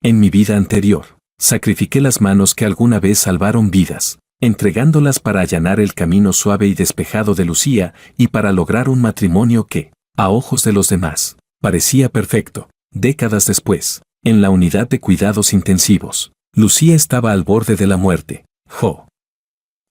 En mi vida anterior, sacrifiqué las manos que alguna vez salvaron vidas, entregándolas para allanar el camino suave y despejado de Lucía y para lograr un matrimonio que, a ojos de los demás, parecía perfecto. Décadas después, en la unidad de cuidados intensivos, Lucía estaba al borde de la muerte.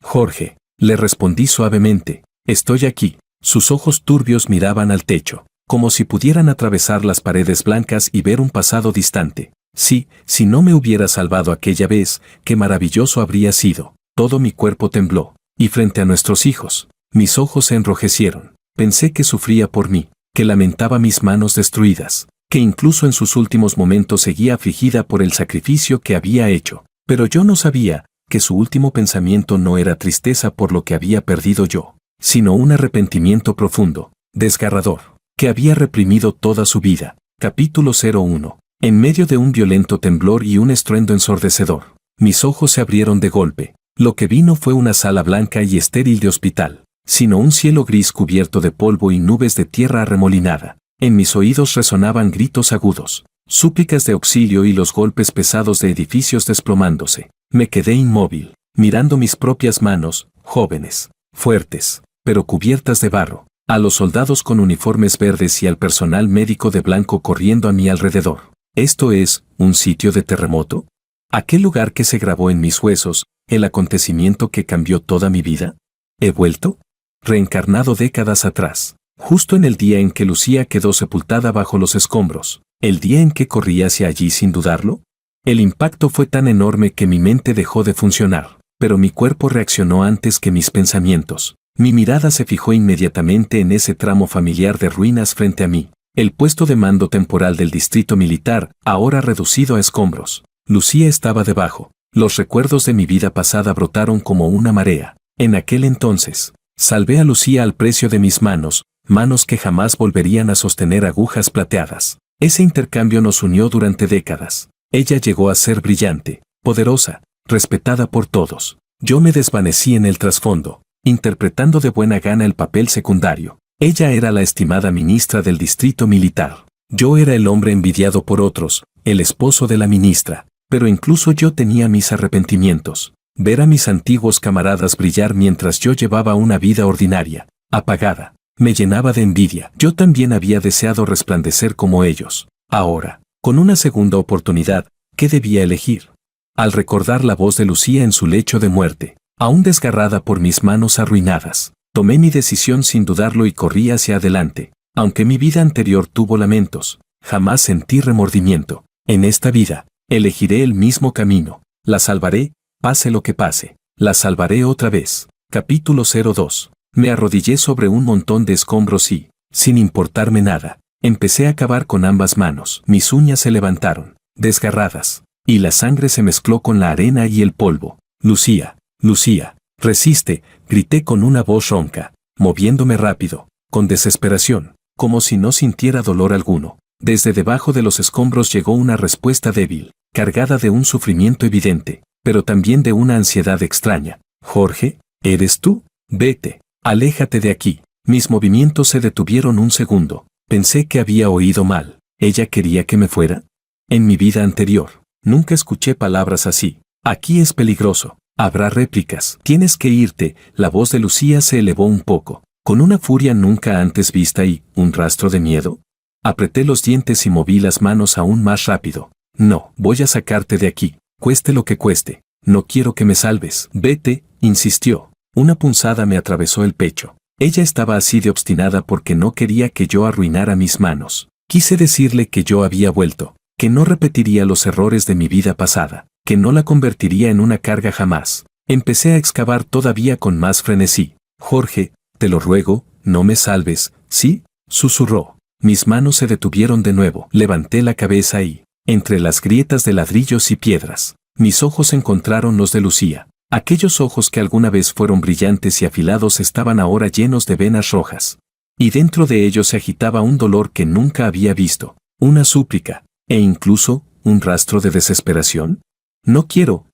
Jorge, le respondí suavemente, estoy aquí. Sus ojos turbios miraban al techo, como si pudieran atravesar las paredes blancas y ver un pasado distante. Sí, si no me hubiera salvado aquella vez, qué maravilloso habría sido. Todo mi cuerpo tembló, y frente a nuestros hijos, mis ojos se enrojecieron. Pensé que sufría por mí, que lamentaba mis manos destruidas, que incluso en sus últimos momentos seguía afligida por el sacrificio que había hecho. Pero yo no sabía que su último pensamiento no era tristeza por lo que había perdido yo, sino un arrepentimiento profundo, desgarrador, que había reprimido toda su vida. Capítulo 01. En medio de un violento temblor y un estruendo ensordecedor, mis ojos se abrieron de golpe. Lo que vi no fue una sala blanca y estéril de hospital, sino un cielo gris cubierto de polvo y nubes de tierra arremolinada. En mis oídos resonaban gritos agudos, súplicas de auxilio y los golpes pesados de edificios desplomándose. Me quedé inmóvil, mirando mis propias manos, jóvenes, fuertes, pero cubiertas de barro, a los soldados con uniformes verdes y al personal médico de blanco corriendo a mi alrededor. ¿Esto es un sitio de terremoto? ¿Aquel lugar que se grabó en mis huesos, el acontecimiento que cambió toda mi vida? ¿He vuelto? Reencarnado décadas atrás, justo en el día en que Lucía quedó sepultada bajo los escombros, el día en que corrí hacia allí sin dudarlo. El impacto fue tan enorme que mi mente dejó de funcionar, pero mi cuerpo reaccionó antes que mis pensamientos. Mi mirada se fijó inmediatamente en ese tramo familiar de ruinas frente a mí, el puesto de mando temporal del distrito militar, ahora reducido a escombros. Lucía estaba debajo. Los recuerdos de mi vida pasada brotaron como una marea. En aquel entonces, salvé a Lucía al precio de mis manos, manos que jamás volverían a sostener agujas plateadas. Ese intercambio nos unió durante décadas. Ella llegó a ser brillante, poderosa, respetada por todos. Yo me desvanecí en el trasfondo, interpretando de buena gana el papel secundario. Ella era la estimada ministra del distrito militar. Yo era el hombre envidiado por otros, el esposo de la ministra. Pero incluso yo tenía mis arrepentimientos. Ver a mis antiguos camaradas brillar mientras yo llevaba una vida ordinaria, apagada, me llenaba de envidia. Yo también había deseado resplandecer como ellos. Ahora, con una segunda oportunidad, ¿qué debía elegir? Al recordar la voz de Lucía en su lecho de muerte, aún desgarrada por mis manos arruinadas, tomé mi decisión sin dudarlo y corrí hacia adelante. Aunque mi vida anterior tuvo lamentos, jamás sentí remordimiento. En esta vida, elegiré el mismo camino. La salvaré, pase lo que pase. La salvaré otra vez. Capítulo 02. Me arrodillé sobre un montón de escombros y, sin importarme nada, empecé a cavar con ambas manos. Mis uñas se levantaron, desgarradas, y la sangre se mezcló con la arena y el polvo. Lucía, Lucía, resiste, grité con una voz ronca, moviéndome rápido, con desesperación, como si no sintiera dolor alguno. Desde debajo de los escombros llegó una respuesta débil, cargada de un sufrimiento evidente, pero también de una ansiedad extraña. Jorge, ¿eres tú? Vete, aléjate de aquí. Mis movimientos se detuvieron un segundo. Pensé que había oído mal. ¿Ella quería que me fuera? En mi vida anterior, nunca escuché palabras así. Aquí es peligroso. Habrá réplicas. Tienes que irte. La voz de Lucía se elevó un poco, con una furia nunca antes vista y un rastro de miedo. Apreté los dientes y moví las manos aún más rápido. No, voy a sacarte de aquí, cueste lo que cueste. No quiero que me salves. Vete, insistió. Una punzada me atravesó el pecho. Ella estaba así de obstinada porque no quería que yo arruinara mis manos. Quise decirle que yo había vuelto, que no repetiría los errores de mi vida pasada, que no la convertiría en una carga jamás. Empecé a excavar todavía con más frenesí. Jorge, te lo ruego, no me salves, ¿sí? Susurró. Mis manos se detuvieron de nuevo. Levanté la cabeza y, entre las grietas de ladrillos y piedras, mis ojos encontraron los de Lucía. Aquellos ojos que alguna vez fueron brillantes y afilados estaban ahora llenos de venas rojas. Y dentro de ellos se agitaba un dolor que nunca había visto, una súplica, e incluso, un rastro de desesperación. No quiero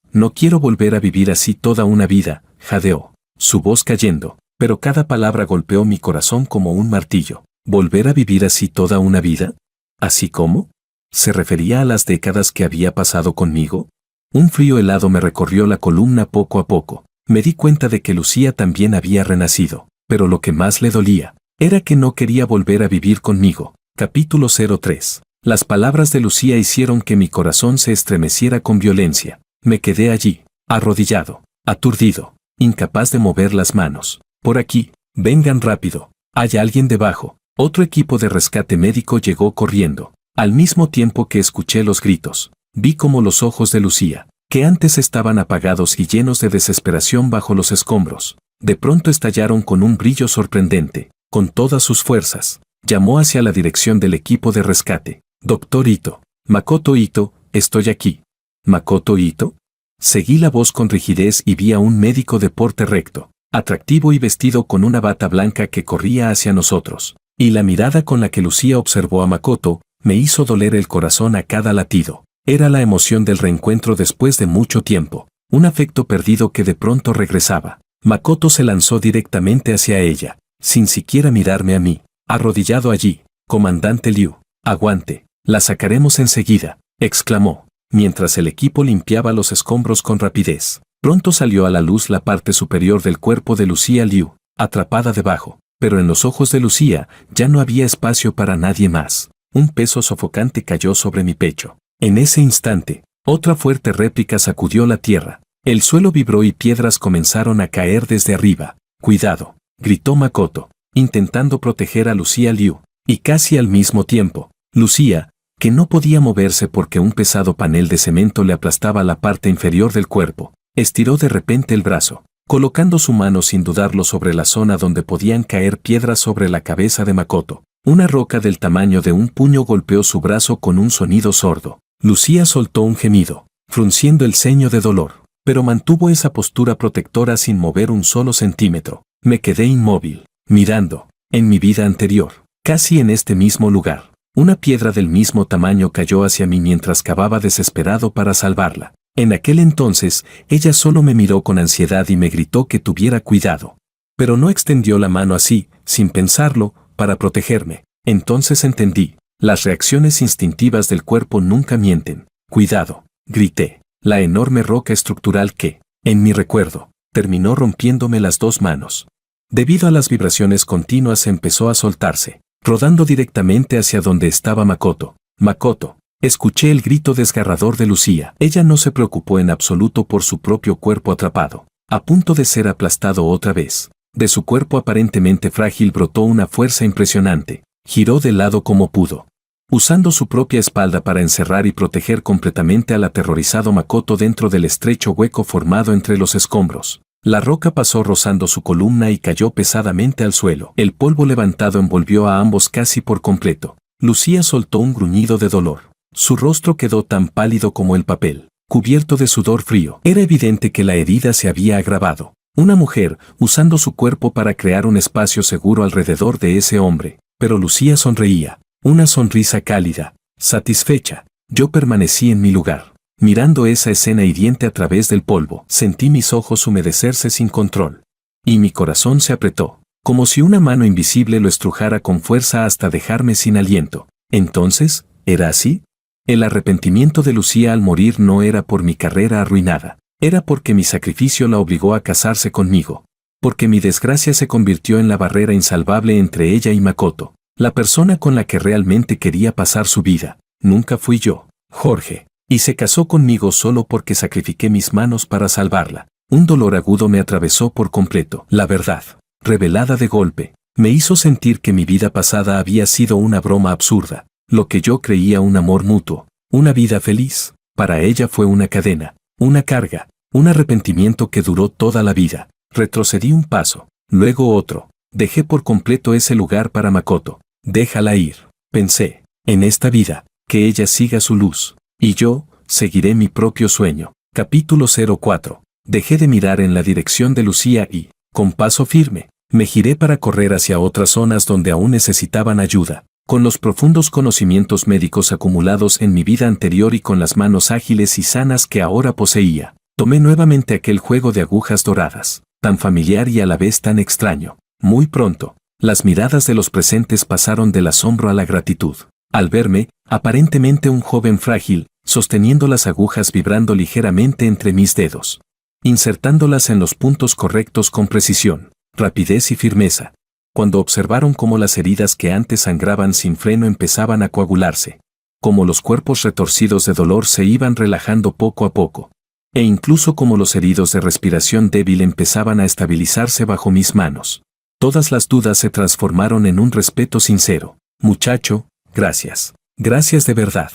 volver a vivir así toda una vida, jadeó, su voz cayendo, pero cada palabra golpeó mi corazón como un martillo. ¿Volver a vivir así toda una vida? ¿Así como? ¿Se refería a las décadas que había pasado conmigo? Un frío helado me recorrió la columna poco a poco. Me di cuenta de que Lucía también había renacido, pero lo que más le dolía era que no quería volver a vivir conmigo. Capítulo 03. Las palabras de Lucía hicieron que mi corazón se estremeciera con violencia. Me quedé allí, arrodillado, aturdido, incapaz de mover las manos. Por aquí, vengan rápido, hay alguien debajo. Otro equipo de rescate médico llegó corriendo. Al mismo tiempo que escuché los gritos, vi como los ojos de Lucía, que antes estaban apagados y llenos de desesperación bajo los escombros, de pronto estallaron con un brillo sorprendente. Con todas sus fuerzas, llamó hacia la dirección del equipo de rescate. Doctor Ito, Makoto Ito, estoy aquí. ¿Makoto Ito? Seguí la voz con rigidez y vi a un médico de porte recto, atractivo y vestido con una bata blanca que corría hacia nosotros. Y la mirada con la que Lucía observó a Makoto, me hizo doler el corazón a cada latido. Era la emoción del reencuentro después de mucho tiempo, un afecto perdido que de pronto regresaba. Makoto se lanzó directamente hacia ella, sin siquiera mirarme a mí. Arrodillado allí, comandante Liu, aguante, la sacaremos enseguida, exclamó, mientras el equipo limpiaba los escombros con rapidez. Pronto salió a la luz la parte superior del cuerpo de Lucía Liu, atrapada debajo, pero en los ojos de Lucía ya no había espacio para nadie más. Un peso sofocante cayó sobre mi pecho. En ese instante, otra fuerte réplica sacudió la tierra. El suelo vibró y piedras comenzaron a caer desde arriba. ¡Cuidado!, gritó Makoto, intentando proteger a Lucía Liu. Y casi al mismo tiempo, Lucía, que no podía moverse porque un pesado panel de cemento le aplastaba la parte inferior del cuerpo, estiró de repente el brazo, colocando su mano sin dudarlo sobre la zona donde podían caer piedras sobre la cabeza de Makoto. Una roca del tamaño de un puño golpeó su brazo con un sonido sordo. Lucía soltó un gemido, frunciendo el ceño de dolor, pero mantuvo esa postura protectora sin mover un solo centímetro. Me quedé inmóvil, mirando. En mi vida anterior, casi en este mismo lugar, una piedra del mismo tamaño cayó hacia mí mientras cavaba desesperado para salvarla. En aquel entonces, ella solo me miró con ansiedad y me gritó que tuviera cuidado. Pero no extendió la mano así, sin pensarlo, para protegerme. Entonces entendí. Las reacciones instintivas del cuerpo nunca mienten. Cuidado, grité. La enorme roca estructural que, en mi recuerdo, terminó rompiéndome las dos manos. Debido a las vibraciones continuas empezó a soltarse, rodando directamente hacia donde estaba Makoto. Makoto. Escuché el grito desgarrador de Lucía. Ella no se preocupó en absoluto por su propio cuerpo atrapado, a punto de ser aplastado otra vez. De su cuerpo aparentemente frágil brotó una fuerza impresionante. Giró de lado como pudo, usando su propia espalda para encerrar y proteger completamente al aterrorizado Makoto dentro del estrecho hueco formado entre los escombros. La roca pasó rozando su columna y cayó pesadamente al suelo. El polvo levantado envolvió a ambos casi por completo. Lucía soltó un gruñido de dolor. Su rostro quedó tan pálido como el papel, cubierto de sudor frío. Era evidente que la herida se había agravado. Una mujer, usando su cuerpo para crear un espacio seguro alrededor de ese hombre. Pero Lucía sonreía, una sonrisa cálida, satisfecha. Yo permanecí en mi lugar, mirando esa escena hiriente a través del polvo. Sentí mis ojos humedecerse sin control. Y mi corazón se apretó, como si una mano invisible lo estrujara con fuerza hasta dejarme sin aliento. Entonces, ¿era así? El arrepentimiento de Lucía al morir no era por mi carrera arruinada. Era porque mi sacrificio la obligó a casarse conmigo. Porque mi desgracia se convirtió en la barrera insalvable entre ella y Makoto. La persona con la que realmente quería pasar su vida, nunca fui yo, Jorge. Y se casó conmigo solo porque sacrifiqué mis manos para salvarla. Un dolor agudo me atravesó por completo. La verdad, revelada de golpe, me hizo sentir que mi vida pasada había sido una broma absurda. Lo que yo creía un amor mutuo, una vida feliz, para ella fue una cadena, una carga, un arrepentimiento que duró toda la vida. Retrocedí un paso, luego otro. Dejé por completo ese lugar para Makoto. Déjala ir, pensé, en esta vida, que ella siga su luz. Y yo, seguiré mi propio sueño. Capítulo 04. Dejé de mirar en la dirección de Lucía y, con paso firme, me giré para correr hacia otras zonas donde aún necesitaban ayuda. Con los profundos conocimientos médicos acumulados en mi vida anterior y con las manos ágiles y sanas que ahora poseía, tomé nuevamente aquel juego de agujas doradas, tan familiar y a la vez tan extraño. Muy pronto, las miradas de los presentes pasaron del asombro a la gratitud. Al verme, aparentemente un joven frágil, sosteniendo las agujas vibrando ligeramente entre mis dedos, insertándolas en los puntos correctos con precisión, rapidez y firmeza. Cuando observaron cómo las heridas que antes sangraban sin freno empezaban a coagularse, cómo los cuerpos retorcidos de dolor se iban relajando poco a poco, e incluso cómo los heridos de respiración débil empezaban a estabilizarse bajo mis manos. Todas las dudas se transformaron en un respeto sincero. Muchacho, gracias. Gracias de verdad.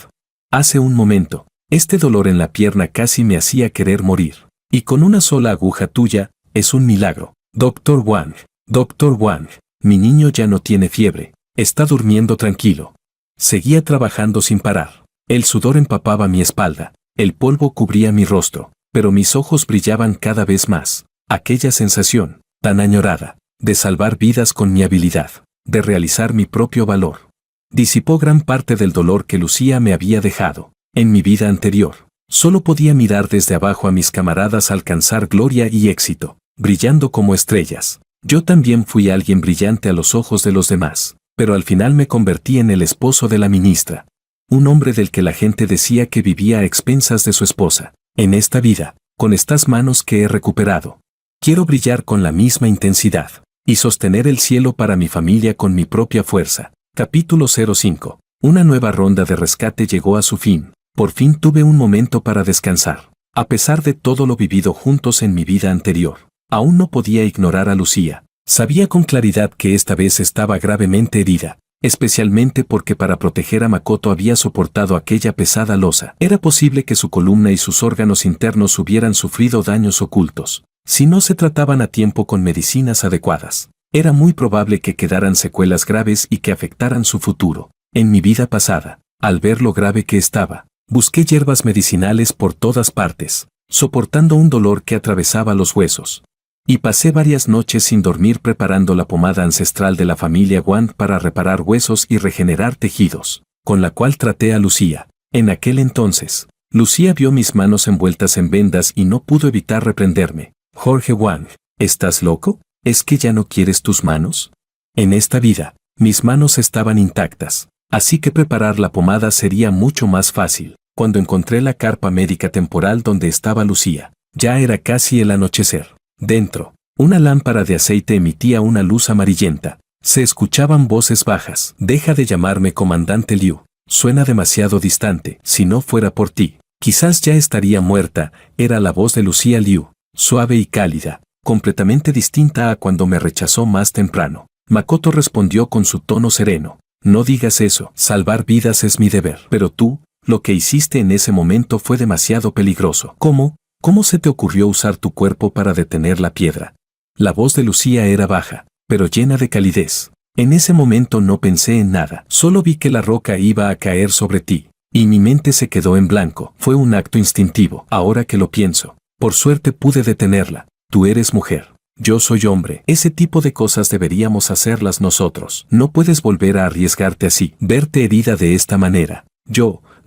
Hace un momento, este dolor en la pierna casi me hacía querer morir. Y con una sola aguja tuya, es un milagro. Dr. Wang, Dr. Wang, mi niño ya no tiene fiebre. Está durmiendo tranquilo. Seguía trabajando sin parar. El sudor empapaba mi espalda. El polvo cubría mi rostro, pero mis ojos brillaban cada vez más. Aquella sensación, tan añorada, de salvar vidas con mi habilidad, de realizar mi propio valor, disipó gran parte del dolor que Lucía me había dejado. En mi vida anterior, solo podía mirar desde abajo a mis camaradas alcanzar gloria y éxito, brillando como estrellas. Yo también fui alguien brillante a los ojos de los demás, pero al final me convertí en el esposo de la ministra. Un hombre del que la gente decía que vivía a expensas de su esposa. En esta vida, con estas manos que he recuperado, quiero brillar con la misma intensidad y sostener el cielo para mi familia con mi propia fuerza. Capítulo 05. Una nueva ronda de rescate llegó a su fin. Por fin tuve un momento para descansar. A pesar de todo lo vivido juntos en mi vida anterior, aún no podía ignorar a Lucía. Sabía con claridad que esta vez estaba gravemente herida, especialmente porque para proteger a Makoto había soportado aquella pesada losa. Era posible que su columna y sus órganos internos hubieran sufrido daños ocultos. Si no se trataban a tiempo con medicinas adecuadas, era muy probable que quedaran secuelas graves y que afectaran su futuro. En mi vida pasada, al ver lo grave que estaba, busqué hierbas medicinales por todas partes, soportando un dolor que atravesaba los huesos. Y pasé varias noches sin dormir preparando la pomada ancestral de la familia Wang para reparar huesos y regenerar tejidos, con la cual traté a Lucía. En aquel entonces, Lucía vio mis manos envueltas en vendas y no pudo evitar reprenderme. Jorge Wang, ¿estás loco? ¿Es que ya no quieres tus manos? En esta vida, mis manos estaban intactas, así que preparar la pomada sería mucho más fácil. Cuando encontré la carpa médica temporal donde estaba Lucía, ya era casi el anochecer. Dentro, una lámpara de aceite emitía una luz amarillenta. Se escuchaban voces bajas. Deja de llamarme comandante Liu. Suena demasiado distante. Si no fuera por ti, quizás ya estaría muerta. Era la voz de Lucía Liu, suave y cálida, completamente distinta a cuando me rechazó más temprano. Makoto respondió con su tono sereno. No digas eso. Salvar vidas es mi deber. Pero tú, lo que hiciste en ese momento fue demasiado peligroso. ¿Cómo? ¿Cómo se te ocurrió usar tu cuerpo para detener la piedra? La voz de Lucía era baja, pero llena de calidez. En ese momento no pensé en nada. Solo vi que la roca iba a caer sobre ti, y mi mente se quedó en blanco. Fue un acto instintivo. Ahora que lo pienso, por suerte pude detenerla. Tú eres mujer. Yo soy hombre. Ese tipo de cosas deberíamos hacerlas nosotros. No puedes volver a arriesgarte así. Verte herida de esta manera.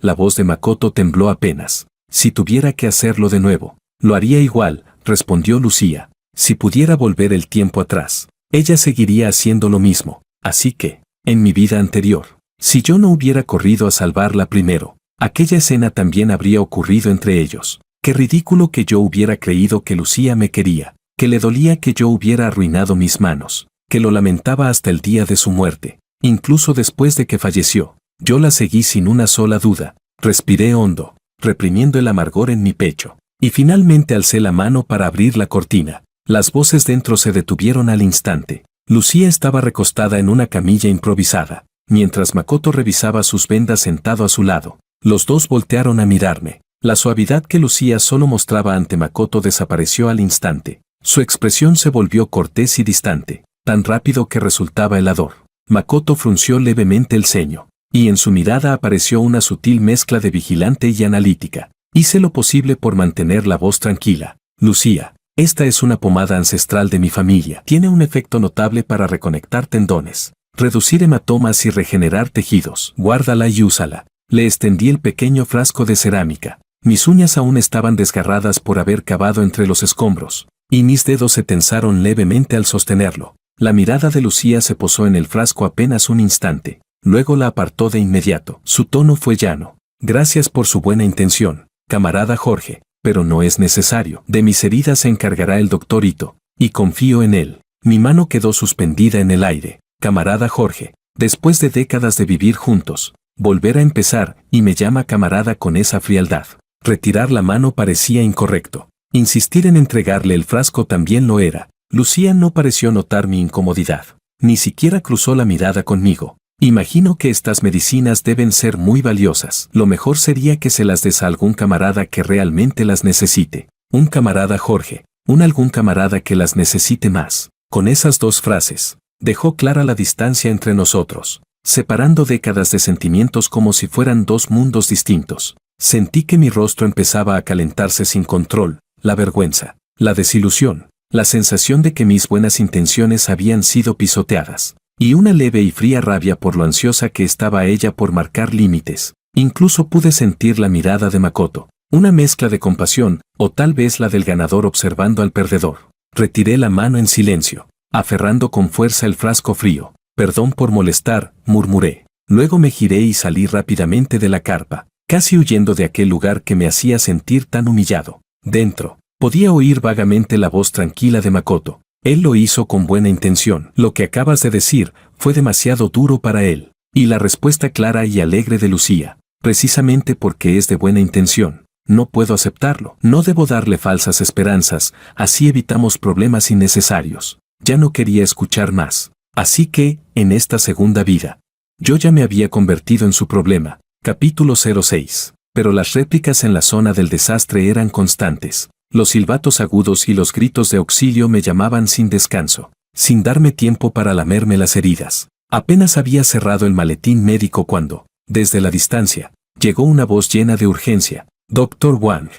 La voz de Makoto tembló apenas. Si tuviera que hacerlo de nuevo, lo haría igual, respondió Lucía. Si pudiera volver el tiempo atrás, ella seguiría haciendo lo mismo. Así que, en mi vida anterior, si yo no hubiera corrido a salvarla primero, aquella escena también habría ocurrido entre ellos. Qué ridículo que yo hubiera creído que Lucía me quería, que le dolía que yo hubiera arruinado mis manos, que lo lamentaba hasta el día de su muerte. Incluso después de que falleció, yo la seguí sin una sola duda. Respiré hondo, reprimiendo el amargor en mi pecho, y finalmente alcé la mano para abrir la cortina. Las voces dentro se detuvieron al instante. Lucía estaba recostada en una camilla improvisada, mientras Makoto revisaba sus vendas sentado a su lado. Los dos voltearon a mirarme. La suavidad que Lucía solo mostraba ante Makoto desapareció al instante. Su expresión se volvió cortés y distante, tan rápido que resultaba helador. Makoto frunció levemente el ceño, y en su mirada apareció una sutil mezcla de vigilante y analítica. Hice lo posible por mantener la voz tranquila. Lucía, esta es una pomada ancestral de mi familia. Tiene un efecto notable para reconectar tendones, reducir hematomas y regenerar tejidos. Guárdala y úsala. Le extendí el pequeño frasco de cerámica. Mis uñas aún estaban desgarradas por haber cavado entre los escombros, y mis dedos se tensaron levemente al sostenerlo. La mirada de Lucía se posó en el frasco apenas un instante. Luego la apartó de inmediato. Su tono fue llano. Gracias por su buena intención, camarada Jorge, pero no es necesario. De mis heridas se encargará el doctor Ito, y confío en él. Mi mano quedó suspendida en el aire. Camarada Jorge, después de décadas de vivir juntos, volver a empezar, y me llama camarada con esa frialdad. Retirar la mano parecía incorrecto. Insistir en entregarle el frasco también lo era. Lucía no pareció notar mi incomodidad. Ni siquiera cruzó la mirada conmigo. Imagino que estas medicinas deben ser muy valiosas. Lo mejor sería que se las des a algún camarada que realmente las necesite. Un camarada Jorge, algún camarada que las necesite más. Con esas dos frases, dejó clara la distancia entre nosotros, separando décadas de sentimientos como si fueran dos mundos distintos. Sentí que mi rostro empezaba a calentarse sin control, la vergüenza, la desilusión, la sensación de que mis buenas intenciones habían sido pisoteadas, y una leve y fría rabia por lo ansiosa que estaba ella por marcar límites. Incluso pude sentir la mirada de Makoto, una mezcla de compasión, o tal vez la del ganador observando al perdedor. Retiré la mano en silencio, aferrando con fuerza el frasco frío. Perdón por molestar, murmuré. Luego me giré y salí rápidamente de la carpa, casi huyendo de aquel lugar que me hacía sentir tan humillado. Dentro, podía oír vagamente la voz tranquila de Makoto. Él lo hizo con buena intención. Lo que acabas de decir fue demasiado duro para él. Y la respuesta clara y alegre de Lucía, precisamente porque es de buena intención. No puedo aceptarlo. No debo darle falsas esperanzas, así evitamos problemas innecesarios. Ya no quería escuchar más. Así que, en esta segunda vida, yo ya me había convertido en su problema. Capítulo 06. Pero las réplicas en la zona del desastre eran constantes. Los silbatos agudos y los gritos de auxilio me llamaban sin descanso, sin darme tiempo para lamerme las heridas. Apenas había cerrado el maletín médico cuando, desde la distancia, llegó una voz llena de urgencia. Dr. Wang,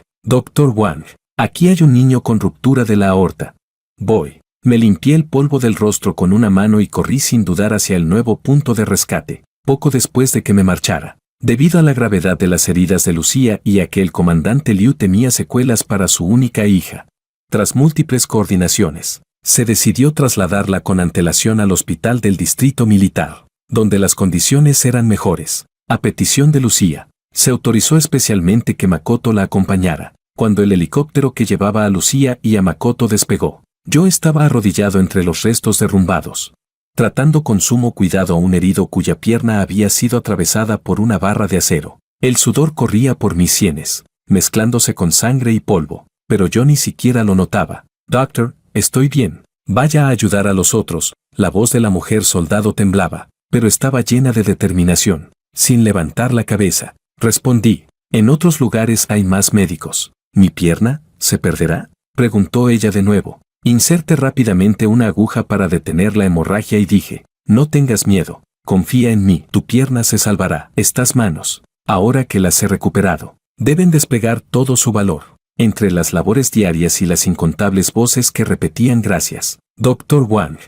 aquí hay un niño con ruptura de la aorta. Voy. Me limpié el polvo del rostro con una mano y corrí sin dudar hacia el nuevo punto de rescate, poco después de que me marchara. Debido a la gravedad de las heridas de Lucía y a que el comandante Liu temía secuelas para su única hija, tras múltiples coordinaciones, se decidió trasladarla con antelación al hospital del distrito militar, donde las condiciones eran mejores. A petición de Lucía, se autorizó especialmente que Makoto la acompañara. Cuando el helicóptero que llevaba a Lucía y a Makoto despegó, yo estaba arrodillado entre los restos derrumbados, tratando con sumo cuidado a un herido cuya pierna había sido atravesada por una barra de acero. El sudor corría por mis sienes, mezclándose con sangre y polvo, pero yo ni siquiera lo notaba. Doctor, estoy bien. Vaya a ayudar a los otros. La voz de la mujer soldado temblaba, pero estaba llena de determinación. Sin levantar la cabeza, respondí. En otros lugares hay más médicos. ¿Mi pierna se perderá?, preguntó ella de nuevo. Inserté rápidamente una aguja para detener la hemorragia y dije, no tengas miedo, confía en mí, tu pierna se salvará. Estas manos, ahora que las he recuperado, deben desplegar todo su valor. Entre las labores diarias y las incontables voces que repetían gracias, Dr. Wang.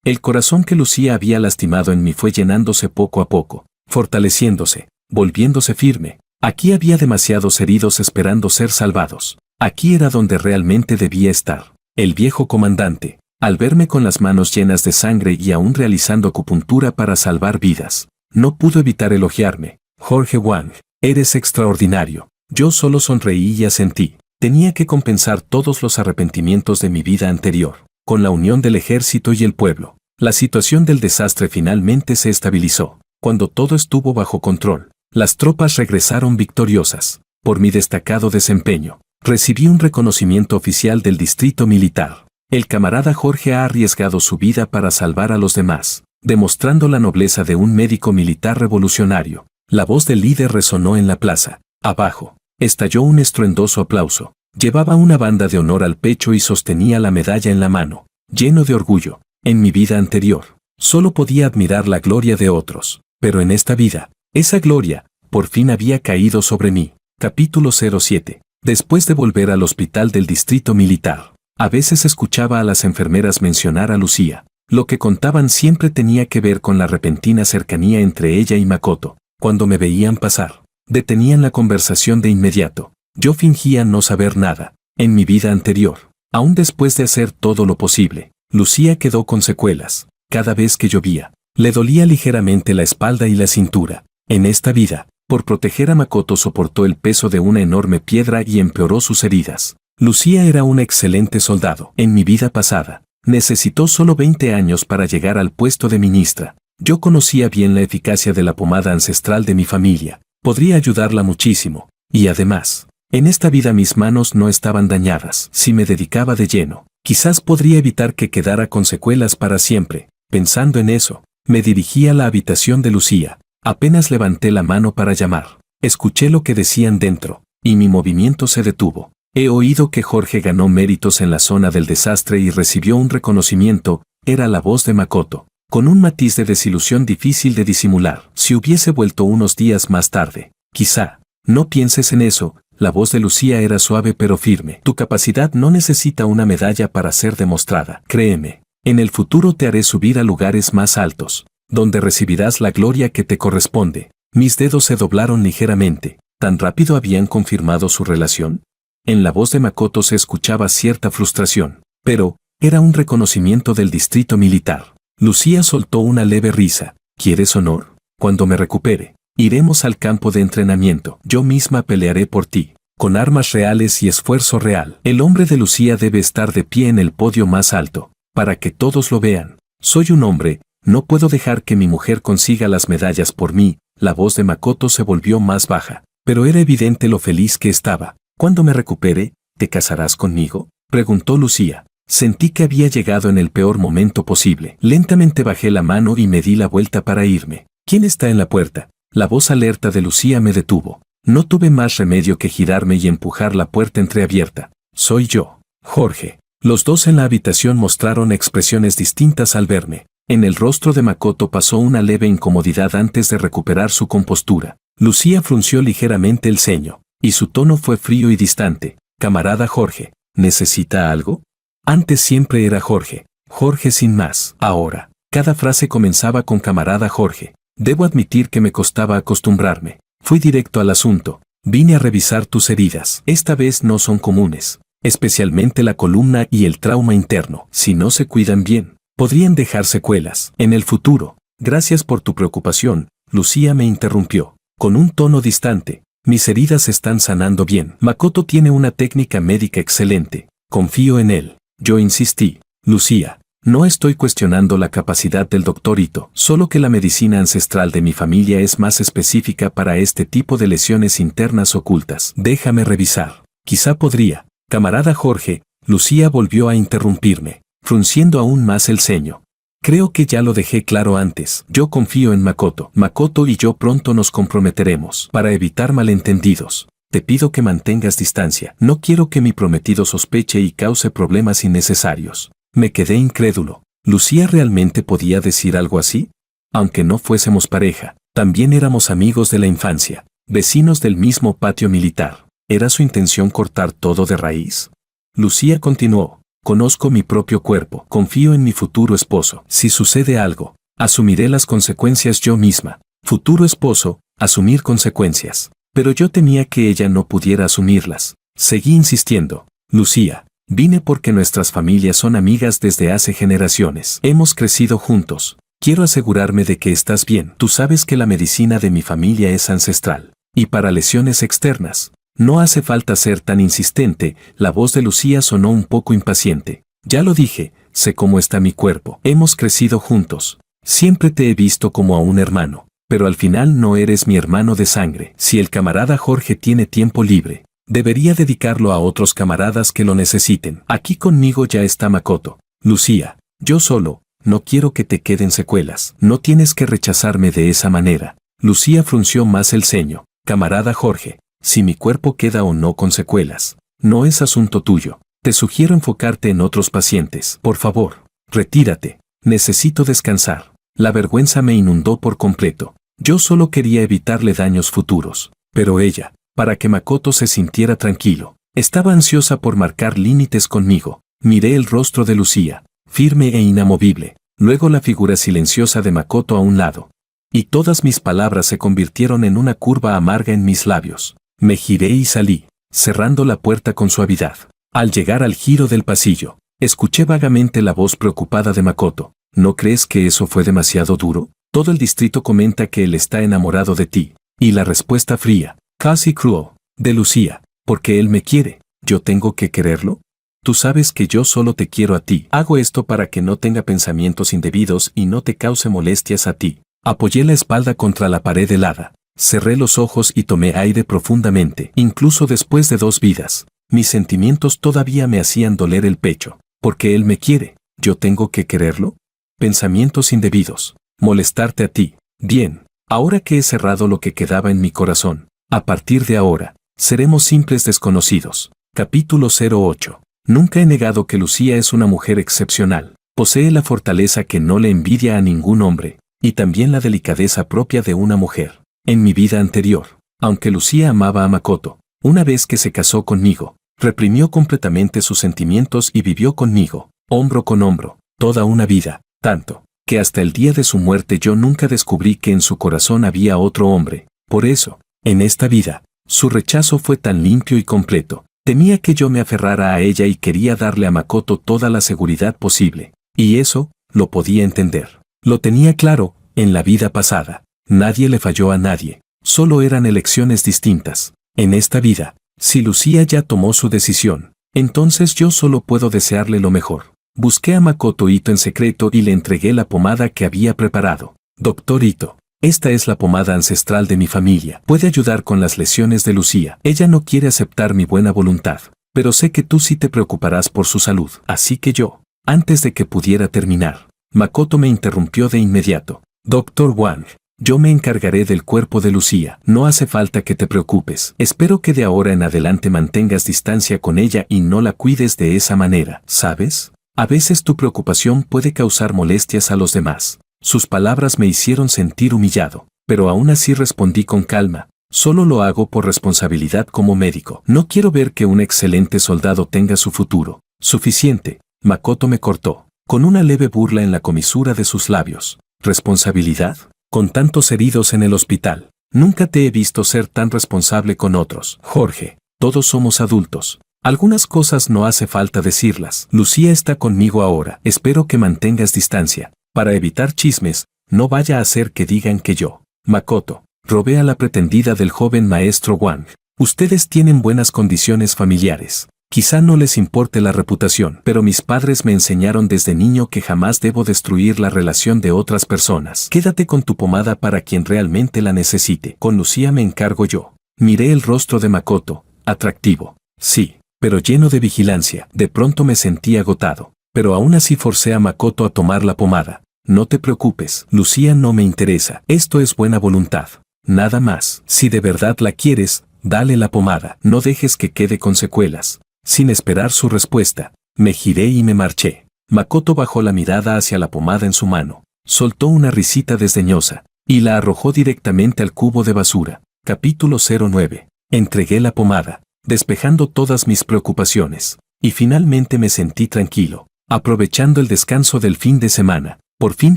El corazón que Lucía había lastimado en mí fue llenándose poco a poco, fortaleciéndose, volviéndose firme. Aquí había demasiados heridos esperando ser salvados. Aquí era donde realmente debía estar. El viejo comandante, al verme con las manos llenas de sangre y aún realizando acupuntura para salvar vidas, no pudo evitar elogiarme. Jorge Wang, eres extraordinario. Yo solo sonreí y asentí. Tenía que compensar todos los arrepentimientos de mi vida anterior, con la unión del ejército y el pueblo. La situación del desastre finalmente se estabilizó. Cuando todo estuvo bajo control, las tropas regresaron victoriosas. Por mi destacado desempeño, recibí un reconocimiento oficial del distrito militar. El camarada Jorge ha arriesgado su vida para salvar a los demás, demostrando la nobleza de un médico militar revolucionario. La voz del líder resonó en la plaza. Abajo, estalló un estruendoso aplauso. Llevaba una banda de honor al pecho y sostenía la medalla en la mano, lleno de orgullo. En mi vida anterior, solo podía admirar la gloria de otros, pero en esta vida, esa gloria, por fin había caído sobre mí. Capítulo 07. Después de volver al hospital del distrito militar, a veces escuchaba a las enfermeras mencionar a Lucía. Lo que contaban siempre tenía que ver con la repentina cercanía entre ella y Makoto. Cuando me veían pasar, detenían la conversación de inmediato. Yo fingía no saber nada. En mi vida anterior, aún después de hacer todo lo posible, Lucía quedó con secuelas. Cada vez que llovía, Le dolía ligeramente la espalda y la cintura. En esta vida, por proteger a Makoto soportó el peso de una enorme piedra y empeoró sus heridas. Lucía era un excelente soldado. En mi vida pasada, necesitó solo 20 años para llegar al puesto de ministra. Yo conocía bien la eficacia de la pomada ancestral de mi familia. Podría ayudarla muchísimo. Y además, en esta vida mis manos no estaban dañadas. Si me dedicaba de lleno, quizás podría evitar que quedara con secuelas para siempre. Pensando en eso, me dirigí a la habitación de Lucía. Apenas levanté la mano para llamar. Escuché lo que decían dentro, y mi movimiento se detuvo. He oído que Jorge ganó méritos en la zona del desastre y recibió un reconocimiento. Era la voz de Makoto, con un matiz de desilusión difícil de disimular. Si hubiese vuelto unos días más tarde, quizá. No pienses en eso. La voz de Lucía era suave pero firme. Tu capacidad no necesita una medalla para ser demostrada. Créeme, en el futuro te haré subir a lugares más altos, donde recibirás la gloria que te corresponde. Mis dedos se doblaron ligeramente. ¿Tan rápido habían confirmado su relación? En la voz de Makoto se escuchaba cierta frustración, pero era un reconocimiento del distrito militar. Lucía soltó una leve risa. ¿Quieres honor? Cuando me recupere, iremos al campo de entrenamiento. Yo misma pelearé por ti, con armas reales y esfuerzo real. El hombre de Lucía debe estar de pie en el podio más alto, para que todos lo vean. Soy un hombre, no puedo dejar que mi mujer consiga las medallas por mí. La voz de Makoto se volvió más baja, pero era evidente lo feliz que estaba. Cuando me recupere, ¿te casarás conmigo?, preguntó Lucía. Sentí que había llegado en el peor momento posible. Lentamente bajé la mano y me di la vuelta para irme. ¿Quién está en la puerta? La voz alerta de Lucía me detuvo. No tuve más remedio que girarme y empujar la puerta entreabierta. Soy yo, Jorge. Los dos en la habitación mostraron expresiones distintas al verme. En el rostro de Makoto pasó una leve incomodidad antes de recuperar su compostura. Lucía frunció ligeramente el ceño, y su tono fue frío y distante. Camarada Jorge, ¿necesita algo? Antes siempre era Jorge, Jorge sin más. Ahora, cada frase comenzaba con camarada Jorge. Debo admitir que me costaba acostumbrarme. Fui directo al asunto. Vine a revisar tus heridas. Esta vez no son comunes, especialmente la columna y el trauma interno. Si no se cuidan bien, podrían dejar secuelas en el futuro. Gracias por tu preocupación, Lucía me interrumpió, con un tono distante. Mis heridas están sanando bien. Makoto tiene una técnica médica excelente. Confío en él. Yo insistí. Lucía, no estoy cuestionando la capacidad del doctor Ito, solo que la medicina ancestral de mi familia es más específica para este tipo de lesiones internas ocultas. Déjame revisar. Quizá podría. Camarada Jorge, Lucía volvió a interrumpirme, frunciendo aún más el ceño. Creo que ya lo dejé claro antes. Yo confío en Makoto. Makoto y yo pronto nos comprometeremos. Para evitar malentendidos, te pido que mantengas distancia. No quiero que mi prometido sospeche y cause problemas innecesarios. Me quedé incrédulo. ¿Lucía realmente podía decir algo así? Aunque no fuésemos pareja, también éramos amigos de la infancia, vecinos del mismo patio militar. ¿Era su intención cortar todo de raíz? Lucía continuó. Conozco mi propio cuerpo, confío en mi futuro esposo. Si sucede algo, asumiré las consecuencias yo misma. Futuro esposo, asumir consecuencias. Pero yo temía que ella no pudiera asumirlas. Seguí insistiendo. Lucía, vine porque nuestras familias son amigas desde hace generaciones. Hemos crecido juntos. Quiero asegurarme de que estás bien. Tú sabes que la medicina de mi familia es ancestral. Y para lesiones externas, no hace falta ser tan insistente. La voz de Lucía sonó un poco impaciente. Ya lo dije, sé cómo está mi cuerpo. Hemos crecido juntos. Siempre te he visto como a un hermano, pero al final no eres mi hermano de sangre. Si el camarada Jorge tiene tiempo libre, debería dedicarlo a otros camaradas que lo necesiten. Aquí conmigo ya está Makoto. Lucía, yo solo, no quiero que te queden secuelas. No tienes que rechazarme de esa manera. Lucía frunció más el ceño. Camarada Jorge, si mi cuerpo queda o no con secuelas, no es asunto tuyo. Te sugiero enfocarte en otros pacientes. Por favor, retírate. Necesito descansar. La vergüenza me inundó por completo. Yo solo quería evitarle daños futuros. Pero ella, para que Makoto se sintiera tranquilo, estaba ansiosa por marcar límites conmigo. Miré el rostro de Lucía, firme e inamovible, luego la figura silenciosa de Makoto a un lado. Y todas mis palabras se convirtieron en una curva amarga en mis labios. Me giré y salí, cerrando la puerta con suavidad. Al llegar al giro del pasillo, escuché vagamente la voz preocupada de Makoto. ¿No crees que eso fue demasiado duro? Todo el distrito comenta que él está enamorado de ti. Y la respuesta fría, casi cruel, de Lucía, porque él me quiere. ¿Yo tengo que quererlo? Tú sabes que yo solo te quiero a ti. Hago esto para que no tenga pensamientos indebidos y no te cause molestias a ti. Apoyé la espalda contra la pared helada. Cerré los ojos y tomé aire profundamente. Incluso después de 2 vidas, mis sentimientos todavía me hacían doler el pecho. Porque él me quiere. ¿Yo tengo que quererlo? Pensamientos indebidos. Molestarte a ti. Bien. Ahora que he cerrado lo que quedaba en mi corazón, a partir de ahora, seremos simples desconocidos. Capítulo 08. Nunca he negado que Lucía es una mujer excepcional. Posee la fortaleza que no le envidia a ningún hombre, y también la delicadeza propia de una mujer. En mi vida anterior, aunque Lucía amaba a Makoto, una vez que se casó conmigo, reprimió completamente sus sentimientos y vivió conmigo, hombro con hombro, toda una vida, tanto que hasta el día de su muerte yo nunca descubrí que en su corazón había otro hombre. Por eso, en esta vida, su rechazo fue tan limpio y completo. Temía que yo me aferrara a ella y quería darle a Makoto toda la seguridad posible. Y eso, lo podía entender. Lo tenía claro, en la vida pasada. Nadie le falló a nadie. Solo eran elecciones distintas. En esta vida, si Lucía ya tomó su decisión, entonces yo solo puedo desearle lo mejor. Busqué a Makoto Ito en secreto y le entregué la pomada que había preparado. Doctor Ito, esta es la pomada ancestral de mi familia. Puede ayudar con las lesiones de Lucía. Ella no quiere aceptar mi buena voluntad, pero sé que tú sí te preocuparás por su salud. Así que yo, antes de que pudiera terminar, Makoto me interrumpió de inmediato. Doctor Wang, yo me encargaré del cuerpo de Lucía. No hace falta que te preocupes. Espero que de ahora en adelante mantengas distancia con ella y no la cuides de esa manera, ¿sabes? A veces tu preocupación puede causar molestias a los demás. Sus palabras me hicieron sentir humillado, pero aún así respondí con calma. Solo lo hago por responsabilidad como médico. No quiero ver que un excelente soldado tenga su futuro. Suficiente. Makoto me cortó, con una leve burla en la comisura de sus labios. ¿Responsabilidad? Con tantos heridos en el hospital. Nunca te he visto ser tan responsable con otros. Jorge, todos somos adultos. Algunas cosas no hace falta decirlas. Lucía está conmigo ahora. Espero que mantengas distancia. Para evitar chismes, no vaya a hacer que digan que yo, Makoto, robé a la pretendida del joven maestro Wang. Ustedes tienen buenas condiciones familiares. Quizá no les importe la reputación, pero mis padres me enseñaron desde niño que jamás debo destruir la relación de otras personas. Quédate con tu pomada para quien realmente la necesite. Con Lucía me encargo yo. Miré el rostro de Makoto, atractivo. Sí, pero lleno de vigilancia. De pronto me sentí agotado, pero aún así forcé a Makoto a tomar la pomada. No te preocupes, Lucía no me interesa. Esto es buena voluntad. Nada más. Si de verdad la quieres, dale la pomada. No dejes que quede con secuelas. Sin esperar su respuesta, me giré y me marché. Makoto bajó la mirada hacia la pomada en su mano, soltó una risita desdeñosa, y la arrojó directamente al cubo de basura. Capítulo 09. Entregué la pomada, despejando todas mis preocupaciones, y finalmente me sentí tranquilo. Aprovechando el descanso del fin de semana, por fin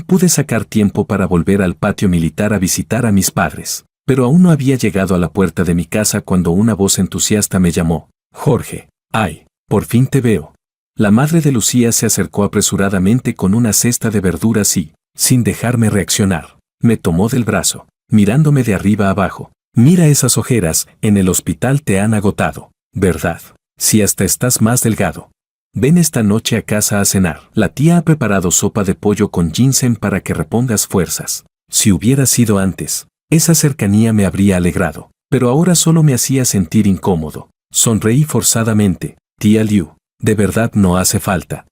pude sacar tiempo para volver al patio militar a visitar a mis padres. Pero aún no había llegado a la puerta de mi casa cuando una voz entusiasta me llamó. Jorge. ¡Ay! Por fin te veo. La madre de Lucía se acercó apresuradamente con una cesta de verduras y, sin dejarme reaccionar, me tomó del brazo, mirándome de arriba abajo. Mira esas ojeras, en el hospital te han agotado, ¿verdad? Si hasta estás más delgado. Ven esta noche a casa a cenar. La tía ha preparado sopa de pollo con ginseng para que repongas fuerzas. Si hubiera sido antes, esa cercanía me habría alegrado, pero ahora solo me hacía sentir incómodo. Sonreí forzadamente. Tía Liu, de verdad no hace falta.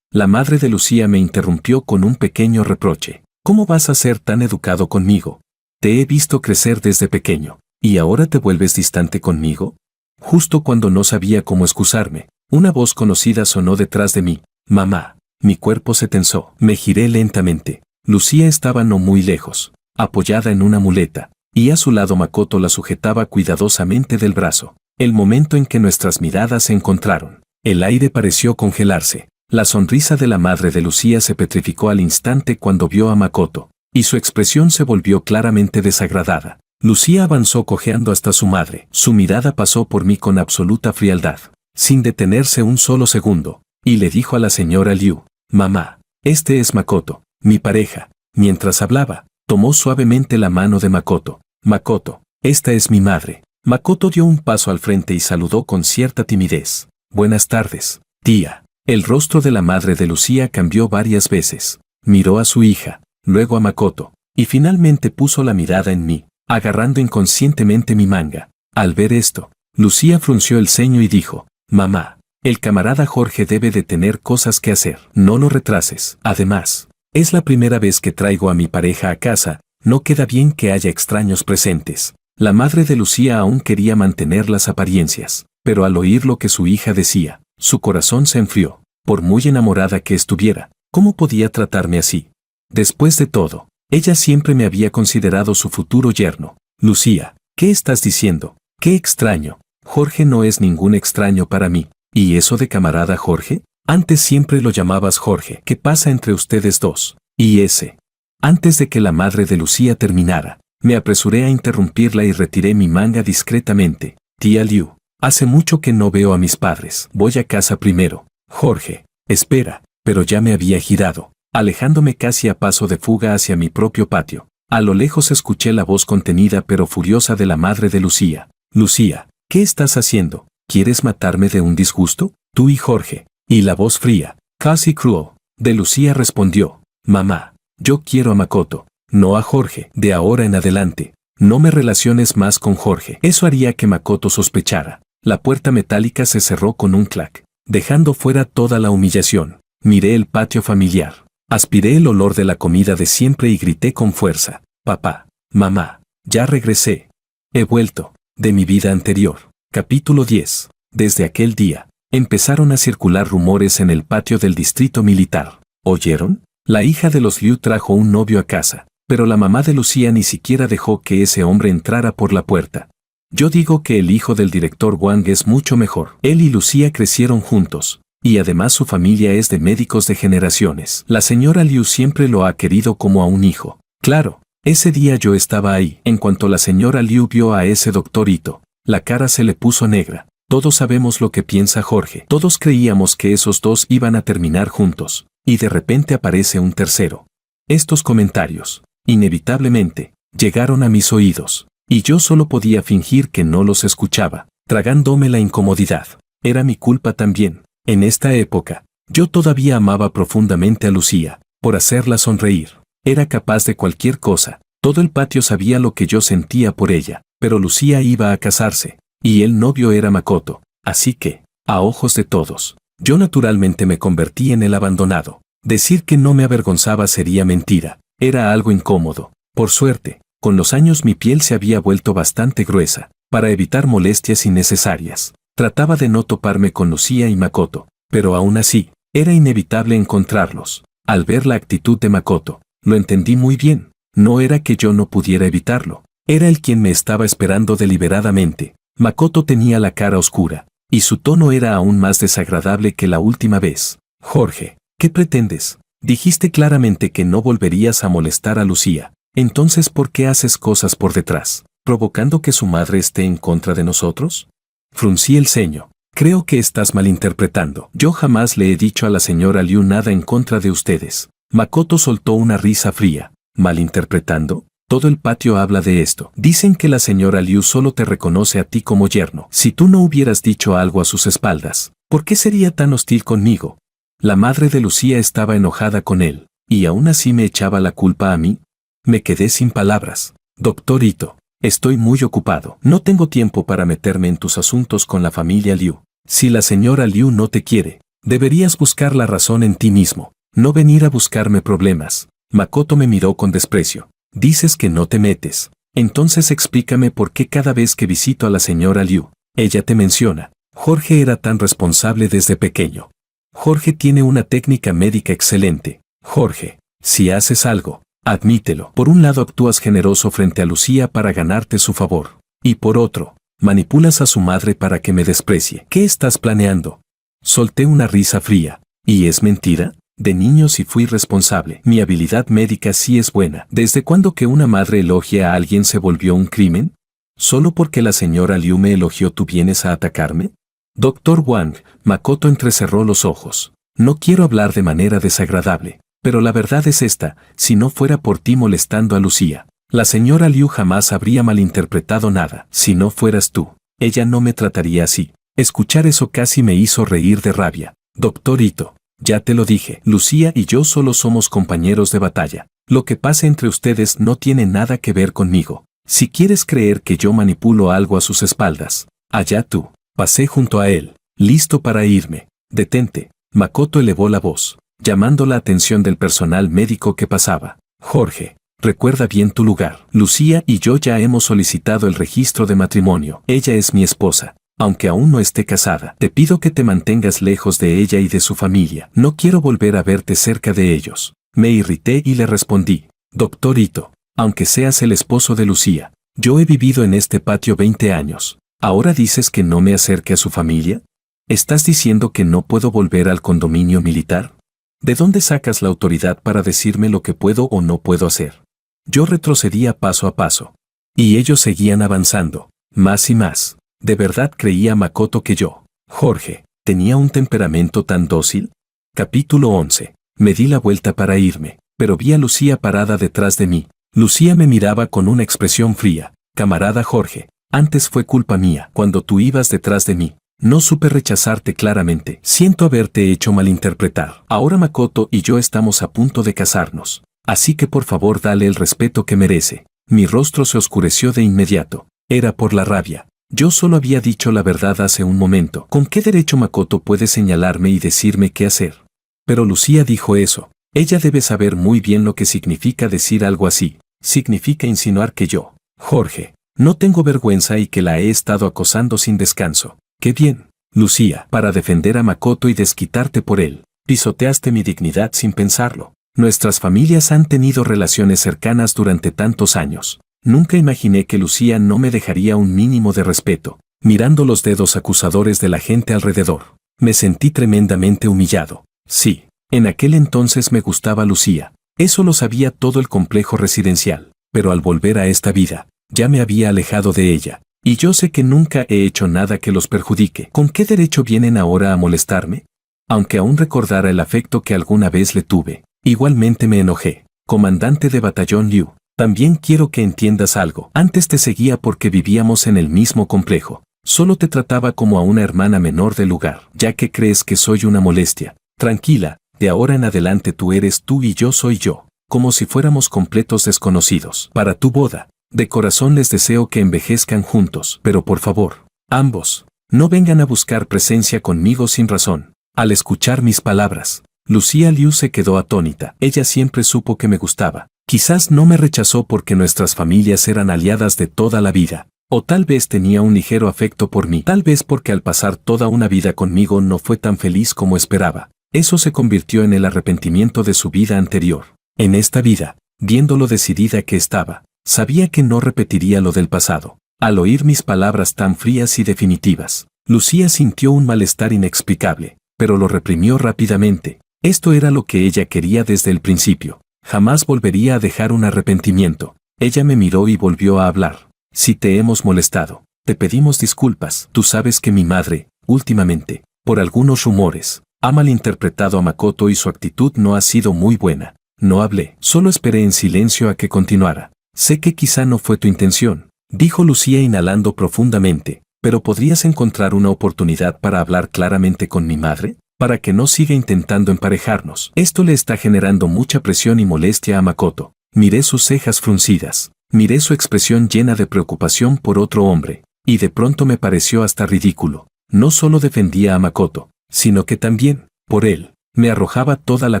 La madre de Lucía me interrumpió con un pequeño reproche. ¿Cómo vas a ser tan educado conmigo? Te he visto crecer desde pequeño, ¿y ahora te vuelves distante conmigo? Justo cuando no sabía cómo excusarme, una voz conocida sonó detrás de mí. Mamá. Mi cuerpo se tensó. Me giré lentamente. Lucía estaba no muy lejos, apoyada en una muleta, y a su lado Makoto la sujetaba cuidadosamente del brazo. El momento en que nuestras miradas se encontraron, el aire pareció congelarse. La sonrisa de la madre de Lucía se petrificó al instante cuando vio a Makoto, y su expresión se volvió claramente desagradada. Lucía avanzó cojeando hasta su madre. Su mirada pasó por mí con absoluta frialdad, sin detenerse un solo segundo, y le dijo a la señora Liu, «Mamá, Este es Makoto, mi pareja. Mientras hablaba, tomó suavemente la mano de Makoto. Makoto, esta es mi madre. Makoto dio un paso al frente y saludó con cierta timidez. Buenas tardes, tía. El rostro de la madre de Lucía cambió varias veces. Miró a su hija, luego a Makoto, y finalmente puso la mirada en mí, agarrando inconscientemente mi manga. Al ver esto, Lucía frunció el ceño y dijo, mamá, el camarada Jorge debe de tener cosas que hacer. No lo retrases. Además, es la primera vez que traigo a mi pareja a casa, no queda bien que haya extraños presentes. La madre de Lucía aún quería mantener las apariencias, pero al oír lo que su hija decía, su corazón se enfrió. Por muy enamorada que estuviera, ¿cómo podía tratarme así? Después de todo, ella siempre me había considerado su futuro yerno. Lucía, ¿qué estás diciendo? ¡Qué extraño! Jorge no es ningún extraño para mí. ¿Y eso de camarada Jorge? Antes siempre lo llamabas Jorge. ¿Qué pasa entre ustedes dos? Y ese. Antes de que la madre de Lucía terminara, me apresuré a interrumpirla y retiré mi manga discretamente. Tía Liu, hace mucho que no veo a mis padres. Voy a casa primero. Jorge, espera, pero ya me había girado, alejándome casi a paso de fuga hacia mi propio patio. A lo lejos escuché la voz contenida pero furiosa de la madre de Lucía. Lucía, ¿qué estás haciendo? ¿Quieres matarme de un disgusto? Tú y Jorge. Y la voz fría, casi cruel, de Lucía respondió, mamá, yo quiero a Makoto, no a Jorge. De ahora en adelante, no me relaciones más con Jorge. Eso haría que Makoto sospechara. La puerta metálica se cerró con un clac, dejando fuera toda la humillación. Miré el patio familiar. Aspiré el olor de la comida de siempre y grité con fuerza. Papá, mamá, ya regresé. He vuelto, de mi vida anterior. Capítulo 10. Desde aquel día, empezaron a circular rumores en el patio del distrito militar. ¿Oyeron? La hija de los Liu trajo un novio a casa, pero la mamá de Lucía ni siquiera dejó que ese hombre entrara por la puerta. Yo digo que el hijo del director Wang es mucho mejor. Él y Lucía crecieron juntos, y además su familia es de médicos de generaciones. La señora Liu siempre lo ha querido como a un hijo. Claro, ese día yo estaba ahí. En cuanto la señora Liu vio a ese doctorito, la cara se le puso negra. Todos sabemos lo que piensa Jorge. Todos creíamos que esos dos iban a terminar juntos, y de repente aparece un tercero. Estos comentarios, inevitablemente, llegaron a mis oídos, y yo solo podía fingir que no los escuchaba, tragándome la incomodidad. Era mi culpa también. En esta época, yo todavía amaba profundamente a Lucía, por hacerla sonreír. Era capaz de cualquier cosa. Todo el patio sabía lo que yo sentía por ella, pero Lucía iba a casarse, y el novio era Makoto. Así que, a ojos de todos, yo naturalmente me convertí en el abandonado. Decir que no me avergonzaba sería mentira. Era algo incómodo. Por suerte, con los años mi piel se había vuelto bastante gruesa, para evitar molestias innecesarias. Trataba de no toparme con Lucía y Makoto, pero aún así, era inevitable encontrarlos. Al ver la actitud de Makoto, lo entendí muy bien. No era que yo no pudiera evitarlo. Era él quien me estaba esperando deliberadamente. Makoto tenía la cara oscura, y su tono era aún más desagradable que la última vez. Jorge, ¿qué pretendes? Dijiste claramente que no volverías a molestar a Lucía. Entonces, ¿por qué haces cosas por detrás, provocando que su madre esté en contra de nosotros? Fruncí el ceño. Creo que estás malinterpretando. Yo jamás le he dicho a la señora Liu nada en contra de ustedes. Makoto soltó una risa fría. ¿Malinterpretando? Todo el patio habla de esto. Dicen que la señora Liu solo te reconoce a ti como yerno. Si tú no hubieras dicho algo a sus espaldas, ¿por qué sería tan hostil conmigo? La madre de Lucía estaba enojada con él, y aún así me echaba la culpa a mí. Me quedé sin palabras. Doctorito, estoy muy ocupado. No tengo tiempo para meterme en tus asuntos con la familia Liu. Si la señora Liu no te quiere, deberías buscar la razón en ti mismo, no venir a buscarme problemas. Makoto me miró con desprecio. Dices que no te metes. Entonces explícame por qué cada vez que visito a la señora Liu, ella te menciona. Jorge era tan responsable desde pequeño. Jorge tiene una técnica médica excelente. Jorge, si haces algo, admítelo. Por un lado actúas generoso frente a Lucía para ganarte su favor. Y por otro, manipulas a su madre para que me desprecie. ¿Qué estás planeando? Solté una risa fría. ¿Y es mentira? De niño sí fui responsable. Mi habilidad médica sí es buena. ¿Desde cuándo que una madre elogie a alguien se volvió un crimen? ¿Solo porque la señora Liu me elogió tú vienes a atacarme? Doctor Wang, Makoto entrecerró los ojos. No quiero hablar de manera desagradable, Pero la verdad es esta, si no fuera por ti molestando a Lucía, la señora Liu jamás habría malinterpretado nada. Si no fueras tú, ella no me trataría así. Escuchar eso casi me hizo reír de rabia. Doctor Ito, ya te lo dije, Lucía y yo solo somos compañeros de batalla. Lo que pase entre ustedes no tiene nada que ver conmigo. Si quieres creer que yo manipulo algo a sus espaldas, allá tú. Pasé junto a él, listo para irme. Detente. Makoto elevó la voz, llamando la atención del personal médico que pasaba. Jorge, recuerda bien tu lugar. Lucía y yo ya hemos solicitado el registro de matrimonio. Ella es mi esposa. Aunque aún no esté casada, te pido que te mantengas lejos de ella y de su familia. No quiero volver a verte cerca de ellos. Me irrité y le respondí, Doctor Ito, aunque seas el esposo de Lucía, yo he vivido en este patio 20 años. ¿Ahora dices que no me acerque a su familia? ¿Estás diciendo que no puedo volver al condominio militar? ¿De dónde sacas la autoridad para decirme lo que puedo o no puedo hacer? Yo retrocedía paso a paso. Y ellos seguían avanzando, más y más. ¿De verdad creía Makoto que yo, Jorge, tenía un temperamento tan dócil? Capítulo 11. Me di la vuelta para irme, pero vi a Lucía parada detrás de mí. Lucía me miraba con una expresión fría. Camarada Jorge, antes fue culpa mía cuando tú ibas detrás de mí. No supe rechazarte claramente. Siento haberte hecho malinterpretar. Ahora Makoto y yo estamos a punto de casarnos. Así que por favor dale el respeto que merece. Mi rostro se oscureció de inmediato. Era por la rabia. Yo solo había dicho la verdad hace un momento. ¿Con qué derecho Makoto puede señalarme y decirme qué hacer? Pero Lucía dijo eso. Ella debe saber muy bien lo que significa decir algo así. Significa insinuar que yo, Jorge, no tengo vergüenza y que la he estado acosando sin descanso. ¡Qué bien, Lucía! Para defender a Makoto y desquitarte por él, pisoteaste mi dignidad sin pensarlo. Nuestras familias han tenido relaciones cercanas durante tantos años. Nunca imaginé que Lucía no me dejaría un mínimo de respeto. Mirando los dedos acusadores de la gente alrededor, me sentí tremendamente humillado. Sí, en aquel entonces me gustaba Lucía. Eso lo sabía todo el complejo residencial. Pero al volver a esta vida, ya me había alejado de ella. Y yo sé que nunca he hecho nada que los perjudique. ¿Con qué derecho vienen ahora a molestarme? Aunque aún recordara el afecto que alguna vez le tuve, igualmente me enojé. Comandante de batallón Liu, también quiero que entiendas algo. Antes te seguía porque vivíamos en el mismo complejo. Solo te trataba como a una hermana menor del lugar, ya que crees que soy una molestia. Tranquila, de ahora en adelante tú eres tú y yo soy yo, como si fuéramos completos desconocidos. Para tu boda, de corazón les deseo que envejezcan juntos, pero por favor, ambos, no vengan a buscar presencia conmigo sin razón. Al escuchar mis palabras, Lucía Liu se quedó atónita. Ella siempre supo que me gustaba. Quizás no me rechazó porque nuestras familias eran aliadas de toda la vida. O tal vez tenía un ligero afecto por mí. Tal vez porque al pasar toda una vida conmigo no fue tan feliz como esperaba. Eso se convirtió en el arrepentimiento de su vida anterior. En esta vida, viendo lo decidida que estaba, sabía que no repetiría lo del pasado. Al oír mis palabras tan frías y definitivas, Lucía sintió un malestar inexplicable, pero lo reprimió rápidamente. Esto era lo que ella quería desde el principio. Jamás volvería a dejar un arrepentimiento. Ella me miró y volvió a hablar. Si te hemos molestado, te pedimos disculpas. Tú sabes que mi madre, últimamente, por algunos rumores, ha malinterpretado a Makoto y su actitud no ha sido muy buena. No hablé, solo esperé en silencio a que continuara. Sé que quizá no fue tu intención, dijo Lucía inhalando profundamente, pero ¿podrías encontrar una oportunidad para hablar claramente con mi madre? Para que no siga intentando emparejarnos. Esto le está generando mucha presión y molestia a Makoto. Miré sus cejas fruncidas. Miré su expresión llena de preocupación por otro hombre, y de pronto me pareció hasta ridículo. No solo defendía a Makoto, sino que también, por él, me arrojaba toda la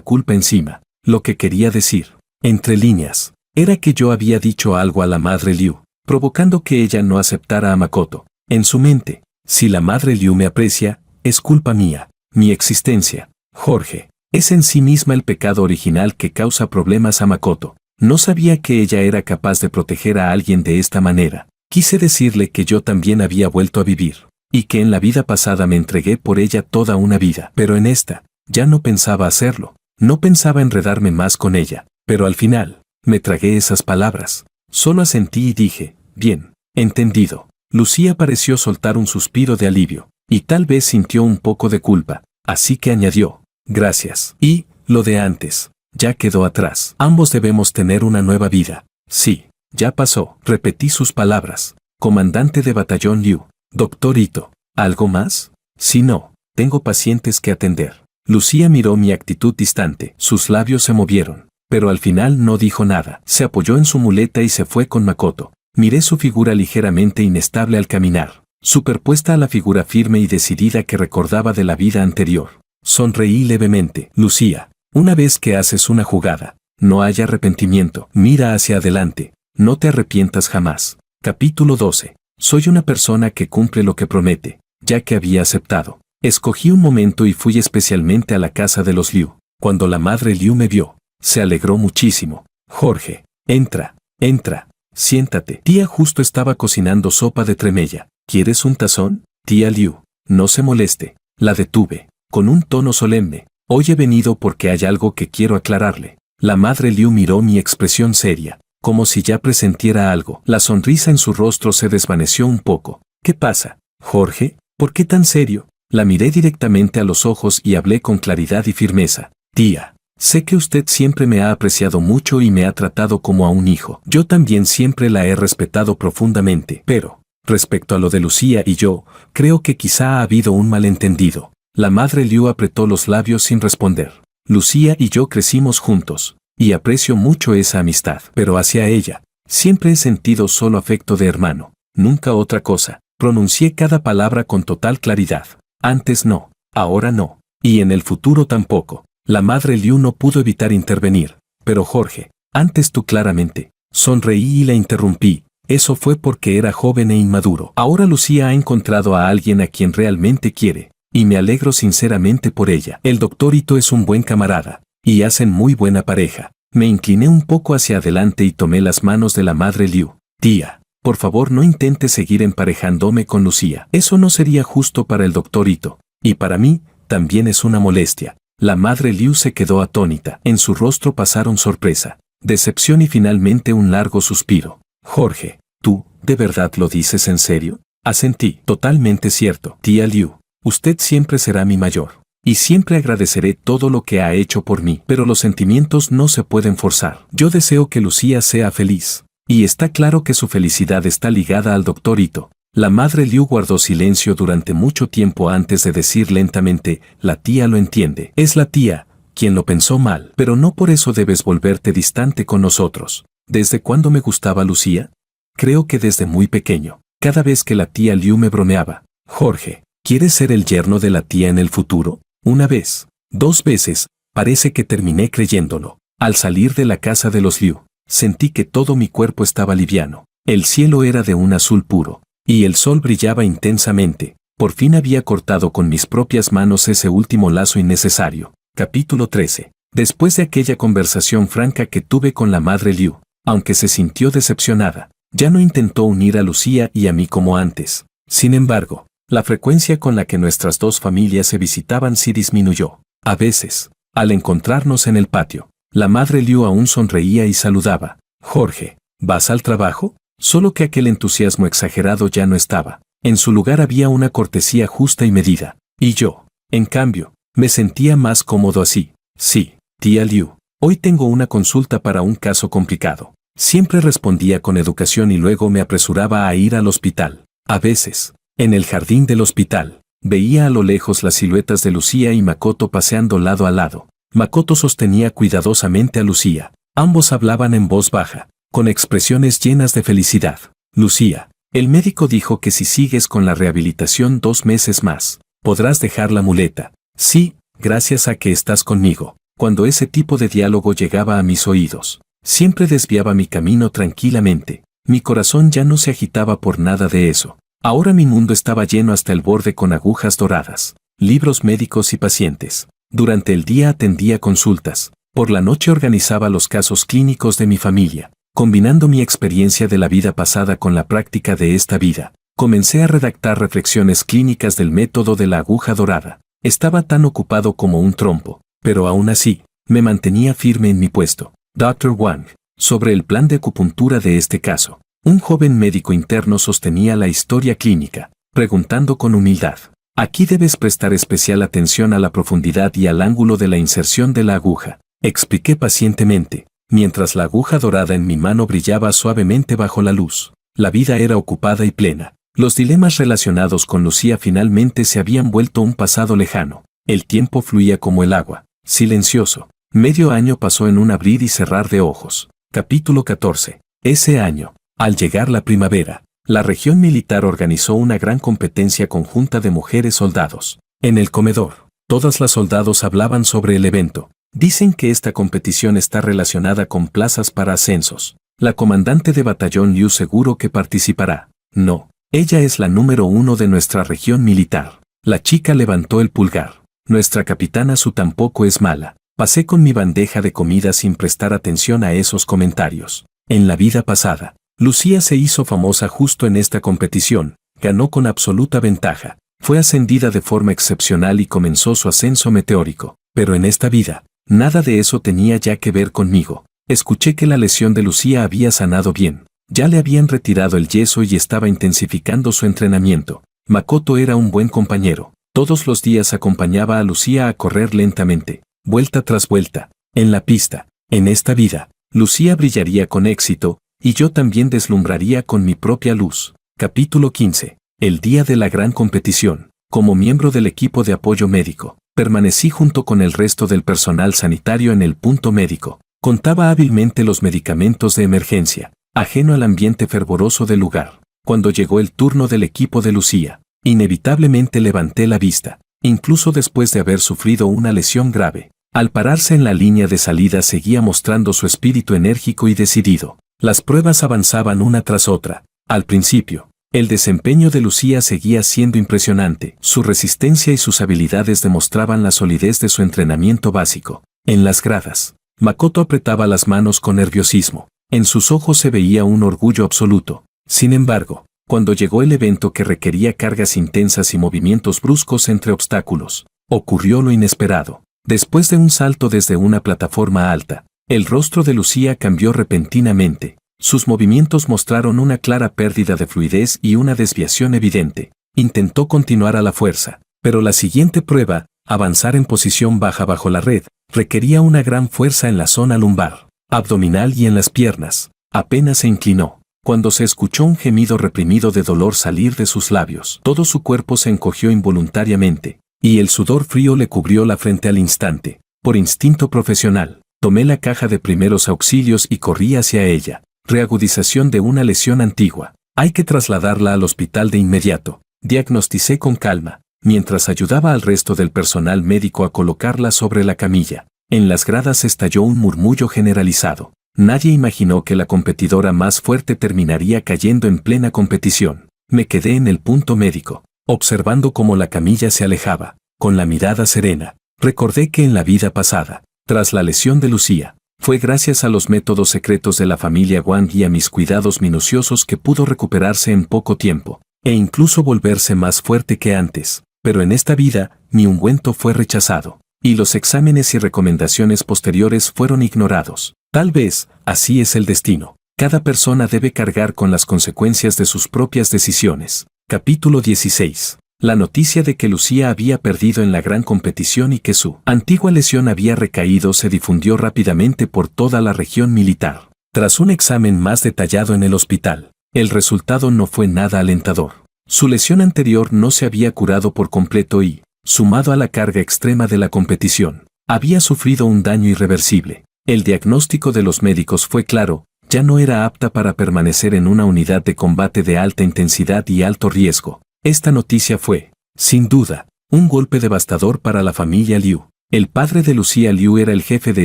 culpa encima. Lo que quería decir, entre líneas, era que yo había dicho algo a la madre Liu, provocando que ella no aceptara a Makoto. En su mente, si la madre Liu me aprecia, es culpa mía. Mi existencia, Jorge, es en sí misma el pecado original que causa problemas a Makoto. No sabía que ella era capaz de proteger a alguien de esta manera. Quise decirle que yo también había vuelto a vivir, y que en la vida pasada me entregué por ella toda una vida. Pero en esta, ya no pensaba hacerlo. No pensaba enredarme más con ella. Pero al final, me tragué esas palabras. Solo asentí y dije, bien, entendido. Lucía pareció soltar un suspiro de alivio, y tal vez sintió un poco de culpa. Así que añadió, gracias. Y, lo de antes, ya quedó atrás. Ambos debemos tener una nueva vida. Sí, ya pasó. Repetí sus palabras. Comandante de batallón Liu. Doctor Ito. ¿Algo más? Si no, tengo pacientes que atender. Lucía miró mi actitud distante. Sus labios se movieron, pero al final no dijo nada. Se apoyó en su muleta y se fue con Makoto. Miré su figura ligeramente inestable al caminar, superpuesta a la figura firme y decidida que recordaba de la vida anterior. Sonreí levemente. Lucía, una vez que haces una jugada, no hay arrepentimiento. Mira hacia adelante. No te arrepientas jamás. Capítulo 12. Soy una persona que cumple lo que promete, ya que había aceptado. Escogí un momento y fui especialmente a la casa de los Liu. Cuando la madre Liu me vio, se alegró muchísimo. Jorge, entra, entra. Siéntate. Tía justo estaba cocinando sopa de tremella. ¿Quieres un tazón? Tía Liu, no se moleste. La detuve, con un tono solemne. Hoy he venido porque hay algo que quiero aclararle. La madre Liu miró mi expresión seria, como si ya presentiera algo. La sonrisa en su rostro se desvaneció un poco. ¿Qué pasa, Jorge? ¿Por qué tan serio? La miré directamente a los ojos y hablé con claridad y firmeza. Tía, sé que usted siempre me ha apreciado mucho y me ha tratado como a un hijo. Yo también siempre la he respetado profundamente. Pero, respecto a lo de Lucía y yo, creo que quizá ha habido un malentendido. La madre Liu apretó los labios sin responder. Lucía y yo crecimos juntos, y aprecio mucho esa amistad. Pero hacia ella, siempre he sentido solo afecto de hermano, nunca otra cosa. Pronuncié cada palabra con total claridad. Antes no, ahora no, y en el futuro tampoco. La madre Liu no pudo evitar intervenir. Pero Jorge, antes tú claramente. Sonreí y la interrumpí. Eso fue porque era joven e inmaduro. Ahora Lucía ha encontrado a alguien a quien realmente quiere, y me alegro sinceramente por ella. El doctor Ito es un buen camarada, y hacen muy buena pareja. Me incliné un poco hacia adelante y tomé las manos de la madre Liu. Tía, por favor no intente seguir emparejándome con Lucía. Eso no sería justo para el doctor Ito, y para mí, también es una molestia. La madre Liu se quedó atónita. En su rostro pasaron sorpresa, decepción y finalmente un largo suspiro. Jorge, ¿tú, de verdad lo dices en serio? Asentí. Totalmente cierto. Tía Liu, usted siempre será mi mayor, y siempre agradeceré todo lo que ha hecho por mí. Pero los sentimientos no se pueden forzar. Yo deseo que Lucía sea feliz. Y está claro que su felicidad está ligada al doctor Ito. La madre Liu guardó silencio durante mucho tiempo antes de decir lentamente, la tía lo entiende. Es la tía quien lo pensó mal, pero no por eso debes volverte distante con nosotros. ¿Desde cuándo me gustaba Lucía? Creo que desde muy pequeño. Cada vez que la tía Liu me bromeaba. Jorge, ¿quieres ser el yerno de la tía en el futuro? Una vez, 2 veces, parece que terminé creyéndolo. Al salir de la casa de los Liu, sentí que todo mi cuerpo estaba liviano. El cielo era de un azul puro, y el sol brillaba intensamente. Por fin había cortado con mis propias manos ese último lazo innecesario. Capítulo 13. Después de aquella conversación franca que tuve con la madre Liu, aunque se sintió decepcionada, ya no intentó unir a Lucía y a mí como antes. Sin embargo, la frecuencia con la que nuestras dos familias se visitaban sí disminuyó. A veces, al encontrarnos en el patio, la madre Liu aún sonreía y saludaba. Jorge, ¿vas al trabajo? Solo que aquel entusiasmo exagerado ya no estaba. En su lugar había una cortesía justa y medida. Y yo, en cambio, me sentía más cómodo así. Sí, tía Liu, hoy tengo una consulta para un caso complicado. Siempre respondía con educación y luego me apresuraba a ir al hospital. A veces, en el jardín del hospital, veía a lo lejos las siluetas de Lucía y Makoto paseando lado a lado. Makoto sostenía cuidadosamente a Lucía. Ambos hablaban en voz baja, con expresiones llenas de felicidad. Lucía, el médico dijo que si sigues con la rehabilitación 2 meses más, podrás dejar la muleta. Sí, gracias a que estás conmigo. Cuando ese tipo de diálogo llegaba a mis oídos, siempre desviaba mi camino tranquilamente. Mi corazón ya no se agitaba por nada de eso. Ahora mi mundo estaba lleno hasta el borde con agujas doradas, libros médicos y pacientes. Durante el día atendía consultas. Por la noche organizaba los casos clínicos de mi familia. Combinando mi experiencia de la vida pasada con la práctica de esta vida, comencé a redactar reflexiones clínicas del método de la aguja dorada. Estaba tan ocupado como un trompo, pero aún así, me mantenía firme en mi puesto. Dr. Wang, sobre el plan de acupuntura de este caso. Un joven médico interno sostenía la historia clínica, preguntando con humildad. Aquí debes prestar especial atención a la profundidad y al ángulo de la inserción de la aguja. expliqué pacientemente, mientras la aguja dorada en mi mano brillaba suavemente bajo la luz. La vida era ocupada y plena. Los dilemas relacionados con Lucía finalmente se habían vuelto un pasado lejano. El tiempo fluía como el agua, silencioso. Medio año pasó en un abrir y cerrar de ojos. Capítulo 14. Ese año, al llegar la primavera, la región militar organizó una gran competencia conjunta de mujeres soldados. En el comedor, todas las soldados hablaban sobre el evento. Dicen que esta competición está relacionada con plazas para ascensos. La comandante de batallón Liu seguro que participará. No, ella es la número 1 de nuestra región militar. La chica levantó el pulgar. Nuestra capitana Su tampoco es mala. Pasé con mi bandeja de comida sin prestar atención a esos comentarios. En la vida pasada, Lucía se hizo famosa justo en esta competición. Ganó con absoluta ventaja. Fue ascendida de forma excepcional y comenzó su ascenso meteórico. Pero en esta vida, nada de eso tenía ya que ver conmigo. Escuché que la lesión de Lucía había sanado bien. Ya le habían retirado el yeso y estaba intensificando su entrenamiento. Makoto era un buen compañero. Todos los días acompañaba a Lucía a correr lentamente, vuelta tras vuelta, en la pista. En esta vida, Lucía brillaría con éxito, y yo también deslumbraría con mi propia luz. Capítulo 15. El día de la gran competición. Como miembro del equipo de apoyo médico, permanecí junto con el resto del personal sanitario en el punto médico. Contaba hábilmente los medicamentos de emergencia, ajeno al ambiente fervoroso del lugar. Cuando llegó el turno del equipo de Lucía, inevitablemente levanté la vista, incluso después de haber sufrido una lesión grave. Al pararse en la línea de salida seguía mostrando su espíritu enérgico y decidido. Las pruebas avanzaban una tras otra. Al principio, el desempeño de Lucía seguía siendo impresionante. Su resistencia y sus habilidades demostraban la solidez de su entrenamiento básico. En las gradas, Makoto apretaba las manos con nerviosismo. En sus ojos se veía un orgullo absoluto. Sin embargo, cuando llegó el evento que requería cargas intensas y movimientos bruscos entre obstáculos, ocurrió lo inesperado. Después de un salto desde una plataforma alta, el rostro de Lucía cambió repentinamente. Sus movimientos mostraron una clara pérdida de fluidez y una desviación evidente. Intentó continuar a la fuerza, pero la siguiente prueba, avanzar en posición baja bajo la red, requería una gran fuerza en la zona lumbar, abdominal y en las piernas. Apenas se inclinó, cuando se escuchó un gemido reprimido de dolor salir de sus labios. Todo su cuerpo se encogió involuntariamente, y el sudor frío le cubrió la frente al instante. Por instinto profesional, tomé la caja de primeros auxilios y corrí hacia ella. Reagudización de una lesión antigua. Hay que trasladarla al hospital de inmediato, diagnosticé con calma, mientras ayudaba al resto del personal médico a colocarla sobre la camilla. En las gradas estalló un murmullo generalizado. Nadie imaginó que la competidora más fuerte terminaría cayendo en plena competición. Me quedé en el punto médico, observando cómo la camilla se alejaba, con la mirada serena. Recordé que en la vida pasada, tras la lesión de Lucía, fue gracias a los métodos secretos de la familia Wang y a mis cuidados minuciosos que pudo recuperarse en poco tiempo, e incluso volverse más fuerte que antes. Pero en esta vida, mi ungüento fue rechazado, y los exámenes y recomendaciones posteriores fueron ignorados. Tal vez, así es el destino. Cada persona debe cargar con las consecuencias de sus propias decisiones. Capítulo 16. La noticia de que Lucía había perdido en la gran competición y que su antigua lesión había recaído se difundió rápidamente por toda la región militar. Tras un examen más detallado en el hospital, el resultado no fue nada alentador. Su lesión anterior no se había curado por completo y, sumado a la carga extrema de la competición, había sufrido un daño irreversible. El diagnóstico de los médicos fue claro: ya no era apta para permanecer en una unidad de combate de alta intensidad y alto riesgo. Esta noticia fue, sin duda, un golpe devastador para la familia Liu. El padre de Lucía Liu era el jefe de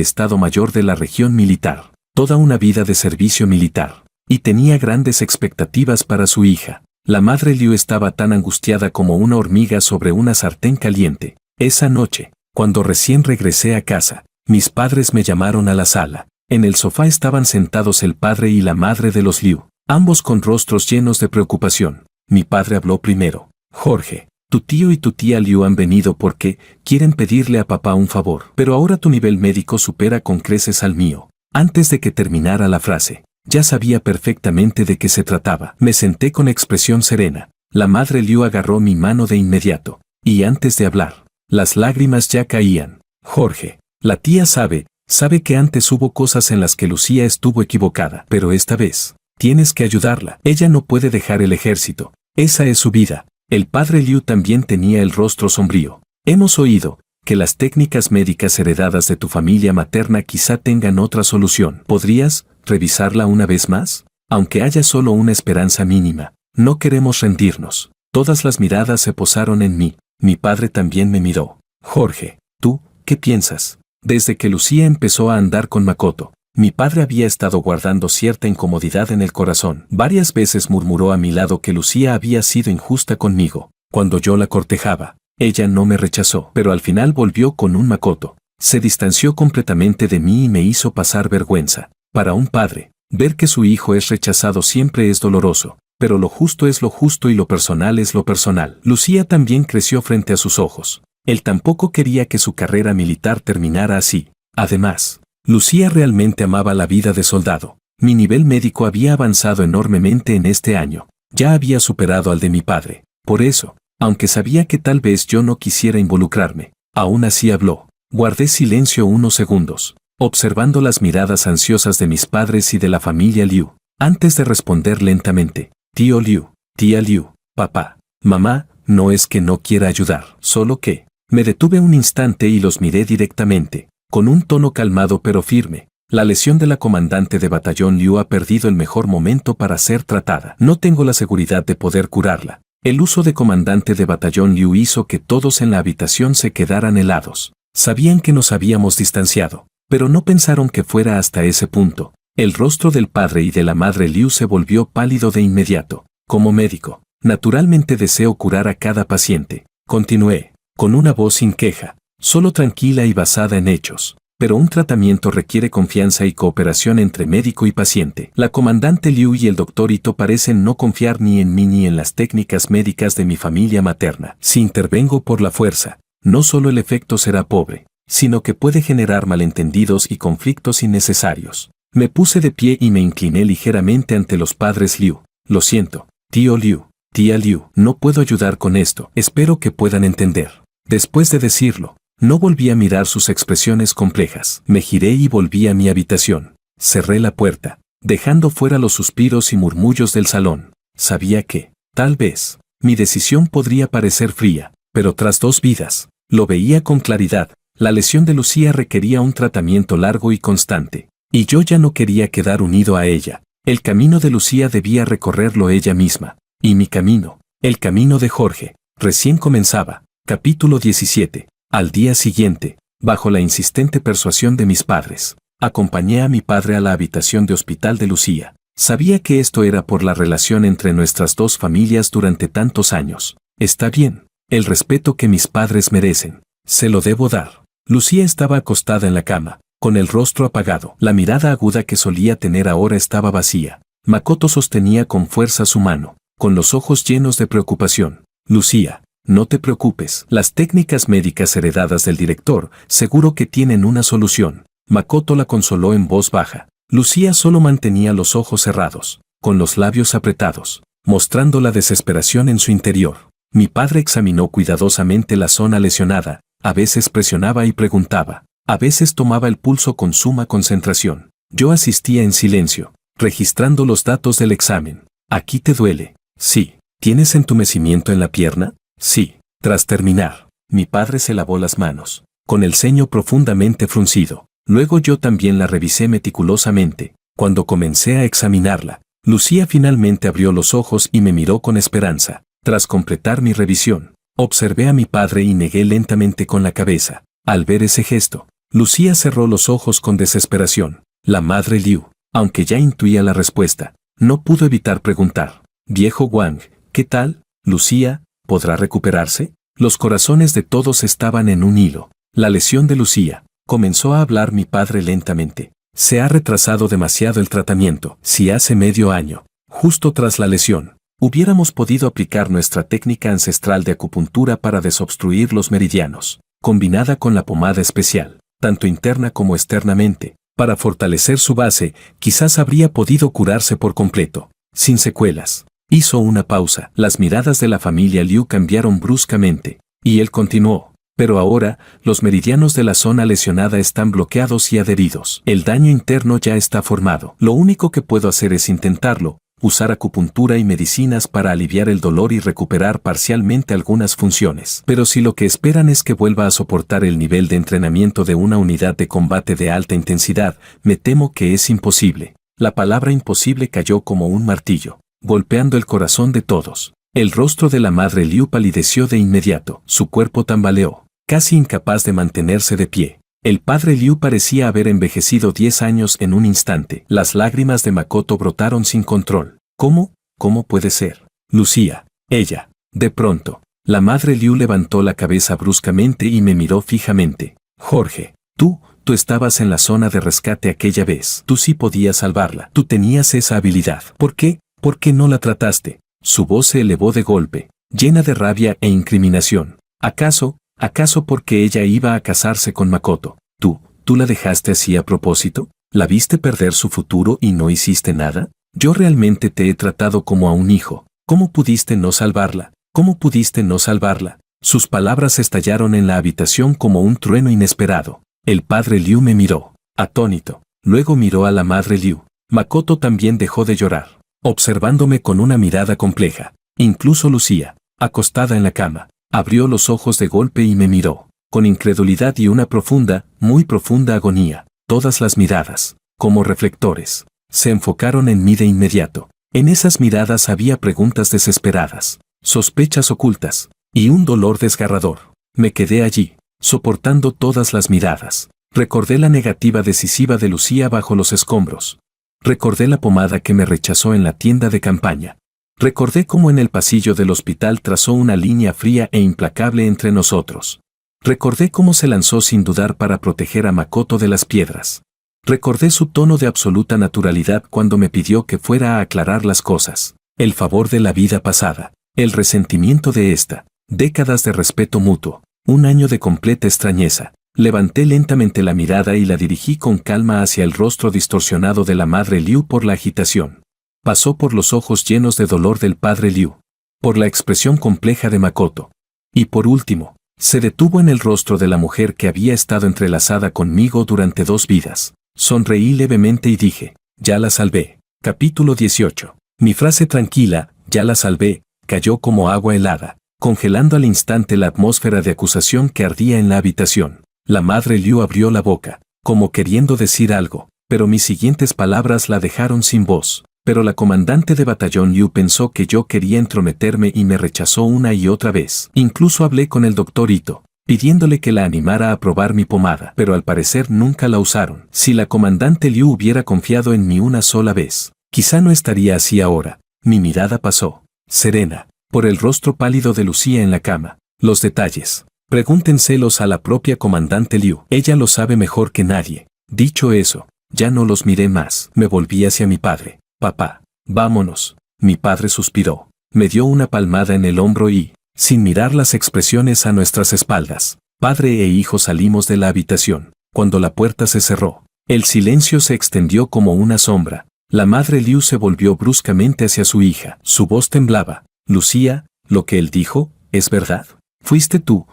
Estado Mayor de la región militar, toda una vida de servicio militar, y tenía grandes expectativas para su hija. La madre Liu estaba tan angustiada como una hormiga sobre una sartén caliente. Esa noche, cuando recién regresé a casa, mis padres me llamaron a la sala. En el sofá estaban sentados el padre y la madre de los Liu, ambos con rostros llenos de preocupación. Mi padre habló primero. Jorge, tu tío y tu tía Liu han venido porque quieren pedirle a papá un favor. Pero ahora tu nivel médico supera con creces al mío. Antes de que terminara la frase, ya sabía perfectamente de qué se trataba. Me senté con expresión serena. La madre Liu agarró mi mano de inmediato, y antes de hablar, las lágrimas ya caían. Jorge, la tía sabe Sabe que antes hubo cosas en las que Lucía estuvo equivocada, pero esta vez, tienes que ayudarla. Ella no puede dejar el ejército. Esa es su vida. El padre Liu también tenía el rostro sombrío. Hemos oído que las técnicas médicas heredadas de tu familia materna quizá tengan otra solución. ¿Podrías revisarla una vez más? Aunque haya solo una esperanza mínima, no queremos rendirnos. Todas las miradas se posaron en mí. Mi padre también me miró. Jorge, ¿tú qué piensas? Desde que Lucía empezó a andar con Makoto, mi padre había estado guardando cierta incomodidad en el corazón. Varias veces murmuró a mi lado que Lucía había sido injusta conmigo. Cuando yo la cortejaba, ella no me rechazó, pero al final volvió con un Makoto. Se distanció completamente de mí y me hizo pasar vergüenza. Para un padre, ver que su hijo es rechazado siempre es doloroso, pero lo justo es lo justo y lo personal es lo personal. Lucía también creció frente a sus ojos. Él tampoco quería que su carrera militar terminara así. Además, Lucía realmente amaba la vida de soldado. Mi nivel médico había avanzado enormemente en este año. Ya había superado al de mi padre. Por eso, aunque sabía que tal vez yo no quisiera involucrarme, aún así habló. Guardé silencio unos segundos, observando las miradas ansiosas de mis padres y de la familia Liu, antes de responder lentamente. Tío Liu, tía Liu, papá, mamá, no es que no quiera ayudar, solo que... Me detuve un instante y los miré directamente, con un tono calmado pero firme. La lesión de la comandante de batallón Liu ha perdido el mejor momento para ser tratada. No tengo la seguridad de poder curarla. El uso de comandante de batallón Liu hizo que todos en la habitación se quedaran helados. Sabían que nos habíamos distanciado, pero no pensaron que fuera hasta ese punto. El rostro del padre y de la madre Liu se volvió pálido de inmediato. Como médico, naturalmente deseo curar a cada paciente. Continué, con una voz sin queja, solo tranquila y basada en hechos. Pero un tratamiento requiere confianza y cooperación entre médico y paciente. La comandante Liu y el doctor Ito parecen no confiar ni en mí ni en las técnicas médicas de mi familia materna. Si intervengo por la fuerza, no solo el efecto será pobre, sino que puede generar malentendidos y conflictos innecesarios. Me puse de pie y me incliné ligeramente ante los padres Liu. Lo siento, tío Liu, tía Liu, no puedo ayudar con esto. Espero que puedan entender. Después de decirlo, no volví a mirar sus expresiones complejas. Me giré y volví a mi habitación. Cerré la puerta, dejando fuera los suspiros y murmullos del salón. Sabía que, tal vez, mi decisión podría parecer fría, pero tras 2 vidas, lo veía con claridad. La lesión de Lucía requería un tratamiento largo y constante, y yo ya no quería quedar unido a ella. El camino de Lucía debía recorrerlo ella misma, y mi camino, el camino de Jorge, recién comenzaba. Capítulo 17. Al día siguiente, bajo la insistente persuasión de mis padres, acompañé a mi padre a la habitación de hospital de Lucía. Sabía que esto era por la relación entre nuestras dos familias durante tantos años. Está bien, el respeto que mis padres merecen, se lo debo dar. Lucía estaba acostada en la cama, con el rostro apagado. La mirada aguda que solía tener ahora estaba vacía. Makoto sostenía con fuerza su mano, con los ojos llenos de preocupación. Lucía, no te preocupes, las técnicas médicas heredadas del director seguro que tienen una solución. Makoto la consoló en voz baja. Lucía solo mantenía los ojos cerrados, con los labios apretados, mostrando la desesperación en su interior. Mi padre examinó cuidadosamente la zona lesionada, a veces presionaba y preguntaba, a veces tomaba el pulso con suma concentración. Yo asistía en silencio, registrando los datos del examen. ¿Aquí te duele? Sí. ¿Tienes entumecimiento en la pierna? Sí. Tras terminar, mi padre se lavó las manos, con el ceño profundamente fruncido. Luego yo también la revisé meticulosamente. Cuando comencé a examinarla, Lucía finalmente abrió los ojos y me miró con esperanza. Tras completar mi revisión, observé a mi padre y negué lentamente con la cabeza. Al ver ese gesto, Lucía cerró los ojos con desesperación. La madre Liu, aunque ya intuía la respuesta, no pudo evitar preguntar. Viejo Wang, ¿qué tal? Lucía, ¿podrá recuperarse? Los corazones de todos estaban en un hilo. La lesión de Lucía, comenzó a hablar mi padre lentamente. Se ha retrasado demasiado el tratamiento. Si hace medio año, justo tras la lesión, hubiéramos podido aplicar nuestra técnica ancestral de acupuntura para desobstruir los meridianos, combinada con la pomada especial, tanto interna como externamente, para fortalecer su base, quizás habría podido curarse por completo, sin secuelas. Hizo una pausa. Las miradas de la familia Liu cambiaron bruscamente, y él continuó. Pero ahora, los meridianos de la zona lesionada están bloqueados y adheridos. El daño interno ya está formado. Lo único que puedo hacer es intentarlo, usar acupuntura y medicinas para aliviar el dolor y recuperar parcialmente algunas funciones. Pero si lo que esperan es que vuelva a soportar el nivel de entrenamiento de una unidad de combate de alta intensidad, me temo que es imposible. La palabra imposible cayó como un martillo, golpeando el corazón de todos. El rostro de la madre Liu palideció de inmediato, su cuerpo tambaleó, casi incapaz de mantenerse de pie. El padre Liu parecía haber envejecido 10 años en un instante. Las lágrimas de Makoto brotaron sin control. ¿Cómo? ¿Cómo puede ser? Lucía. Ella. De pronto, la madre Liu levantó la cabeza bruscamente y me miró fijamente. Jorge, tú estabas en la zona de rescate aquella vez. Tú sí podías salvarla. Tú tenías esa habilidad. ¿Por qué? ¿Por qué no la trataste? Su voz se elevó de golpe, llena de rabia e incriminación. ¿Acaso porque ella iba a casarse con Makoto? ¿Tú la dejaste así a propósito? ¿La viste perder su futuro y no hiciste nada? Yo realmente te he tratado como a un hijo. ¿Cómo pudiste no salvarla? ¿Cómo pudiste no salvarla? Sus palabras estallaron en la habitación como un trueno inesperado. El padre Liu me miró, atónito. Luego miró a la madre Liu. Makoto también dejó de llorar, observándome con una mirada compleja. Incluso Lucía, acostada en la cama, abrió los ojos de golpe y me miró, con incredulidad y una profunda, muy profunda agonía. Todas las miradas, como reflectores, se enfocaron en mí de inmediato. En esas miradas había preguntas desesperadas, sospechas ocultas, y un dolor desgarrador. Me quedé allí, soportando todas las miradas. Recordé la negativa decisiva de Lucía bajo los escombros. Recordé la pomada que me rechazó en la tienda de campaña. Recordé cómo en el pasillo del hospital trazó una línea fría e implacable entre nosotros. Recordé cómo se lanzó sin dudar para proteger a Makoto de las piedras. Recordé su tono de absoluta naturalidad cuando me pidió que fuera a aclarar las cosas. El favor de la vida pasada, el resentimiento de esta, décadas de respeto mutuo, un año de completa extrañeza. Levanté lentamente la mirada y la dirigí con calma hacia el rostro distorsionado de la madre Liu por la agitación. Pasó por los ojos llenos de dolor del padre Liu, por la expresión compleja de Makoto. Y por último, se detuvo en el rostro de la mujer que había estado entrelazada conmigo durante 2 vidas. Sonreí levemente y dije, ya la salvé. Capítulo 18. Mi frase tranquila, ya la salvé, cayó como agua helada, congelando al instante la atmósfera de acusación que ardía en la habitación. La madre Liu abrió la boca, como queriendo decir algo, pero mis siguientes palabras la dejaron sin voz. Pero la comandante de batallón Liu pensó que yo quería entrometerme y me rechazó una y otra vez. Incluso hablé con el doctor Ito, pidiéndole que la animara a probar mi pomada, pero al parecer nunca la usaron. Si la comandante Liu hubiera confiado en mí una sola vez, quizá no estaría así ahora. Mi mirada pasó, serena, por el rostro pálido de Lucía en la cama. Los detalles, pregúntenselos a la propia comandante Liu. Ella lo sabe mejor que nadie. Dicho eso, ya no los miré más. Me volví hacia mi padre. Papá, vámonos. Mi padre suspiró. Me dio una palmada en el hombro y, sin mirar las expresiones a nuestras espaldas, padre e hijo salimos de la habitación. Cuando la puerta se cerró, el silencio se extendió como una sombra. La madre Liu se volvió bruscamente hacia su hija. Su voz temblaba. Lucía, lo que él dijo, ¿es verdad? ¿Fuiste tú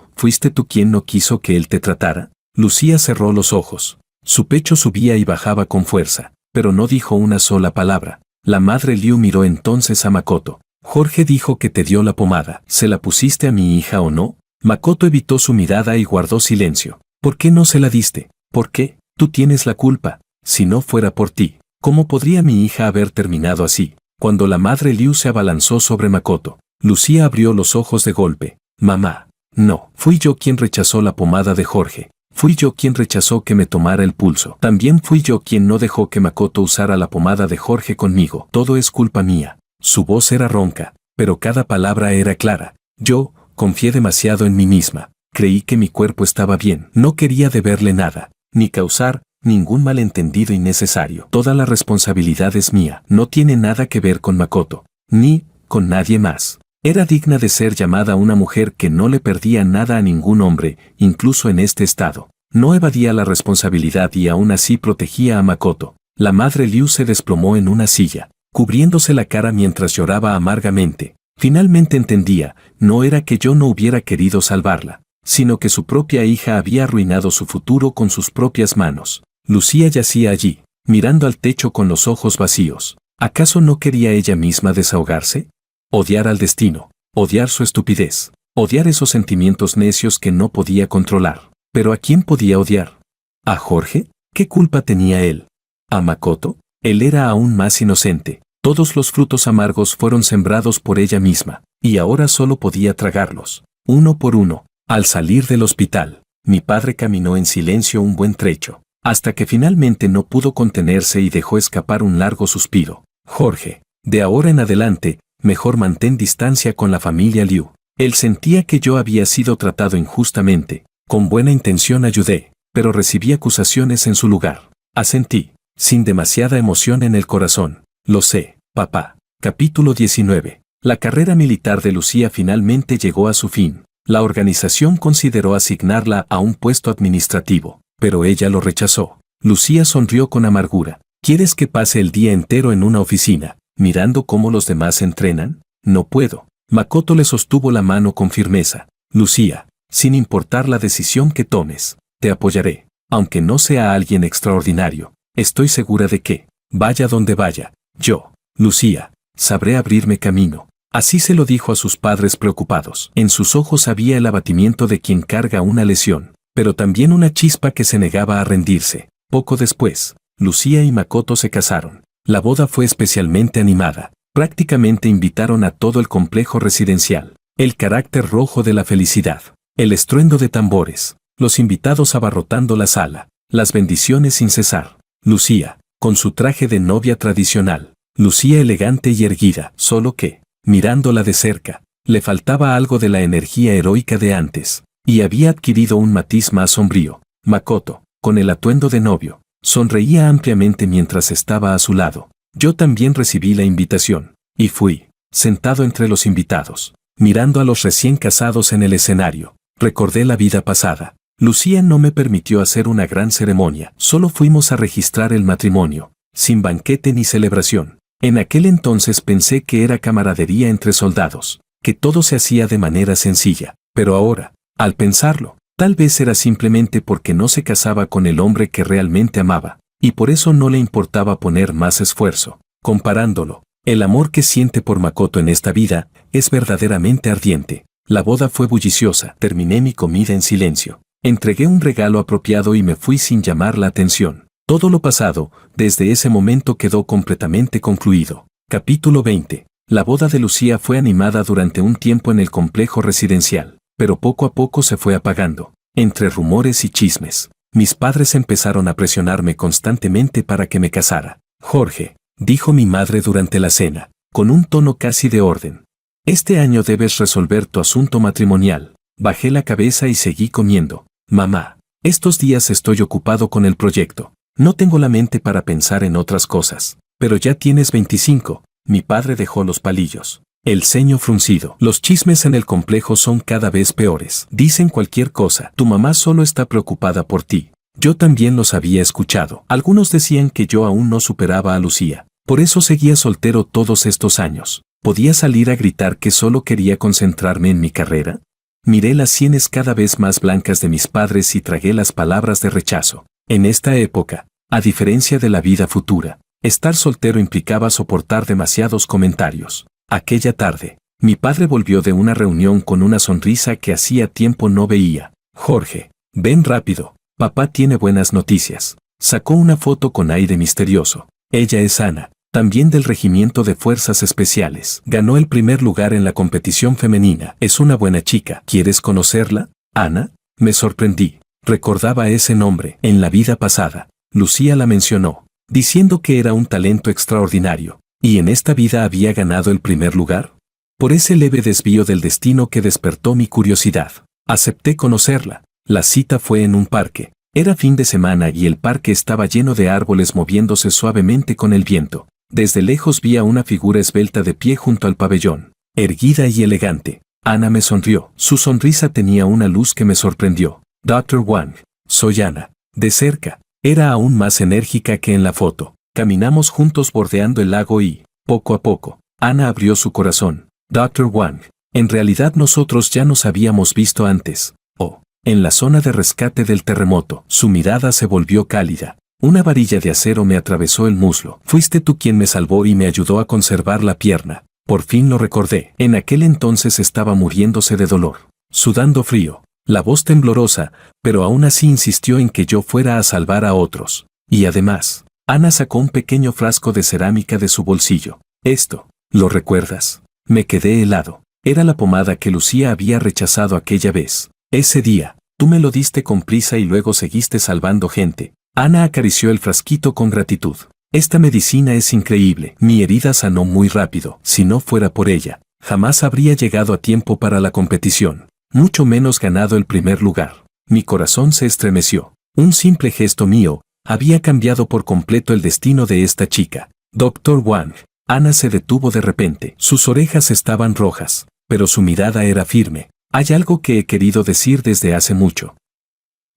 quien no quiso que él te tratara? Lucía cerró los ojos. Su pecho subía y bajaba con fuerza, pero no dijo una sola palabra. La madre Liu miró entonces a Makoto. Jorge dijo que te dio la pomada. ¿Se la pusiste a mi hija o no? Makoto evitó su mirada y guardó silencio. ¿Por qué no se la diste? ¿Por qué? Tú tienes la culpa. Si no fuera por ti, ¿cómo podría mi hija haber terminado así? Cuando la madre Liu se abalanzó sobre Makoto, Lucía abrió los ojos de golpe. Mamá, no. Fui yo quien rechazó la pomada de Jorge. Fui yo quien rechazó que me tomara el pulso. También fui yo quien no dejó que Makoto usara la pomada de Jorge conmigo. Todo es culpa mía. Su voz era ronca, pero cada palabra era clara. Yo confié demasiado en mí misma. Creí que mi cuerpo estaba bien. No quería deberle nada, ni causar ningún malentendido innecesario. Toda la responsabilidad es mía. No tiene nada que ver con Makoto, ni con nadie más. Era digna de ser llamada una mujer que no le perdía nada a ningún hombre, incluso en este estado. No evadía la responsabilidad y aún así protegía a Makoto. La madre Liu se desplomó en una silla, cubriéndose la cara mientras lloraba amargamente. Finalmente entendía, no era que yo no hubiera querido salvarla. sino que su propia hija había arruinado su futuro con sus propias manos. Lucía yacía allí, mirando al techo con los ojos vacíos. ¿Acaso no quería ella misma desahogarse? Odiar al destino, odiar su estupidez, odiar esos sentimientos necios que no podía controlar. ¿Pero a quién podía odiar? ¿A Jorge? ¿Qué culpa tenía él? ¿A Makoto? Él era aún más inocente. Todos los frutos amargos fueron sembrados por ella misma, y ahora solo podía tragarlos, uno por uno. Al salir del hospital, mi padre caminó en silencio un buen trecho, hasta que finalmente no pudo contenerse y dejó escapar un largo suspiro. Jorge, de ahora en adelante, mejor mantén distancia con la familia Liu. Él sentía que yo había sido tratado injustamente. Con buena intención ayudé, pero recibí acusaciones en su lugar. Asentí, sin demasiada emoción en el corazón. Lo sé, papá. Capítulo 19. La carrera militar de Lucía finalmente llegó a su fin. La organización consideró asignarla a un puesto administrativo, pero ella lo rechazó. Lucía sonrió con amargura. ¿Quieres que pase el día entero en una oficina, mirando cómo los demás entrenan? No puedo. Makoto le sostuvo la mano con firmeza. Lucía, sin importar la decisión que tomes, te apoyaré. Aunque no sea alguien extraordinario, estoy segura de que, vaya donde vaya, yo, Lucía, sabré abrirme camino. Así se lo dijo a sus padres preocupados. En sus ojos había el abatimiento de quien carga una lesión, pero también una chispa que se negaba a rendirse. Poco después, Lucía y Makoto se casaron. La boda fue especialmente animada. Prácticamente invitaron a todo el complejo residencial. El carácter rojo de la felicidad. El estruendo de tambores. Los invitados abarrotando la sala. Las bendiciones sin cesar. Lucía, con su traje de novia tradicional. Lucía elegante y erguida, solo que, mirándola de cerca, le faltaba algo de la energía heroica de antes, y había adquirido un matiz más sombrío. Makoto, con el atuendo de novio, sonreía ampliamente mientras estaba a su lado. Yo también recibí la invitación, y fui, sentado entre los invitados, mirando a los recién casados en el escenario. Recordé la vida pasada. Lucía no me permitió hacer una gran ceremonia, solo fuimos a registrar el matrimonio, sin banquete ni celebración. En aquel entonces pensé que era camaradería entre soldados, que todo se hacía de manera sencilla, pero ahora, al pensarlo, tal vez era simplemente porque no se casaba con el hombre que realmente amaba, y por eso no le importaba poner más esfuerzo. Comparándolo, el amor que siente por Makoto en esta vida es verdaderamente ardiente. La boda fue bulliciosa, terminé mi comida en silencio, entregué un regalo apropiado y me fui sin llamar la atención. Todo lo pasado, desde ese momento quedó completamente concluido. Capítulo 20. La boda de Lucía fue animada durante un tiempo en el complejo residencial, pero poco a poco se fue apagando. Entre rumores y chismes, mis padres empezaron a presionarme constantemente para que me casara. Jorge, dijo mi madre durante la cena, con un tono casi de orden. Este año debes resolver tu asunto matrimonial. Bajé la cabeza y seguí comiendo. Mamá, estos días estoy ocupado con el proyecto. No tengo la mente para pensar en otras cosas. Pero ya tienes 25. Mi padre dejó los palillos. El ceño fruncido. Los chismes en el complejo son cada vez peores. Dicen cualquier cosa. Tu mamá solo está preocupada por ti. Yo también los había escuchado. Algunos decían que yo aún no superaba a Lucía. Por eso seguía soltero todos estos años. ¿Podía salir a gritar que solo quería concentrarme en mi carrera? Miré las sienes cada vez más blancas de mis padres y tragué las palabras de rechazo. En esta época, a diferencia de la vida futura, estar soltero implicaba soportar demasiados comentarios. Aquella tarde, mi padre volvió de una reunión con una sonrisa que hacía tiempo no veía. Jorge, ven rápido, papá tiene buenas noticias. Sacó una foto con aire misterioso. Ella es Ana, también del Regimiento de Fuerzas Especiales. Ganó el primer lugar en la competición femenina. Es una buena chica. ¿Quieres conocerla? Ana, me sorprendí. Recordaba ese nombre. En la vida pasada, Lucía la mencionó, diciendo que era un talento extraordinario, y en esta vida había ganado el primer lugar. Por ese leve desvío del destino que despertó mi curiosidad, acepté conocerla. La cita fue en un parque. Era fin de semana y el parque estaba lleno de árboles moviéndose suavemente con el viento. Desde lejos vi a una figura esbelta de pie junto al pabellón, erguida y elegante. Ana me sonrió. Su sonrisa tenía una luz que me sorprendió. Dr. Wang, soy Ana. De cerca, era aún más enérgica que en la foto. Caminamos juntos bordeando el lago y, poco a poco, Ana abrió su corazón. Dr. Wang, en realidad nosotros ya nos habíamos visto antes. Oh, en la zona de rescate del terremoto. Su mirada se volvió cálida. Una varilla de acero me atravesó el muslo. Fuiste tú quien me salvó y me ayudó a conservar la pierna. Por fin lo recordé. En aquel entonces estaba muriéndose de dolor, sudando frío, la voz temblorosa, pero aún así insistió en que yo fuera a salvar a otros. Y además, Ana sacó un pequeño frasco de cerámica de su bolsillo. Esto, ¿lo recuerdas? Me quedé helado. Era la pomada que Lucía había rechazado aquella vez. Ese día, tú me lo diste con prisa y luego seguiste salvando gente. Ana acarició el frasquito con gratitud. Esta medicina es increíble. Mi herida sanó muy rápido. Si no fuera por ella, jamás habría llegado a tiempo para la competición, mucho menos ganado el primer lugar. Mi corazón se estremeció. Un simple gesto mío había cambiado por completo el destino de esta chica. Dr. Wang. Ana se detuvo de repente. Sus orejas estaban rojas, pero su mirada era firme. Hay algo que he querido decir desde hace mucho.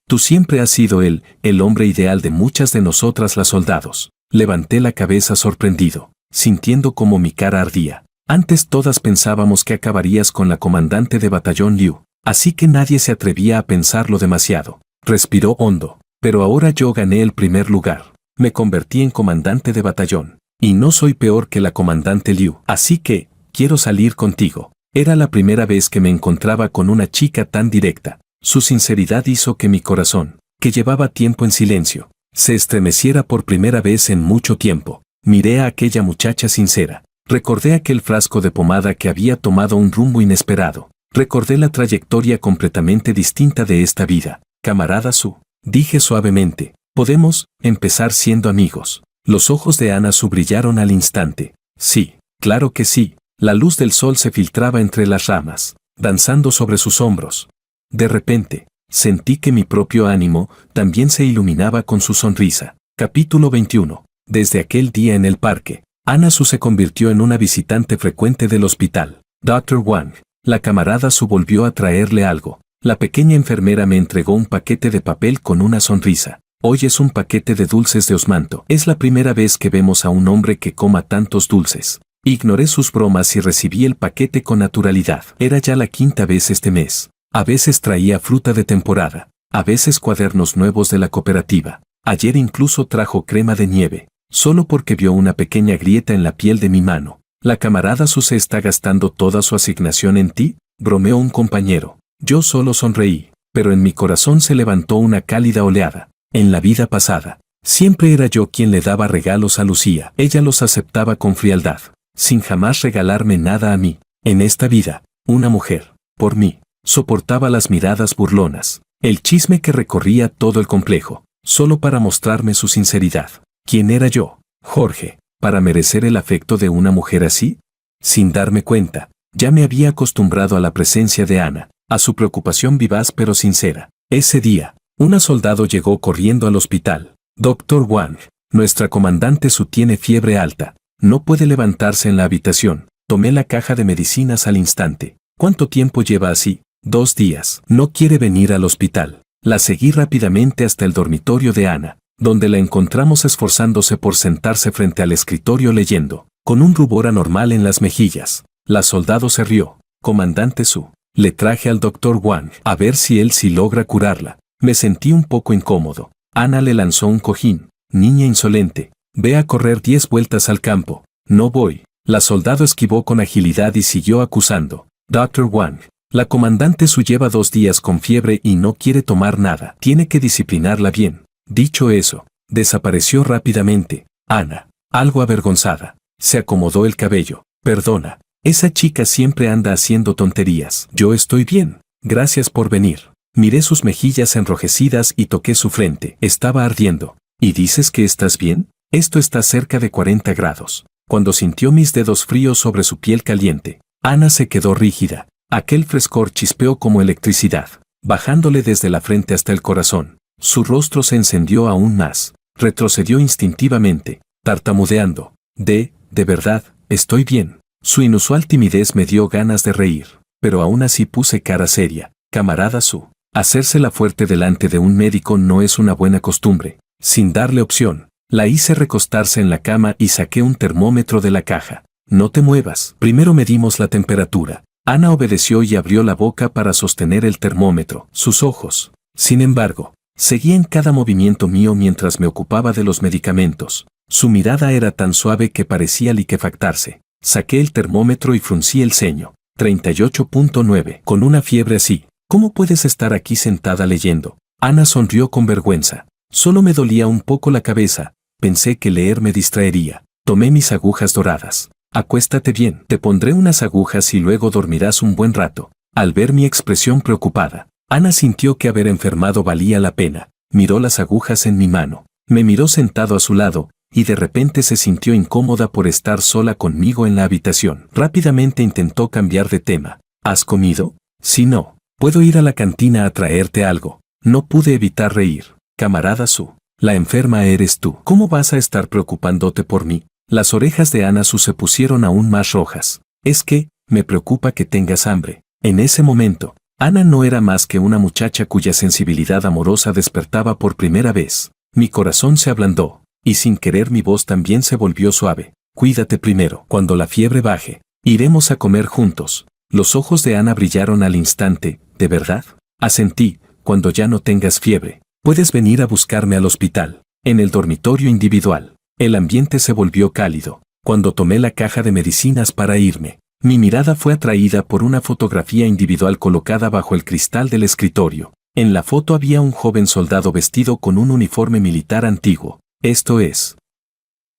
Tú siempre has sido el hombre ideal de muchas de nosotras las soldados. Levanté la cabeza sorprendido, sintiendo como mi cara ardía. Antes todas pensábamos que acabarías con la comandante de batallón Liu, así que nadie se atrevía a pensarlo demasiado. Respiró hondo. Pero ahora yo gané el primer lugar. Me convertí en comandante de batallón. Y no soy peor que la comandante Liu. Así que, quiero salir contigo. Era la primera vez que me encontraba con una chica tan directa. Su sinceridad hizo que mi corazón, que llevaba tiempo en silencio, se estremeciera por primera vez en mucho tiempo. Miré a aquella muchacha sincera. Recordé aquel frasco de pomada que había tomado un rumbo inesperado. Recordé la trayectoria completamente distinta de esta vida. Camarada Su, dije suavemente, podemos empezar siendo amigos. Los ojos de Ana Su brillaron al instante. Sí, claro que sí. La luz del sol se filtraba entre las ramas, danzando sobre sus hombros. De repente, sentí que mi propio ánimo también se iluminaba con su sonrisa. Capítulo 21. Desde aquel día en el parque, Ana Su se convirtió en una visitante frecuente del hospital. Dr. Wang, la camarada Su volvió a traerle algo. La pequeña enfermera me entregó un paquete de papel con una sonrisa. Hoy es un paquete de dulces de osmanto. Es la primera vez que vemos a un hombre que coma tantos dulces. Ignoré sus bromas y recibí el paquete con naturalidad. Era ya la quinta vez este mes. A veces traía fruta de temporada, a veces cuadernos nuevos de la cooperativa. Ayer incluso trajo crema de nieve, solo porque vio una pequeña grieta en la piel de mi mano. ¿La camarada Su se está gastando toda su asignación en ti?, bromeó un compañero. Yo solo sonreí, pero en mi corazón se levantó una cálida oleada. En la vida pasada, siempre era yo quien le daba regalos a Lucía. Ella los aceptaba con frialdad, sin jamás regalarme nada a mí. En esta vida, una mujer, por mí, soportaba las miradas burlonas, el chisme que recorría todo el complejo, solo para mostrarme su sinceridad. ¿Quién era yo, Jorge, para merecer el afecto de una mujer así? Sin darme cuenta, ya me había acostumbrado a la presencia de Ana, a su preocupación vivaz pero sincera. Ese día, una soldado llegó corriendo al hospital. Dr. Wang, nuestra comandante Su tiene fiebre alta, no puede levantarse en la habitación. Tomé la caja de medicinas al instante. ¿Cuánto tiempo lleva así? 2 días. No quiere venir al hospital. La seguí rápidamente hasta el dormitorio de Ana, donde la encontramos esforzándose por sentarse frente al escritorio leyendo, con un rubor anormal en las mejillas. La soldado se rió. Comandante Su, le traje al Dr. Wang, a ver si él sí logra curarla. Me sentí un poco incómodo. Ana le lanzó un cojín. Niña insolente, ve a correr 10 vueltas al campo. No voy. La soldado esquivó con agilidad y siguió acusando. Dr. Wang, la comandante Su lleva 2 días con fiebre y no quiere tomar nada. Tiene que disciplinarla bien. Dicho eso, desapareció rápidamente. Ana, algo avergonzada, se acomodó el cabello. Perdona, esa chica siempre anda haciendo tonterías. Yo estoy bien. Gracias por venir. Miré sus mejillas enrojecidas y toqué su frente. Estaba ardiendo. ¿Y dices que estás bien? Esto está cerca de 40 grados. Cuando sintió mis dedos fríos sobre su piel caliente, Ana se quedó rígida. Aquel frescor chispeó como electricidad, bajándole desde la frente hasta el corazón. Su rostro se encendió aún más. Retrocedió instintivamente, tartamudeando. De verdad, estoy bien. Su inusual timidez me dio ganas de reír, pero aún así puse cara seria. Camarada Su, hacérsela fuerte delante de un médico no es una buena costumbre. Sin darle opción, la hice recostarse en la cama y saqué un termómetro de la caja. No te muevas. Primero medimos la temperatura. Ana obedeció y abrió la boca para sostener el termómetro. Sus ojos, sin embargo, seguían cada movimiento mío mientras me ocupaba de los medicamentos. Su mirada era tan suave que parecía liquefactarse. Saqué el termómetro y fruncí el ceño. 38.9. Con una fiebre así, ¿cómo puedes estar aquí sentada leyendo? Ana sonrió con vergüenza. Solo me dolía un poco la cabeza. Pensé que leer me distraería. Tomé mis agujas doradas. Acuéstate bien, te pondré unas agujas y luego dormirás un buen rato. Al ver mi expresión preocupada, Ana sintió que haber enfermado valía la pena. Miró las agujas en mi mano. Me miró sentado a su lado, y de repente se sintió incómoda por estar sola conmigo en la habitación. Rápidamente intentó cambiar de tema. ¿Has comido? Si no, puedo ir a la cantina a traerte algo. No pude evitar reír. Camarada Su, la enferma eres tú. ¿Cómo vas a estar preocupándote por mí? Las orejas de Ana Su se pusieron aún más rojas. Es que, me preocupa que tengas hambre. En ese momento, Ana no era más que una muchacha cuya sensibilidad amorosa despertaba por primera vez. Mi corazón se ablandó, y sin querer mi voz también se volvió suave. Cuídate primero. Cuando la fiebre baje, iremos a comer juntos. Los ojos de Ana brillaron al instante. ¿De verdad? Asentí. Cuando ya no tengas fiebre, puedes venir a buscarme al hospital. En el dormitorio individual, el ambiente se volvió cálido. Cuando tomé la caja de medicinas para irme, mi mirada fue atraída por una fotografía individual colocada bajo el cristal del escritorio. En la foto había un joven soldado vestido con un uniforme militar antiguo. Esto es.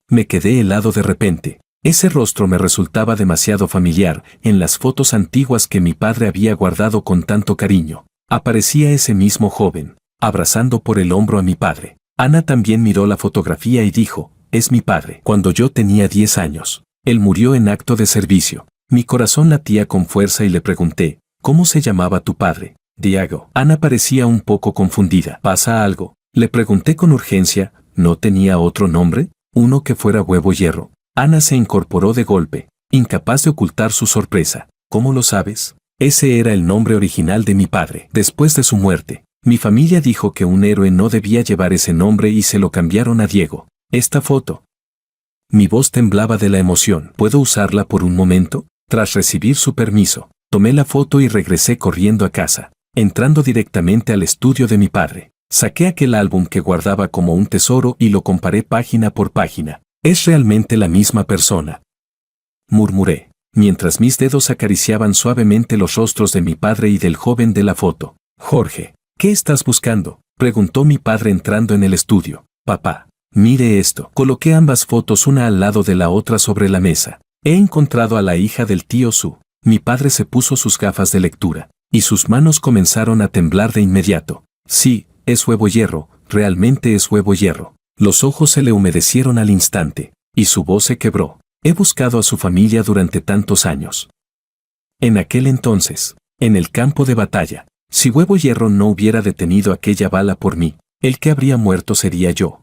Me quedé helado de repente. Ese rostro me resultaba demasiado familiar en las fotos antiguas que mi padre había guardado con tanto cariño. Aparecía ese mismo joven, abrazando por el hombro a mi padre. Ana también miró la fotografía y dijo, es mi padre. Cuando yo tenía 10 años, él murió en acto de servicio. Mi corazón latía con fuerza y le pregunté, ¿cómo se llamaba tu padre? Diego. Ana parecía un poco confundida. ¿Pasa algo? Le pregunté con urgencia, ¿no tenía otro nombre? Uno que fuera Huevo Hierro. Ana se incorporó de golpe, incapaz de ocultar su sorpresa. ¿Cómo lo sabes? Ese era el nombre original de mi padre. Después de su muerte, mi familia dijo que un héroe no debía llevar ese nombre y se lo cambiaron a Diego. Esta foto. Mi voz temblaba de la emoción. ¿Puedo usarla por un momento? Tras recibir su permiso, tomé la foto y regresé corriendo a casa, entrando directamente al estudio de mi padre. Saqué aquel álbum que guardaba como un tesoro y lo comparé página por página. Es realmente la misma persona, murmuré, mientras mis dedos acariciaban suavemente los rostros de mi padre y del joven de la foto. Jorge, ¿qué estás buscando?, preguntó mi padre entrando en el estudio. Papá, mire esto. Coloqué ambas fotos una al lado de la otra sobre la mesa. He encontrado a la hija del tío Su. Mi padre se puso sus gafas de lectura, y sus manos comenzaron a temblar de inmediato. Sí, es Huevo Hierro, realmente es Huevo Hierro. Los ojos se le humedecieron al instante, y su voz se quebró. He buscado a su familia durante tantos años. En aquel entonces, en el campo de batalla, si Huevo Hierro no hubiera detenido aquella bala por mí, el que habría muerto sería yo.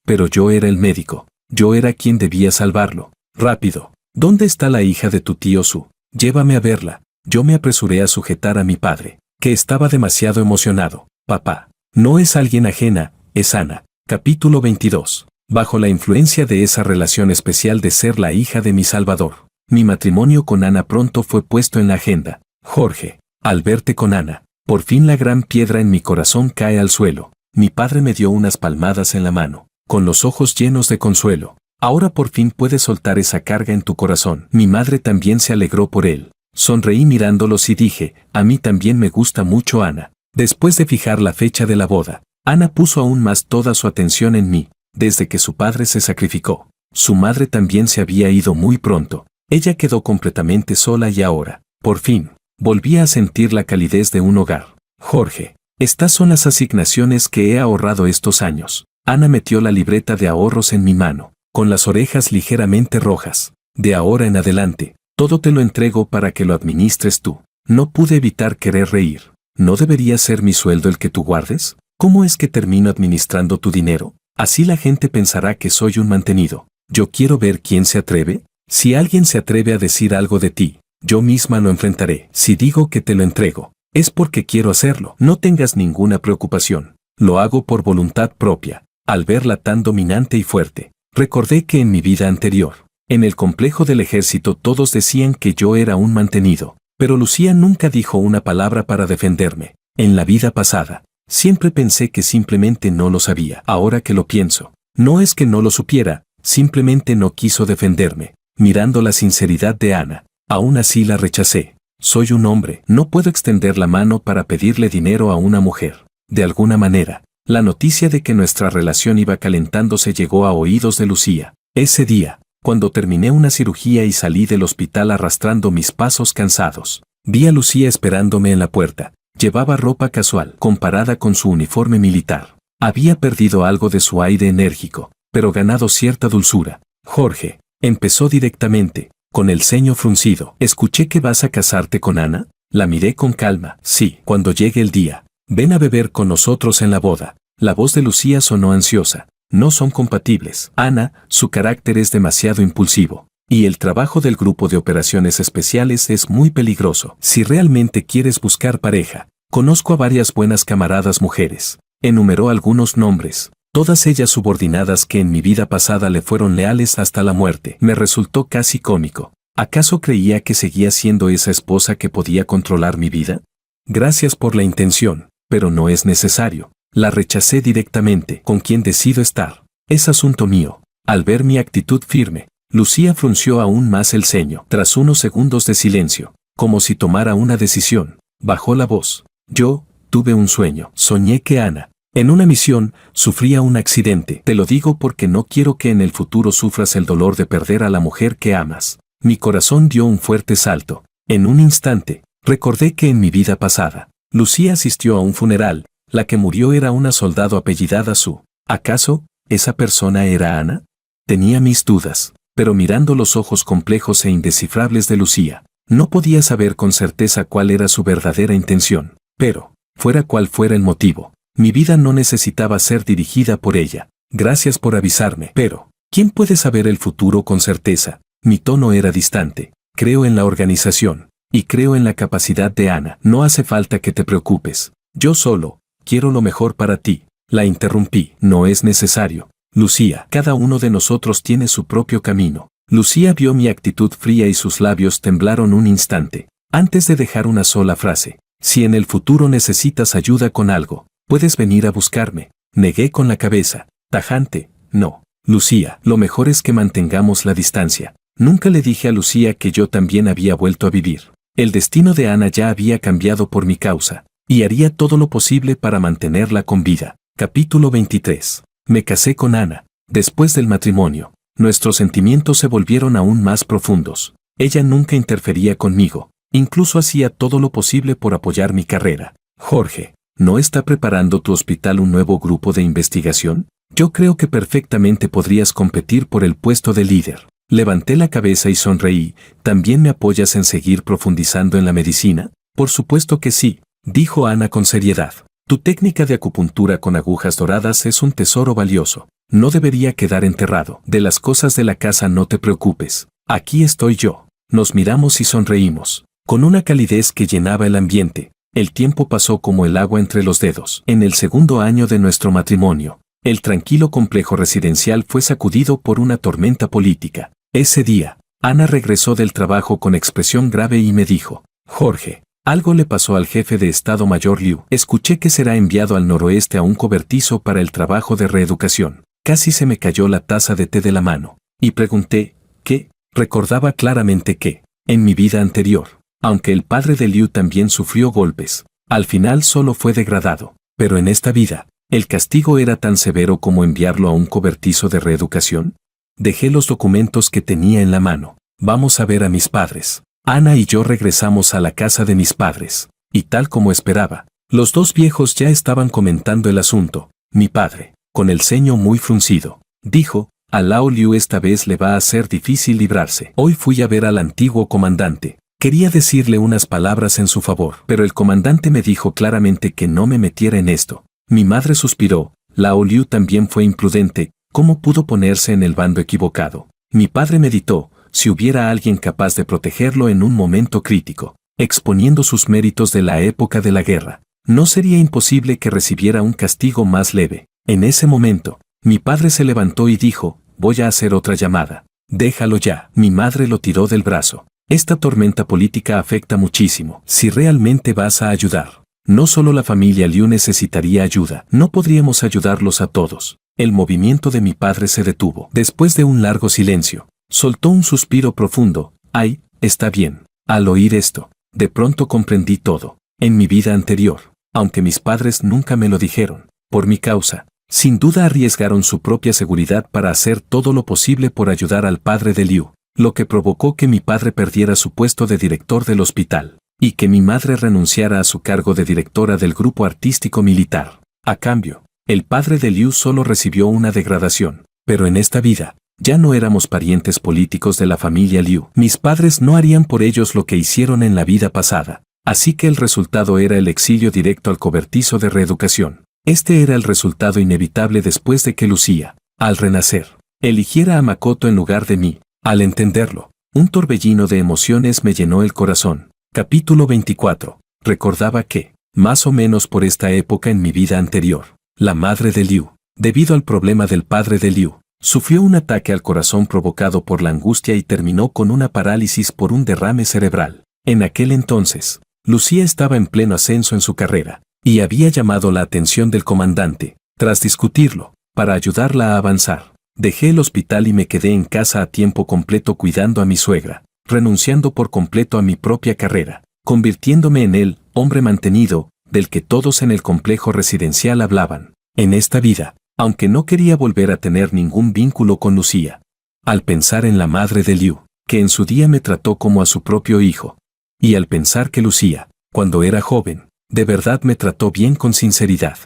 Pero yo era el médico, yo era quien debía salvarlo. Rápido, ¿dónde está la hija de tu tío Su? Llévame a verla. Yo me apresuré a sujetar a mi padre, que estaba demasiado emocionado. Papá, no es alguien ajena, es Ana. Capítulo 22. Bajo la influencia de esa relación especial de ser la hija de mi Salvador, mi matrimonio con Ana pronto fue puesto en la agenda. Jorge, al verte con Ana, por fin la gran piedra en mi corazón cae al suelo. Mi padre me dio unas palmadas en la mano, con los ojos llenos de consuelo. Ahora por fin puedes soltar esa carga en tu corazón. Mi madre también se alegró por él. Sonreí mirándolos y dije, a mí también me gusta mucho Ana. Después de fijar la fecha de la boda, Ana puso aún más toda su atención en mí. Desde que su padre se sacrificó, su madre también se había ido muy pronto. Ella quedó completamente sola y ahora, por fin, volvía a sentir la calidez de un hogar. Jorge, estas son las asignaciones que he ahorrado estos años. Ana metió la libreta de ahorros en mi mano, con las orejas ligeramente rojas. De ahora en adelante, todo te lo entrego para que lo administres tú. No pude evitar querer reír. ¿No debería ser mi sueldo el que tú guardes? ¿Cómo es que termino administrando tu dinero? Así la gente pensará que soy un mantenido. Yo quiero ver quién se atreve. Si alguien se atreve a decir algo de ti, yo misma lo enfrentaré. Si digo que te lo entrego, es porque quiero hacerlo. No tengas ninguna preocupación. Lo hago por voluntad propia. Al verla tan dominante y fuerte, recordé que en mi vida anterior, en el complejo del ejército todos decían que yo era un mantenido. Pero Lucía nunca dijo una palabra para defenderme. En la vida pasada, siempre pensé que simplemente no lo sabía. Ahora que lo pienso, no es que no lo supiera, simplemente no quiso defenderme. Mirando la sinceridad de Ana, aún así la rechacé. Soy un hombre, no puedo extender la mano para pedirle dinero a una mujer. De alguna manera, la noticia de que nuestra relación iba calentándose llegó a oídos de Lucía. Ese día, cuando terminé una cirugía y salí del hospital arrastrando mis pasos cansados, vi a Lucía esperándome en la puerta. Llevaba ropa casual comparada con su uniforme militar. Había perdido algo de su aire enérgico, pero ganado cierta dulzura. Jorge, empezó directamente, con el ceño fruncido. Escuché que vas a casarte con Ana. La miré con calma. Sí, cuando llegue el día. Ven a beber con nosotros en la boda. La voz de Lucía sonó ansiosa. No son compatibles. Ana, su carácter es demasiado impulsivo. Y el trabajo del grupo de operaciones especiales es muy peligroso. Si realmente quieres buscar pareja, conozco a varias buenas camaradas mujeres. Enumeró algunos nombres. Todas ellas subordinadas que en mi vida pasada le fueron leales hasta la muerte. Me resultó casi cómico. ¿Acaso creía que seguía siendo esa esposa que podía controlar mi vida? Gracias por la intención, pero no es necesario. La rechacé directamente. ¿Con quién decido estar? Es asunto mío. Al ver mi actitud firme, Lucía frunció aún más el ceño. Tras unos segundos de silencio, como si tomara una decisión, bajó la voz. Yo tuve un sueño. Soñé que Ana, en una misión, sufría un accidente. Te lo digo porque no quiero que en el futuro sufras el dolor de perder a la mujer que amas. Mi corazón dio un fuerte salto. En un instante, recordé que en mi vida pasada, Lucía asistió a un funeral. La que murió era una soldado apellidada Su. ¿Acaso esa persona era Ana? Tenía mis dudas, pero mirando los ojos complejos e indescifrables de Lucía, no podía saber con certeza cuál era su verdadera intención. Pero, fuera cual fuera el motivo, mi vida no necesitaba ser dirigida por ella. Gracias por avisarme. Pero, ¿quién puede saber el futuro con certeza? Mi tono era distante. Creo en la organización, y creo en la capacidad de Ana. No hace falta que te preocupes. Yo solo quiero lo mejor para ti. La interrumpí. No es necesario. Lucía, cada uno de nosotros tiene su propio camino. Lucía vio mi actitud fría y sus labios temblaron un instante, antes de dejar una sola frase. Si en el futuro necesitas ayuda con algo, puedes venir a buscarme. Negué con la cabeza. Tajante, no. Lucía, lo mejor es que mantengamos la distancia. Nunca le dije a Lucía que yo también había vuelto a vivir. El destino de Ana ya había cambiado por mi causa, y haría todo lo posible para mantenerla con vida. Capítulo 23. Me casé con Ana. Después del matrimonio, nuestros sentimientos se volvieron aún más profundos. Ella nunca interfería conmigo, incluso hacía todo lo posible por apoyar mi carrera. Jorge, ¿no está preparando tu hospital un nuevo grupo de investigación? Yo creo que perfectamente podrías competir por el puesto de líder. Levanté la cabeza y sonreí. ¿También me apoyas en seguir profundizando en la medicina? Por supuesto que sí, dijo Ana con seriedad. Tu técnica de acupuntura con agujas doradas es un tesoro valioso. No debería quedar enterrado. De las cosas de la casa no te preocupes. Aquí estoy yo. Nos miramos y sonreímos, con una calidez que llenaba el ambiente. El tiempo pasó como el agua entre los dedos. En el segundo año de nuestro matrimonio, el tranquilo complejo residencial fue sacudido por una tormenta política. Ese día, Ana regresó del trabajo con expresión grave y me dijo: Jorge, algo le pasó al jefe de Estado Mayor Liu. Escuché que será enviado al noroeste a un cobertizo para el trabajo de reeducación. Casi se me cayó la taza de té de la mano. Y pregunté, ¿qué? Recordaba claramente que, en mi vida anterior, aunque el padre de Liu también sufrió golpes, al final solo fue degradado. Pero en esta vida, ¿el castigo era tan severo como enviarlo a un cobertizo de reeducación? Dejé los documentos que tenía en la mano. Vamos a ver a mis padres. Ana y yo regresamos a la casa de mis padres, y tal como esperaba, los dos viejos ya estaban comentando el asunto. Mi padre, con el ceño muy fruncido, dijo: a Lao Liu esta vez le va a ser difícil librarse. Hoy fui a ver al antiguo comandante. Quería decirle unas palabras en su favor, pero el comandante me dijo claramente que no me metiera en esto. Mi madre suspiró. Lao Liu también fue imprudente. ¿Cómo pudo ponerse en el bando equivocado? Mi padre meditó. Si hubiera alguien capaz de protegerlo en un momento crítico, exponiendo sus méritos de la época de la guerra, no sería imposible que recibiera un castigo más leve. En ese momento, mi padre se levantó y dijo: voy a hacer otra llamada. Déjalo ya. Mi madre lo tiró del brazo. Esta tormenta política afecta muchísimo. Si realmente vas a ayudar, no solo la familia Liu necesitaría ayuda, no podríamos ayudarlos a todos. El movimiento de mi padre se detuvo. Después de un largo silencio, soltó un suspiro profundo. Ay, está bien. Al oír esto, de pronto comprendí todo. En mi vida anterior, aunque mis padres nunca me lo dijeron, por mi causa, sin duda arriesgaron su propia seguridad para hacer todo lo posible por ayudar al padre de Liu, lo que provocó que mi padre perdiera su puesto de director del hospital, y que mi madre renunciara a su cargo de directora del grupo artístico militar. A cambio, el padre de Liu solo recibió una degradación, pero en esta vida, ya no éramos parientes políticos de la familia Liu. Mis padres no harían por ellos lo que hicieron en la vida pasada, así que el resultado era el exilio directo al cobertizo de reeducación. Este era el resultado inevitable después de que Lucía, al renacer, eligiera a Makoto en lugar de mí. Al entenderlo, un torbellino de emociones me llenó el corazón. Capítulo 24. Recordaba que, más o menos por esta época en mi vida anterior, la madre de Liu, debido al problema del padre de Liu, sufrió un ataque al corazón provocado por la angustia y terminó con una parálisis por un derrame cerebral. En aquel entonces, Lucía estaba en pleno ascenso en su carrera, y había llamado la atención del comandante. Tras discutirlo, para ayudarla a avanzar, dejé el hospital y me quedé en casa a tiempo completo cuidando a mi suegra, renunciando por completo a mi propia carrera, convirtiéndome en el hombre mantenido, del que todos en el complejo residencial hablaban. En esta vida, aunque no quería volver a tener ningún vínculo con Lucía. Al pensar en la madre de Liu, que en su día me trató como a su propio hijo, y al pensar que Lucía, cuando era joven, de verdad me trató bien con sinceridad.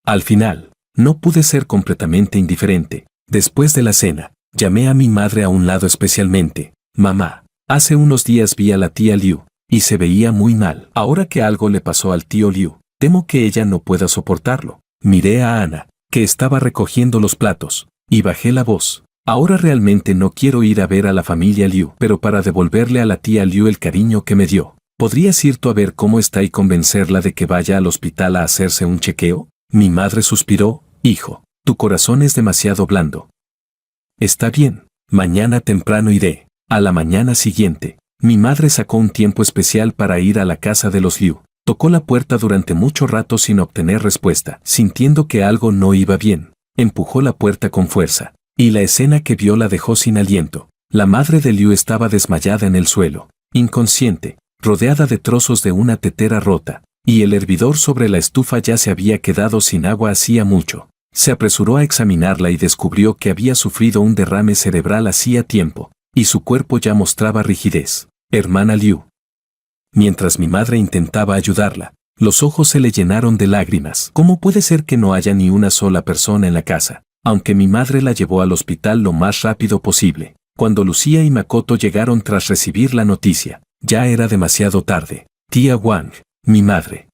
Al final, no pude ser completamente indiferente. Después de la cena, llamé a mi madre a un lado especialmente. Mamá, hace unos días vi a la tía Liu, y se veía muy mal. Ahora que algo le pasó al tío Liu, temo que ella no pueda soportarlo. Miré a Ana, que estaba recogiendo los platos, y bajé la voz. Ahora realmente no quiero ir a ver a la familia Liu, pero para devolverle a la tía Liu el cariño que me dio, ¿podrías ir tú a ver cómo está y convencerla de que vaya al hospital a hacerse un chequeo? Mi madre suspiró. Hijo, tu corazón es demasiado blando. Está bien, mañana temprano iré. A la mañana siguiente, mi madre sacó un tiempo especial para ir a la casa de los Liu. Tocó la puerta durante mucho rato sin obtener respuesta. Sintiendo que algo no iba bien, empujó la puerta con fuerza, y la escena que vio la dejó sin aliento. La madre de Liu estaba desmayada en el suelo, inconsciente, rodeada de trozos de una tetera rota, y el hervidor sobre la estufa ya se había quedado sin agua hacía mucho. Se apresuró a examinarla y descubrió que había sufrido un derrame cerebral hacía tiempo, y su cuerpo ya mostraba rigidez. Hermana Liu. Mientras mi madre intentaba ayudarla, los ojos se le llenaron de lágrimas. ¿Cómo puede ser que no haya ni una sola persona en la casa? Aunque mi madre la llevó al hospital lo más rápido posible. Cuando Lucía y Makoto llegaron tras recibir la noticia, ya era demasiado tarde. Tía Wang, mi madre.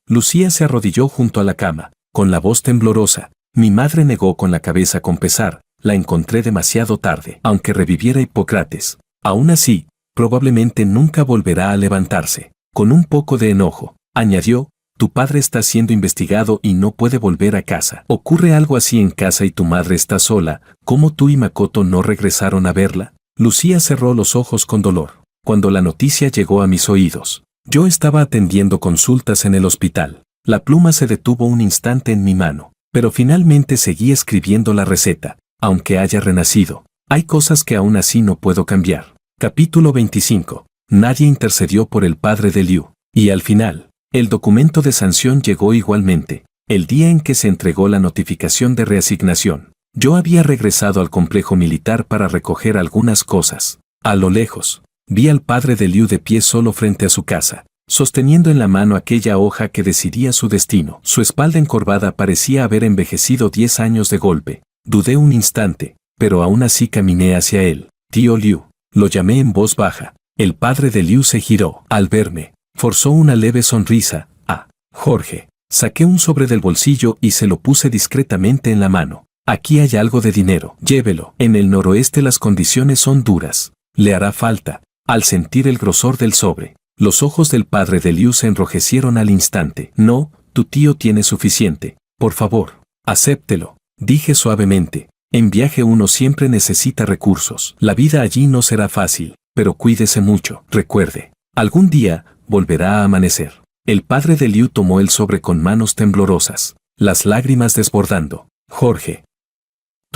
Lucía se arrodilló junto a la cama, con la voz temblorosa. Mi madre negó con la cabeza con pesar. La encontré demasiado tarde. Aunque reviviera Hipócrates, aún así, probablemente nunca volverá a levantarse. Con un poco de enojo, añadió, tu padre está siendo investigado y no puede volver a casa. Ocurre algo así en casa y tu madre está sola. ¿Cómo tú y Makoto no regresaron a verla? Lucía cerró los ojos con dolor. Cuando la noticia llegó a mis oídos, yo estaba atendiendo consultas en el hospital. La pluma se detuvo un instante en mi mano, pero finalmente seguí escribiendo la receta. Aunque haya renacido, hay cosas que aún así no puedo cambiar. Capítulo 25. Nadie intercedió por el padre de Liu, y al final, el documento de sanción llegó igualmente. El día en que se entregó la notificación de reasignación, yo había regresado al complejo militar para recoger algunas cosas. A lo lejos, vi al padre de Liu de pie solo frente a su casa, sosteniendo en la mano aquella hoja que decidía su destino. Su espalda encorvada parecía haber envejecido 10 años de golpe. Dudé un instante, pero aún así caminé hacia él. Tío Liu, lo llamé en voz baja. El padre de Liu se giró. Al verme, forzó una leve sonrisa. Ah, Jorge. Saqué un sobre del bolsillo y se lo puse discretamente en la mano. Aquí hay algo de dinero. Llévelo. En el noroeste las condiciones son duras. Le hará falta. Al sentir el grosor del sobre, los ojos del padre de Liu se enrojecieron al instante. No, tu tío tiene suficiente. Por favor, acéptelo. Dije suavemente, en viaje uno siempre necesita recursos. La vida allí no será fácil. pero cuídese mucho. Recuerde, algún día volverá a amanecer. El padre de Liu tomó el sobre con manos temblorosas, las lágrimas desbordando. Jorge,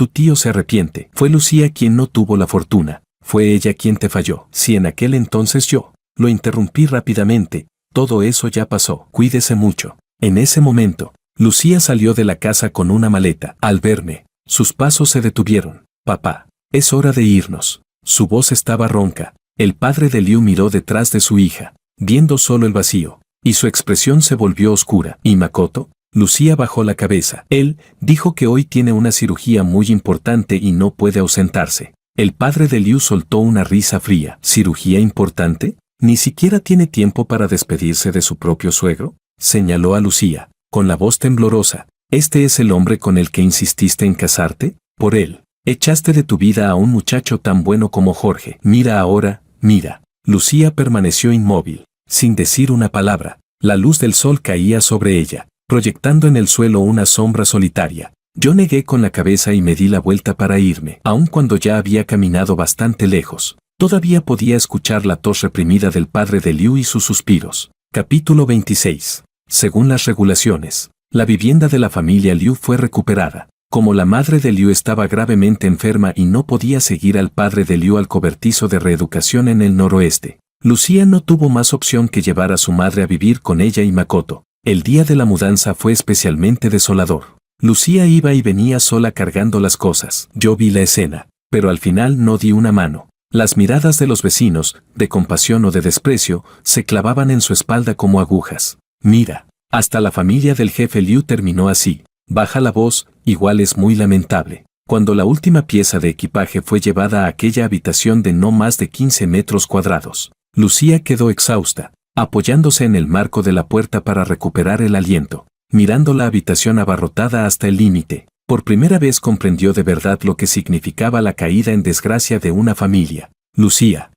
tu tío se arrepiente. Fue Lucía quien no tuvo la fortuna. Fue ella quien te falló. Si en aquel entonces yo lo interrumpí rápidamente, todo eso ya pasó. Cuídese mucho. En ese momento, Lucía salió de la casa con una maleta. Al verme, sus pasos se detuvieron. Papá, es hora de irnos. Su voz estaba ronca. El padre de Liu miró detrás de su hija, viendo solo el vacío, y su expresión se volvió oscura. ¿Y Makoto? Lucía bajó la cabeza. Él dijo que hoy tiene una cirugía muy importante y no puede ausentarse. El padre de Liu soltó una risa fría. ¿Cirugía importante? ¿Ni siquiera tiene tiempo para despedirse de su propio suegro? Señaló a Lucía, con la voz temblorosa. ¿Este es el hombre con el que insististe en casarte? Por él echaste de tu vida a un muchacho tan bueno como Jorge. Mira ahora, mira. Lucía permaneció inmóvil, sin decir una palabra. La luz del sol caía sobre ella, proyectando en el suelo una sombra solitaria. Yo negué con la cabeza y me di la vuelta para irme. Aun cuando ya había caminado bastante lejos, todavía podía escuchar la tos reprimida del padre de Liu y sus suspiros. Capítulo 26. Según las regulaciones, la vivienda de la familia Liu fue recuperada. Como la madre de Liu estaba gravemente enferma y no podía seguir al padre de Liu al cobertizo de reeducación en el noroeste, Lucía no tuvo más opción que llevar a su madre a vivir con ella y Makoto. El día de la mudanza fue especialmente desolador. Lucía iba y venía sola cargando las cosas. Yo vi la escena, pero al final no di una mano. Las miradas de los vecinos, de compasión o de desprecio, se clavaban en su espalda como agujas. Mira, hasta la familia del jefe Liu terminó así. Baja la voz, igual es muy lamentable. Cuando la última pieza de equipaje fue llevada a aquella habitación de no más de 15 metros cuadrados, Lucía quedó exhausta, apoyándose en el marco de la puerta para recuperar el aliento, mirando la habitación abarrotada hasta el límite. Por primera vez comprendió de verdad lo que significaba la caída en desgracia de una familia. Lucía,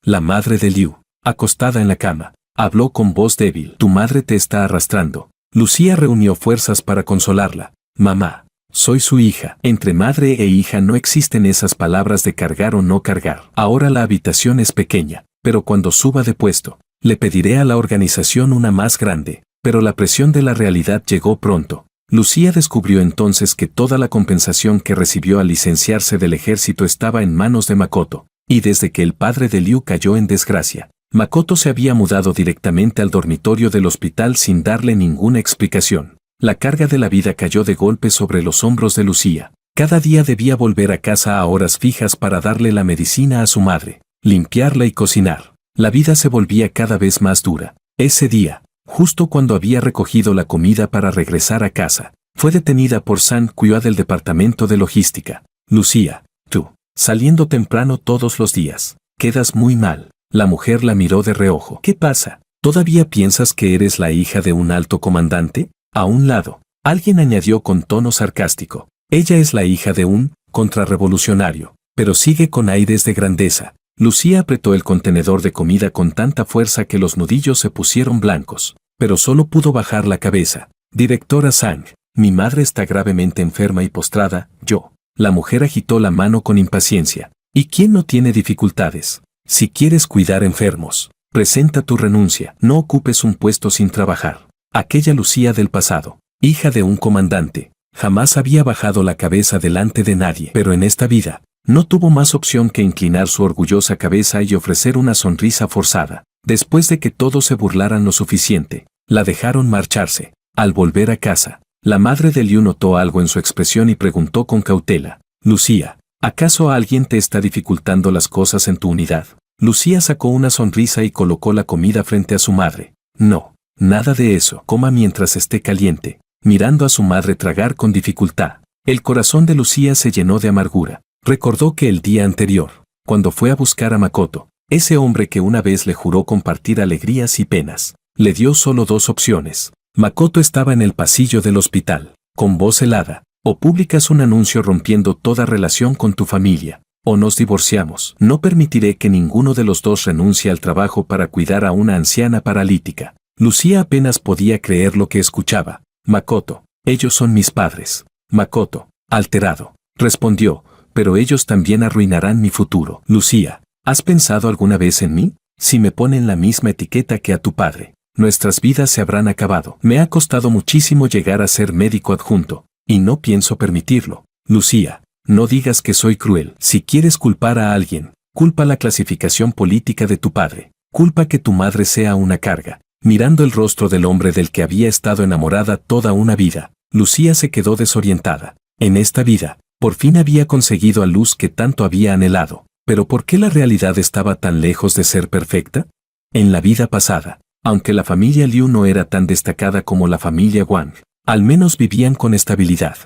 la madre de Liu, acostada en la cama, habló con voz débil. Tu madre te está arrastrando. Lucía reunió fuerzas para consolarla. Mamá, soy su hija. Entre madre e hija no existen esas palabras de cargar o no cargar. Ahora la habitación es pequeña, pero cuando suba de puesto, le pediré a la organización una más grande. Pero la presión de la realidad llegó pronto. Lucía descubrió entonces que toda la compensación que recibió al licenciarse del ejército estaba en manos de Makoto, y desde que el padre de Liu cayó en desgracia, Makoto se había mudado directamente al dormitorio del hospital sin darle ninguna explicación. La carga de la vida cayó de golpe sobre los hombros de Lucía. Cada día debía volver a casa a horas fijas para darle la medicina a su madre, limpiarla y cocinar. La vida se volvía cada vez más dura. Ese día, justo cuando había recogido la comida para regresar a casa, fue detenida por San Cuiá del departamento de logística. Lucía, tú, saliendo temprano todos los días, quedas muy mal. La mujer la miró de reojo. ¿Qué pasa? ¿Todavía piensas que eres la hija de un alto comandante? A un lado, alguien añadió con tono sarcástico. Ella es la hija de un contrarrevolucionario, pero sigue con aires de grandeza. Lucía apretó el contenedor de comida con tanta fuerza que los nudillos se pusieron blancos, pero solo pudo bajar la cabeza. Directora Sang, mi madre está gravemente enferma y postrada. Yo. La mujer agitó la mano con impaciencia. ¿Y quién no tiene dificultades? Si quieres cuidar enfermos, presenta tu renuncia. No ocupes un puesto sin trabajar. Aquella Lucía del pasado, hija de un comandante, jamás había bajado la cabeza delante de nadie. Pero en esta vida, no tuvo más opción que inclinar su orgullosa cabeza y ofrecer una sonrisa forzada. Después de que todos se burlaran lo suficiente, la dejaron marcharse. Al volver a casa, la madre de Liu notó algo en su expresión y preguntó con cautela. Lucía, ¿acaso alguien te está dificultando las cosas en tu unidad? Lucía sacó una sonrisa y colocó la comida frente a su madre. No, nada de eso. Coma mientras esté caliente. Mirando a su madre tragar con dificultad, el corazón de Lucía se llenó de amargura. Recordó que el día anterior, cuando fue a buscar a Makoto, ese hombre que una vez le juró compartir alegrías y penas, le dio solo dos opciones. Makoto estaba en el pasillo del hospital, con voz helada. O publicas un anuncio rompiendo toda relación con tu familia, o nos divorciamos. No permitiré que ninguno de los dos renuncie al trabajo para cuidar a una anciana paralítica. Lucía apenas podía creer lo que escuchaba. Makoto, ellos son mis padres. Makoto, alterado, respondió, pero ellos también arruinarán mi futuro. Lucía, ¿Has pensado alguna vez en mí? Si me ponen la misma etiqueta que a tu padre, nuestras vidas se habrán acabado. Me ha costado muchísimo llegar a ser médico adjunto, y no pienso permitirlo. Lucía, no digas que soy cruel. Si quieres culpar a alguien, culpa la clasificación política de tu padre. Culpa que tu madre sea una carga. Mirando el rostro del hombre del que había estado enamorada toda una vida, Lucía se quedó desorientada. En esta vida, por fin había conseguido a Luz que tanto había anhelado. Pero ¿por qué la realidad estaba tan lejos de ser perfecta? En la vida pasada, aunque la familia Liu no era tan destacada como la familia Wang, al menos vivían con estabilidad.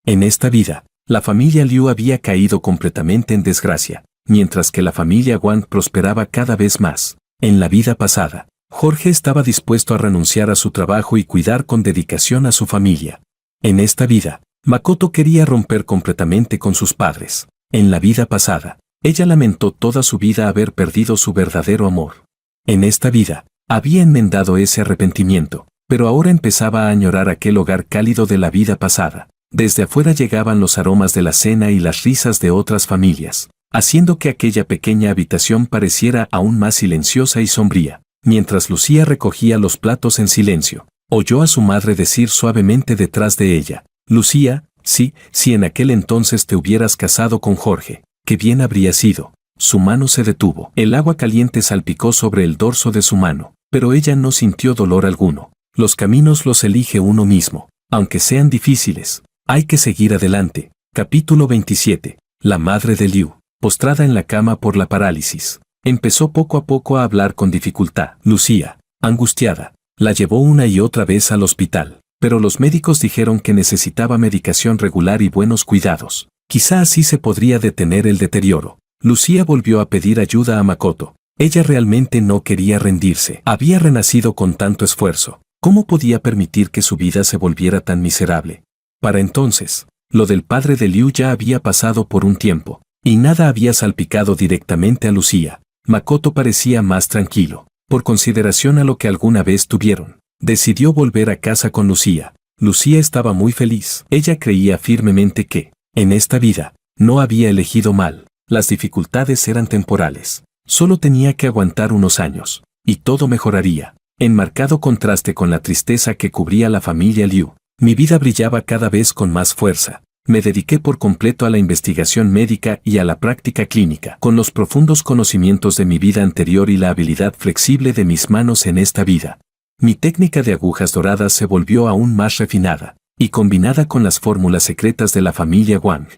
En esta vida, la familia Liu había caído completamente en desgracia, mientras que la familia Wang prosperaba cada vez más. En la vida pasada, Jorge estaba dispuesto a renunciar a su trabajo y cuidar con dedicación a su familia. En esta vida, Makoto quería romper completamente con sus padres. En la vida pasada, ella lamentó toda su vida haber perdido su verdadero amor. En esta vida, había enmendado ese arrepentimiento, pero ahora empezaba a añorar aquel hogar cálido de la vida pasada. Desde afuera llegaban los aromas de la cena y las risas de otras familias, haciendo que aquella pequeña habitación pareciera aún más silenciosa y sombría. Mientras Lucía recogía los platos en silencio, oyó a su madre decir suavemente detrás de ella: Lucía, si en aquel entonces te hubieras casado con Jorge, qué bien habría sido. Su mano se detuvo. El agua caliente salpicó sobre el dorso de su mano, pero ella no sintió dolor alguno. Los caminos los elige uno mismo, aunque sean difíciles. Hay que seguir adelante. Capítulo 27. La madre de Liu, postrada en la cama por la parálisis, empezó poco a poco a hablar con dificultad. Lucía, angustiada, la llevó una y otra vez al hospital, pero los médicos dijeron que necesitaba medicación regular y buenos cuidados. Quizá así se podría detener el deterioro. Lucía volvió a pedir ayuda a Makoto. Ella realmente no quería rendirse. Había renacido con tanto esfuerzo. ¿Cómo podía permitir que su vida se volviera tan miserable? Para entonces, lo del padre de Liu ya había pasado por un tiempo, y nada había salpicado directamente a Lucía. Makoto parecía más tranquilo. Por consideración a lo que alguna vez tuvieron, decidió volver a casa con Lucía. Lucía estaba muy feliz. Ella creía firmemente que, en esta vida, no había elegido mal. Las dificultades eran temporales. Solo tenía que aguantar unos años, y todo mejoraría. En marcado contraste con la tristeza que cubría la familia Liu, mi vida brillaba cada vez con más fuerza. Me dediqué por completo a la investigación médica y a la práctica clínica. Con los profundos conocimientos de mi vida anterior y la habilidad flexible de mis manos en esta vida, mi técnica de agujas doradas se volvió aún más refinada, y combinada con las fórmulas secretas de la familia Wang.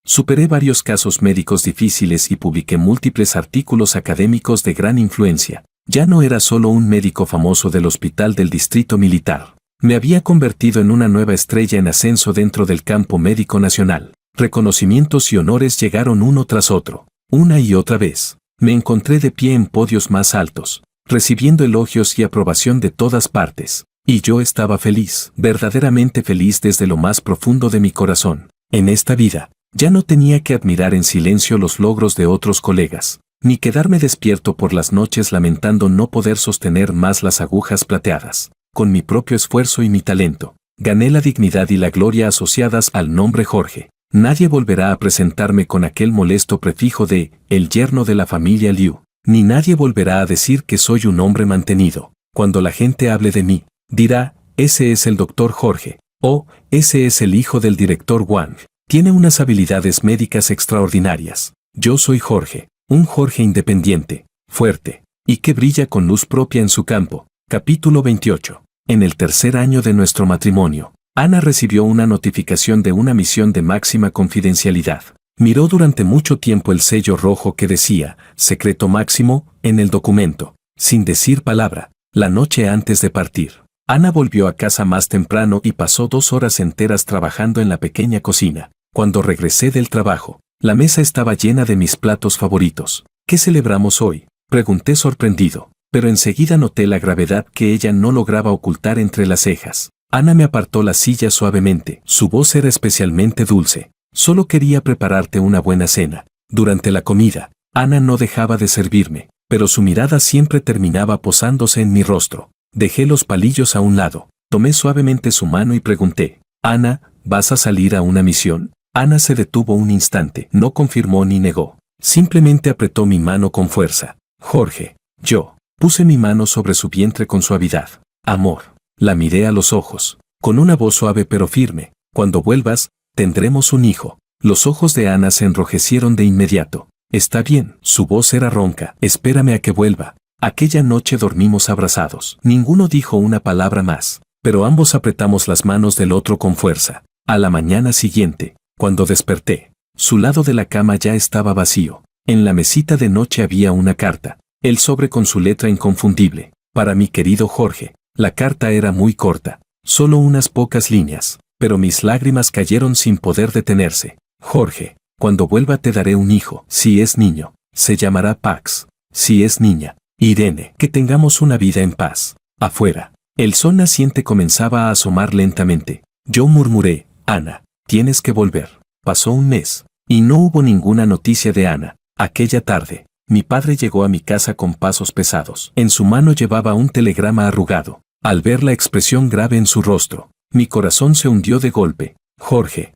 Superé varios casos médicos difíciles y publiqué múltiples artículos académicos de gran influencia. Ya no era solo un médico famoso del hospital del distrito militar. Me había convertido en una nueva estrella en ascenso dentro del campo médico nacional. Reconocimientos y honores llegaron uno tras otro. Una y otra vez, me encontré de pie en podios más altos, recibiendo elogios y aprobación de todas partes. Y yo estaba feliz, verdaderamente feliz desde lo más profundo de mi corazón. En esta vida, ya no tenía que admirar en silencio los logros de otros colegas, ni quedarme despierto por las noches lamentando no poder sostener más las agujas plateadas. Con mi propio esfuerzo y mi talento, gané la dignidad y la gloria asociadas al nombre Jorge. Nadie volverá a presentarme con aquel molesto prefijo de el yerno de la familia Liu, ni nadie volverá a decir que soy un hombre mantenido. Cuando la gente hable de mí, dirá, ese es el doctor Jorge, o ese es el hijo del director Wang. Tiene unas habilidades médicas extraordinarias. Yo soy Jorge, un Jorge independiente, fuerte, y que brilla con luz propia en su campo. Capítulo 28. En el tercer año de nuestro matrimonio, Ana recibió una notificación de una misión de máxima confidencialidad. Miró durante mucho tiempo el sello rojo que decía, secreto máximo, en el documento, sin decir palabra. La noche antes de partir, Ana volvió a casa más temprano y pasó 2 horas enteras trabajando en la pequeña cocina. Cuando regresé del trabajo, la mesa estaba llena de mis platos favoritos. ¿Qué celebramos hoy?, pregunté sorprendido, pero enseguida noté la gravedad que ella no lograba ocultar entre las cejas. Ana me apartó la silla suavemente. Su voz era especialmente dulce. Solo quería prepararte una buena cena. Durante la comida, Ana no dejaba de servirme, pero su mirada siempre terminaba posándose en mi rostro. Dejé los palillos a un lado, tomé suavemente su mano y pregunté, Ana, ¿vas a salir a una misión? Ana se detuvo un instante, no confirmó ni negó. Simplemente apretó mi mano con fuerza. Jorge. Yo puse mi mano sobre su vientre con suavidad. Amor. La miré a los ojos. Con una voz suave pero firme. Cuando vuelvas, tendremos un hijo. Los ojos de Ana se enrojecieron de inmediato. Está bien, su voz era ronca. Espérame a que vuelva. Aquella noche dormimos abrazados. Ninguno dijo una palabra más, pero ambos apretamos las manos del otro con fuerza. A la mañana siguiente, cuando desperté, su lado de la cama ya estaba vacío. En la mesita de noche había una carta. El sobre con su letra inconfundible. Para mi querido Jorge. La carta era muy corta. Solo unas pocas líneas. Pero mis lágrimas cayeron sin poder detenerse. Jorge, cuando vuelva te daré un hijo. Si es niño, se llamará Pax. Si es niña, Irene. Que tengamos una vida en paz. Afuera, el sol naciente comenzaba a asomar lentamente. Yo murmuré, Ana, tienes que volver. Pasó un mes, y no hubo ninguna noticia de Ana. Aquella tarde, mi padre llegó a mi casa con pasos pesados. En su mano llevaba un telegrama arrugado. Al ver la expresión grave en su rostro, mi corazón se hundió de golpe. Jorge.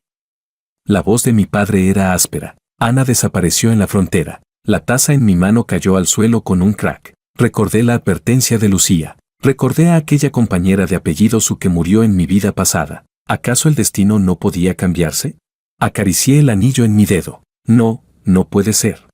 La voz de mi padre era áspera. Ana desapareció en la frontera. La taza en mi mano cayó al suelo con un crack. Recordé la advertencia de Lucía. Recordé a aquella compañera de apellido Su que murió en mi vida pasada. ¿Acaso el destino no podía cambiarse? Acaricié el anillo en mi dedo. No, no puede ser.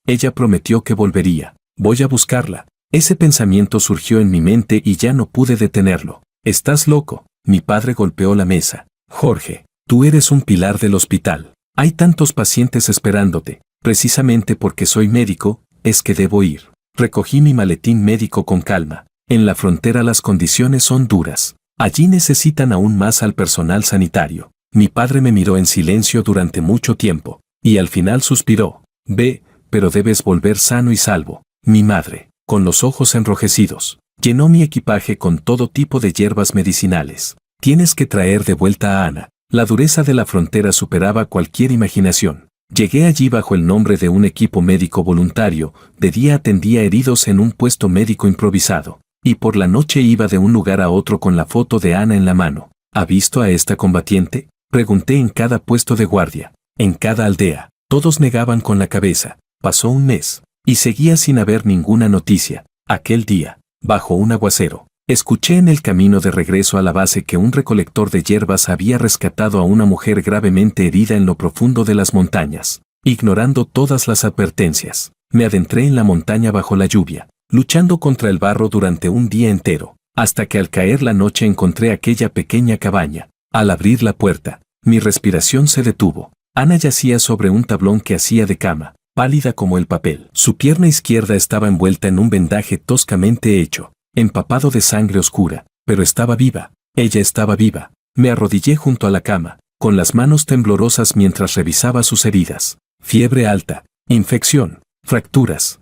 Ella prometió que volvería. Voy a buscarla. Ese pensamiento surgió en mi mente y ya no pude detenerlo. ¿Estás loco? Mi padre golpeó la mesa. Jorge, tú eres un pilar del hospital. Hay tantos pacientes esperándote. Precisamente porque soy médico, es que debo ir. Recogí mi maletín médico con calma. En la frontera las condiciones son duras. Allí necesitan aún más al personal sanitario. Mi padre me miró en silencio durante mucho tiempo, y al final suspiró. Ve, pero debes volver sano y salvo. Mi madre, con los ojos enrojecidos, llenó mi equipaje con todo tipo de hierbas medicinales. Tienes que traer de vuelta a Ana. La dureza de la frontera superaba cualquier imaginación. Llegué allí bajo el nombre de un equipo médico voluntario, de día atendía heridos en un puesto médico improvisado, y por la noche iba de un lugar a otro con la foto de Ana en la mano. ¿Ha visto a esta combatiente? Pregunté en cada puesto de guardia, en cada aldea. Todos negaban con la cabeza. Pasó un mes, y seguía sin haber ninguna noticia. Aquel día, bajo un aguacero, escuché en el camino de regreso a la base que un recolector de hierbas había rescatado a una mujer gravemente herida en lo profundo de las montañas. Ignorando todas las advertencias, me adentré en la montaña bajo la lluvia, luchando contra el barro durante un día entero, hasta que al caer la noche encontré aquella pequeña cabaña. Al abrir la puerta, mi respiración se detuvo. Ana yacía sobre un tablón que hacía de cama, pálida como el papel. Su pierna izquierda estaba envuelta en un vendaje toscamente hecho, empapado de sangre oscura, pero estaba viva. Ella estaba viva. Me arrodillé junto a la cama, con las manos temblorosas mientras revisaba sus heridas. Fiebre alta, infección, fracturas.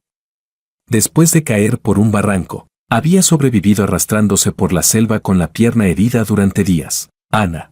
Después de caer por un barranco, había sobrevivido arrastrándose por la selva con la pierna herida durante días. Ana.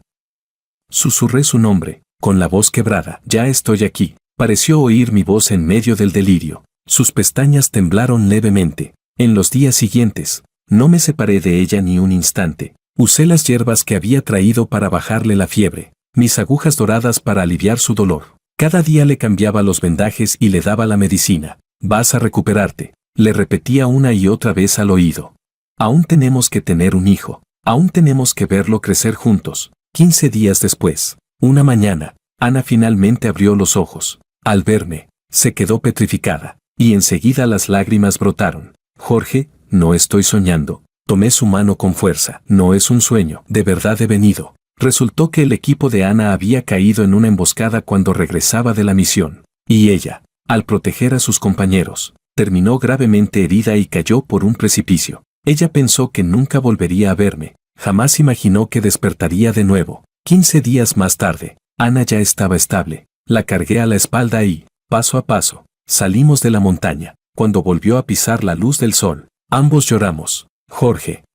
Susurré su nombre, con la voz quebrada. Ya estoy aquí. Pareció oír mi voz en medio del delirio. Sus pestañas temblaron levemente. En los días siguientes, no me separé de ella ni un instante. Usé las hierbas que había traído para bajarle la fiebre, mis agujas doradas para aliviar su dolor. Cada día le cambiaba los vendajes y le daba la medicina. Vas a recuperarte, le repetía una y otra vez al oído. Aún tenemos que tener un hijo. Aún tenemos que verlo crecer juntos. 15 días después, una mañana, Ana finalmente abrió los ojos. Al verme, se quedó petrificada, y enseguida las lágrimas brotaron. Jorge, no estoy soñando. Tomé su mano con fuerza. No es un sueño, de verdad he venido. Resultó que el equipo de Ana había caído en una emboscada cuando regresaba de la misión, y ella, al proteger a sus compañeros, terminó gravemente herida y cayó por un precipicio. Ella pensó que nunca volvería a verme. Jamás imaginó que despertaría de nuevo. 15 días más tarde, Ana ya estaba estable. La cargué a la espalda y, paso a paso, salimos de la montaña. Cuando volvió a pisar la luz del sol, ambos lloramos. Jorge,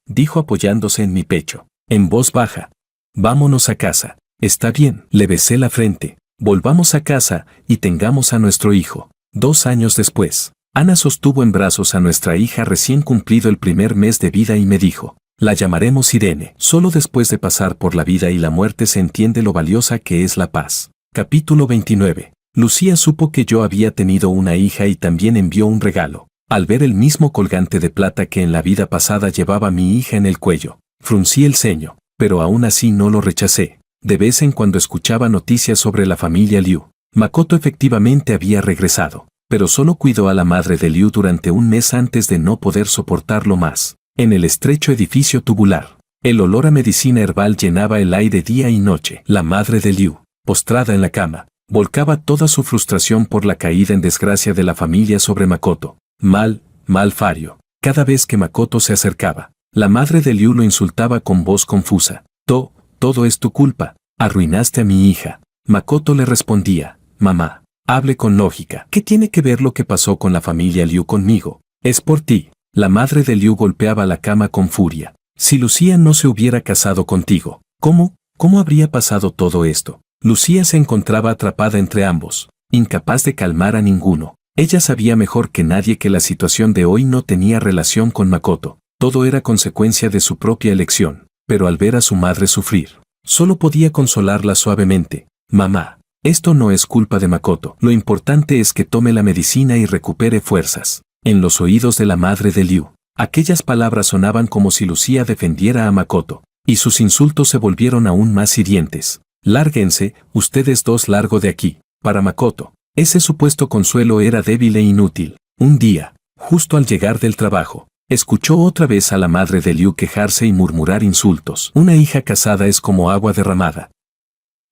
dijo apoyándose en mi pecho, en voz baja. Vámonos a casa. Está bien, le besé la frente. Volvamos a casa y tengamos a nuestro hijo. 2 años después, Ana sostuvo en brazos a nuestra hija recién cumplido el primer mes de vida y me dijo, la llamaremos Irene. Solo después de pasar por la vida y la muerte se entiende lo valiosa que es la paz. Capítulo 29. Lucía supo que yo había tenido una hija y también envió un regalo. Al ver el mismo colgante de plata que en la vida pasada llevaba mi hija en el cuello, fruncí el ceño, pero aún así no lo rechacé. De vez en cuando escuchaba noticias sobre la familia Liu. Makoto efectivamente había regresado, pero solo cuidó a la madre de Liu durante un mes antes de no poder soportarlo más. En el estrecho edificio tubular, el olor a medicina herbal llenaba el aire día y noche. La madre de Liu, postrada en la cama, volcaba toda su frustración por la caída en desgracia de la familia sobre Makoto. Mal Fario. Cada vez que Makoto se acercaba, la madre de Liu lo insultaba con voz confusa. Todo es tu culpa, arruinaste a mi hija. Makoto le respondía, mamá, hable con lógica. ¿Qué tiene que ver lo que pasó con la familia Liu conmigo? Es por ti. La madre de Liu golpeaba la cama con furia. Si Lucía no se hubiera casado contigo, ¿cómo habría pasado todo esto? Lucía se encontraba atrapada entre ambos, incapaz de calmar a ninguno. Ella sabía mejor que nadie que la situación de hoy no tenía relación con Makoto. Todo era consecuencia de su propia elección, pero al ver a su madre sufrir, solo podía consolarla suavemente. Mamá, esto no es culpa de Makoto. Lo importante es que tome la medicina y recupere fuerzas. En los oídos de la madre de Liu, aquellas palabras sonaban como si Lucía defendiera a Makoto, y sus insultos se volvieron aún más hirientes. Lárguense, ustedes dos, largo de aquí. Para Makoto, ese supuesto consuelo era débil e inútil. Un día, justo al llegar del trabajo, escuchó otra vez a la madre de Liu quejarse y murmurar insultos. Una hija casada es como agua derramada.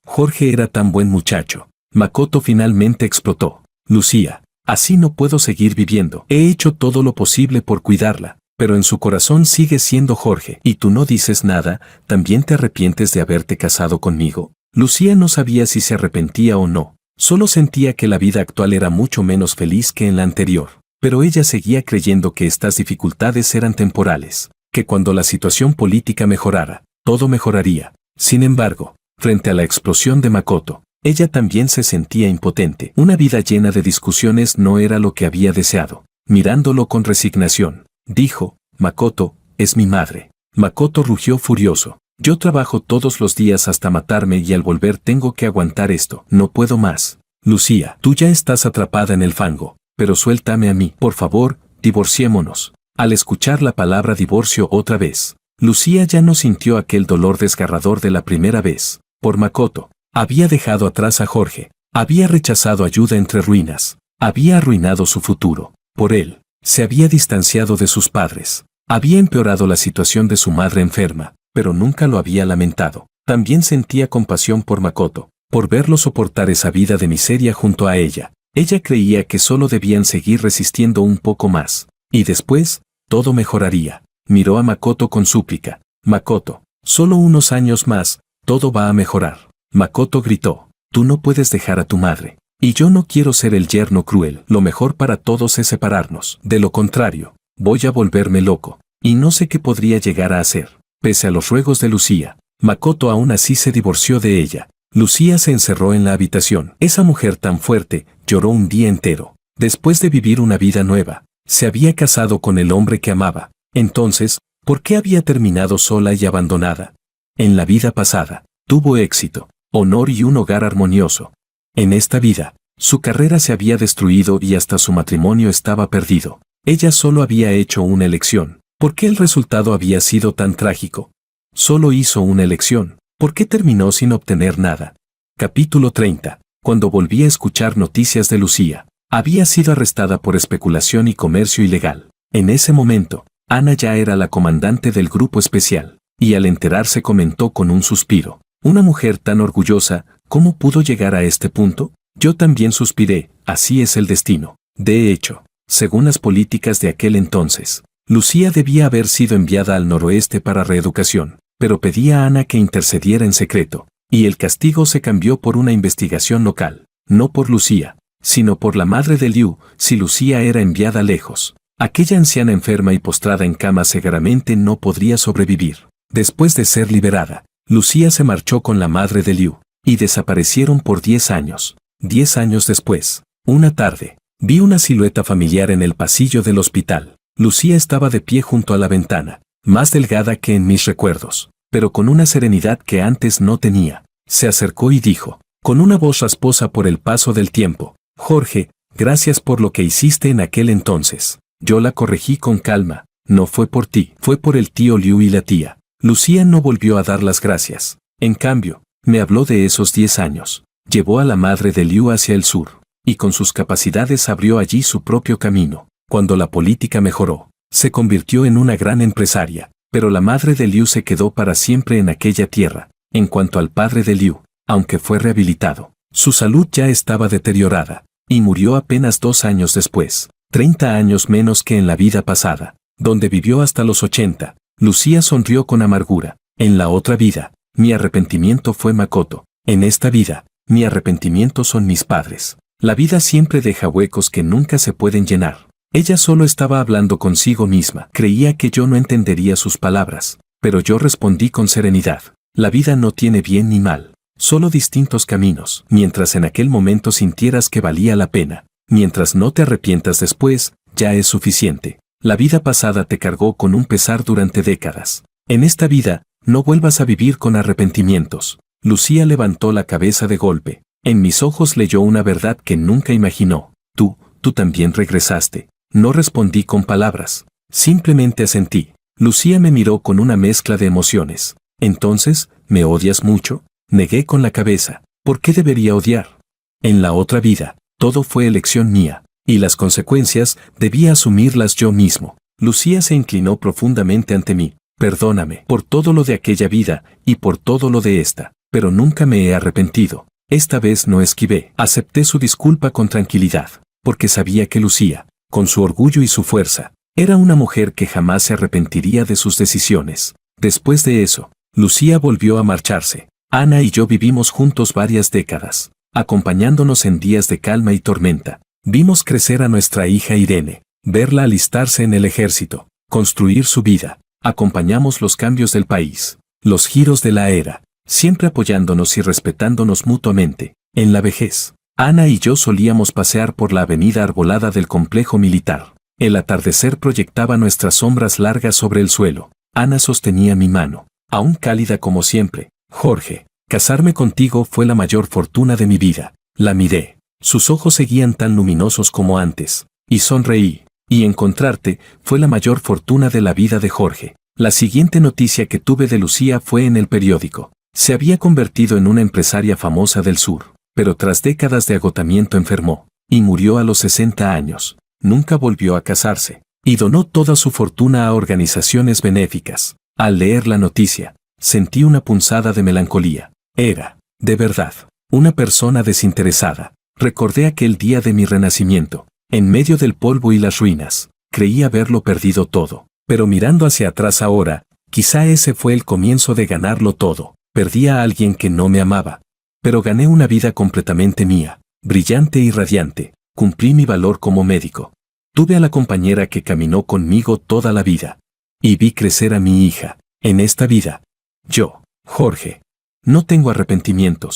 Jorge era tan buen muchacho. Makoto finalmente explotó. Lucía, así no puedo seguir viviendo. He hecho todo lo posible por cuidarla, pero en su corazón sigue siendo Jorge. ¿Y tú no dices nada? ¿También te arrepientes de haberte casado conmigo? Lucía no sabía si se arrepentía o no. Solo sentía que la vida actual era mucho menos feliz que en la anterior. Pero ella seguía creyendo que estas dificultades eran temporales, que cuando la situación política mejorara, todo mejoraría. Sin embargo, frente a la explosión de Makoto, ella también se sentía impotente. Una vida llena de discusiones no era lo que había deseado. Mirándolo con resignación, dijo, Makoto, es mi madre. Makoto rugió furioso. Yo trabajo todos los días hasta matarme y al volver tengo que aguantar esto. No puedo más. Lucía, tú ya estás atrapada en el fango, pero suéltame a mí. Por favor, divorciémonos. Al escuchar la palabra divorcio otra vez, Lucía ya no sintió aquel dolor desgarrador de la primera vez. Por Makoto, había dejado atrás a Jorge, había rechazado ayuda entre ruinas, había arruinado su futuro. Por él, se había distanciado de sus padres, había empeorado la situación de su madre enferma, pero nunca lo había lamentado. También sentía compasión por Makoto, por verlo soportar esa vida de miseria junto a ella. Ella creía que solo debían seguir resistiendo un poco más, y después, todo mejoraría. Miró a Makoto con súplica. Makoto, solo unos años más, todo va a mejorar. Makoto gritó, tú no puedes dejar a tu madre. Y yo no quiero ser el yerno cruel. Lo mejor para todos es separarnos. De lo contrario, voy a volverme loco. Y no sé qué podría llegar a hacer. Pese a los ruegos de Lucía, Makoto aún así se divorció de ella. Lucía se encerró en la habitación. Esa mujer tan fuerte lloró un día entero. Después de vivir una vida nueva, se había casado con el hombre que amaba. Entonces, ¿por qué había terminado sola y abandonada? En la vida pasada, tuvo éxito, honor y un hogar armonioso. En esta vida, su carrera se había destruido y hasta su matrimonio estaba perdido. Ella solo había hecho una elección. ¿Por qué el resultado había sido tan trágico? Solo hizo una elección. ¿Por qué terminó sin obtener nada? Capítulo 30. Cuando volví a escuchar noticias de Lucía, había sido arrestada por especulación y comercio ilegal. En ese momento, Ana ya era la comandante del grupo especial, y al enterarse comentó con un suspiro. Una mujer tan orgullosa, ¿cómo pudo llegar a este punto? Yo también suspiré, así es el destino. De hecho, según las políticas de aquel entonces, Lucía debía haber sido enviada al noroeste para reeducación, pero pedía a Ana que intercediera en secreto, y el castigo se cambió por una investigación local, no por Lucía, sino por la madre de Liu. Si Lucía era enviada lejos, aquella anciana enferma y postrada en cama seguramente no podría sobrevivir. Después de ser liberada, Lucía se marchó con la madre de Liu, y desaparecieron por 10 años. 10 años después, una tarde, vi una silueta familiar en el pasillo del hospital. Lucía estaba de pie junto a la ventana, más delgada que en mis recuerdos, pero con una serenidad que antes no tenía. Se acercó y dijo, con una voz rasposa por el paso del tiempo. Jorge, gracias por lo que hiciste en aquel entonces. Yo la corregí con calma. No fue por ti, fue por el tío Liu y la tía. Lucía no volvió a dar las gracias. En cambio, me habló de esos 10 años. Llevó a la madre de Liu hacia el sur, y con sus capacidades abrió allí su propio camino. Cuando la política mejoró, se convirtió en una gran empresaria, pero la madre de Liu se quedó para siempre en aquella tierra. En cuanto al padre de Liu, aunque fue rehabilitado, su salud ya estaba deteriorada, y murió apenas 2 años después, 30 años menos que en la vida pasada, donde vivió hasta los 80. Lucía sonrió con amargura. En la otra vida, mi arrepentimiento fue Makoto. En esta vida, mi arrepentimiento son mis padres. La vida siempre deja huecos que nunca se pueden llenar. Ella solo estaba hablando consigo misma. Creía que yo no entendería sus palabras, pero yo respondí con serenidad. La vida no tiene bien ni mal, solo distintos caminos. Mientras en aquel momento sintieras que valía la pena, mientras no te arrepientas después, ya es suficiente. La vida pasada te cargó con un pesar durante décadas. En esta vida, no vuelvas a vivir con arrepentimientos. Lucía levantó la cabeza de golpe. En mis ojos leyó una verdad que nunca imaginó. Tú también regresaste. No respondí con palabras. Simplemente asentí. Lucía me miró con una mezcla de emociones. Entonces, ¿me odias mucho? Negué con la cabeza. ¿Por qué debería odiar? En la otra vida, todo fue elección mía, y las consecuencias debía asumirlas yo mismo. Lucía se inclinó profundamente ante mí. Perdóname por todo lo de aquella vida y por todo lo de esta, pero nunca me he arrepentido. Esta vez no esquivé. Acepté su disculpa con tranquilidad, porque sabía que Lucía, con su orgullo y su fuerza, era una mujer que jamás se arrepentiría de sus decisiones. Después de eso, Lucía volvió a marcharse. Ana y yo vivimos juntos varias décadas, acompañándonos en días de calma y tormenta. Vimos crecer a nuestra hija Irene, verla alistarse en el ejército, construir su vida. Acompañamos los cambios del país, los giros de la era, siempre apoyándonos y respetándonos mutuamente. En la vejez, Ana y yo solíamos pasear por la avenida arbolada del complejo militar. El atardecer proyectaba nuestras sombras largas sobre el suelo. Ana sostenía mi mano, aún cálida como siempre. Jorge, casarme contigo fue la mayor fortuna de mi vida. La miré. Sus ojos seguían tan luminosos como antes, y sonreí. Y encontrarte fue la mayor fortuna de la vida de Jorge. La siguiente noticia que tuve de Lucía fue en el periódico. Se había convertido en una empresaria famosa del sur, pero tras décadas de agotamiento enfermó, y murió a los 60 años. Nunca volvió a casarse, y donó toda su fortuna a organizaciones benéficas. Al leer la noticia, sentí una punzada de melancolía. Era, de verdad, una persona desinteresada. Recordé aquel día de mi renacimiento. En medio del polvo y las ruinas, creí haberlo perdido todo. Pero mirando hacia atrás ahora, quizá ese fue el comienzo de ganarlo todo. Perdí a alguien que no me amaba. Pero gané una vida completamente mía, brillante y radiante. Cumplí mi valor como médico. Tuve a la compañera que caminó conmigo toda la vida. Y vi crecer a mi hija. En esta vida, yo, Jorge, no tengo arrepentimientos.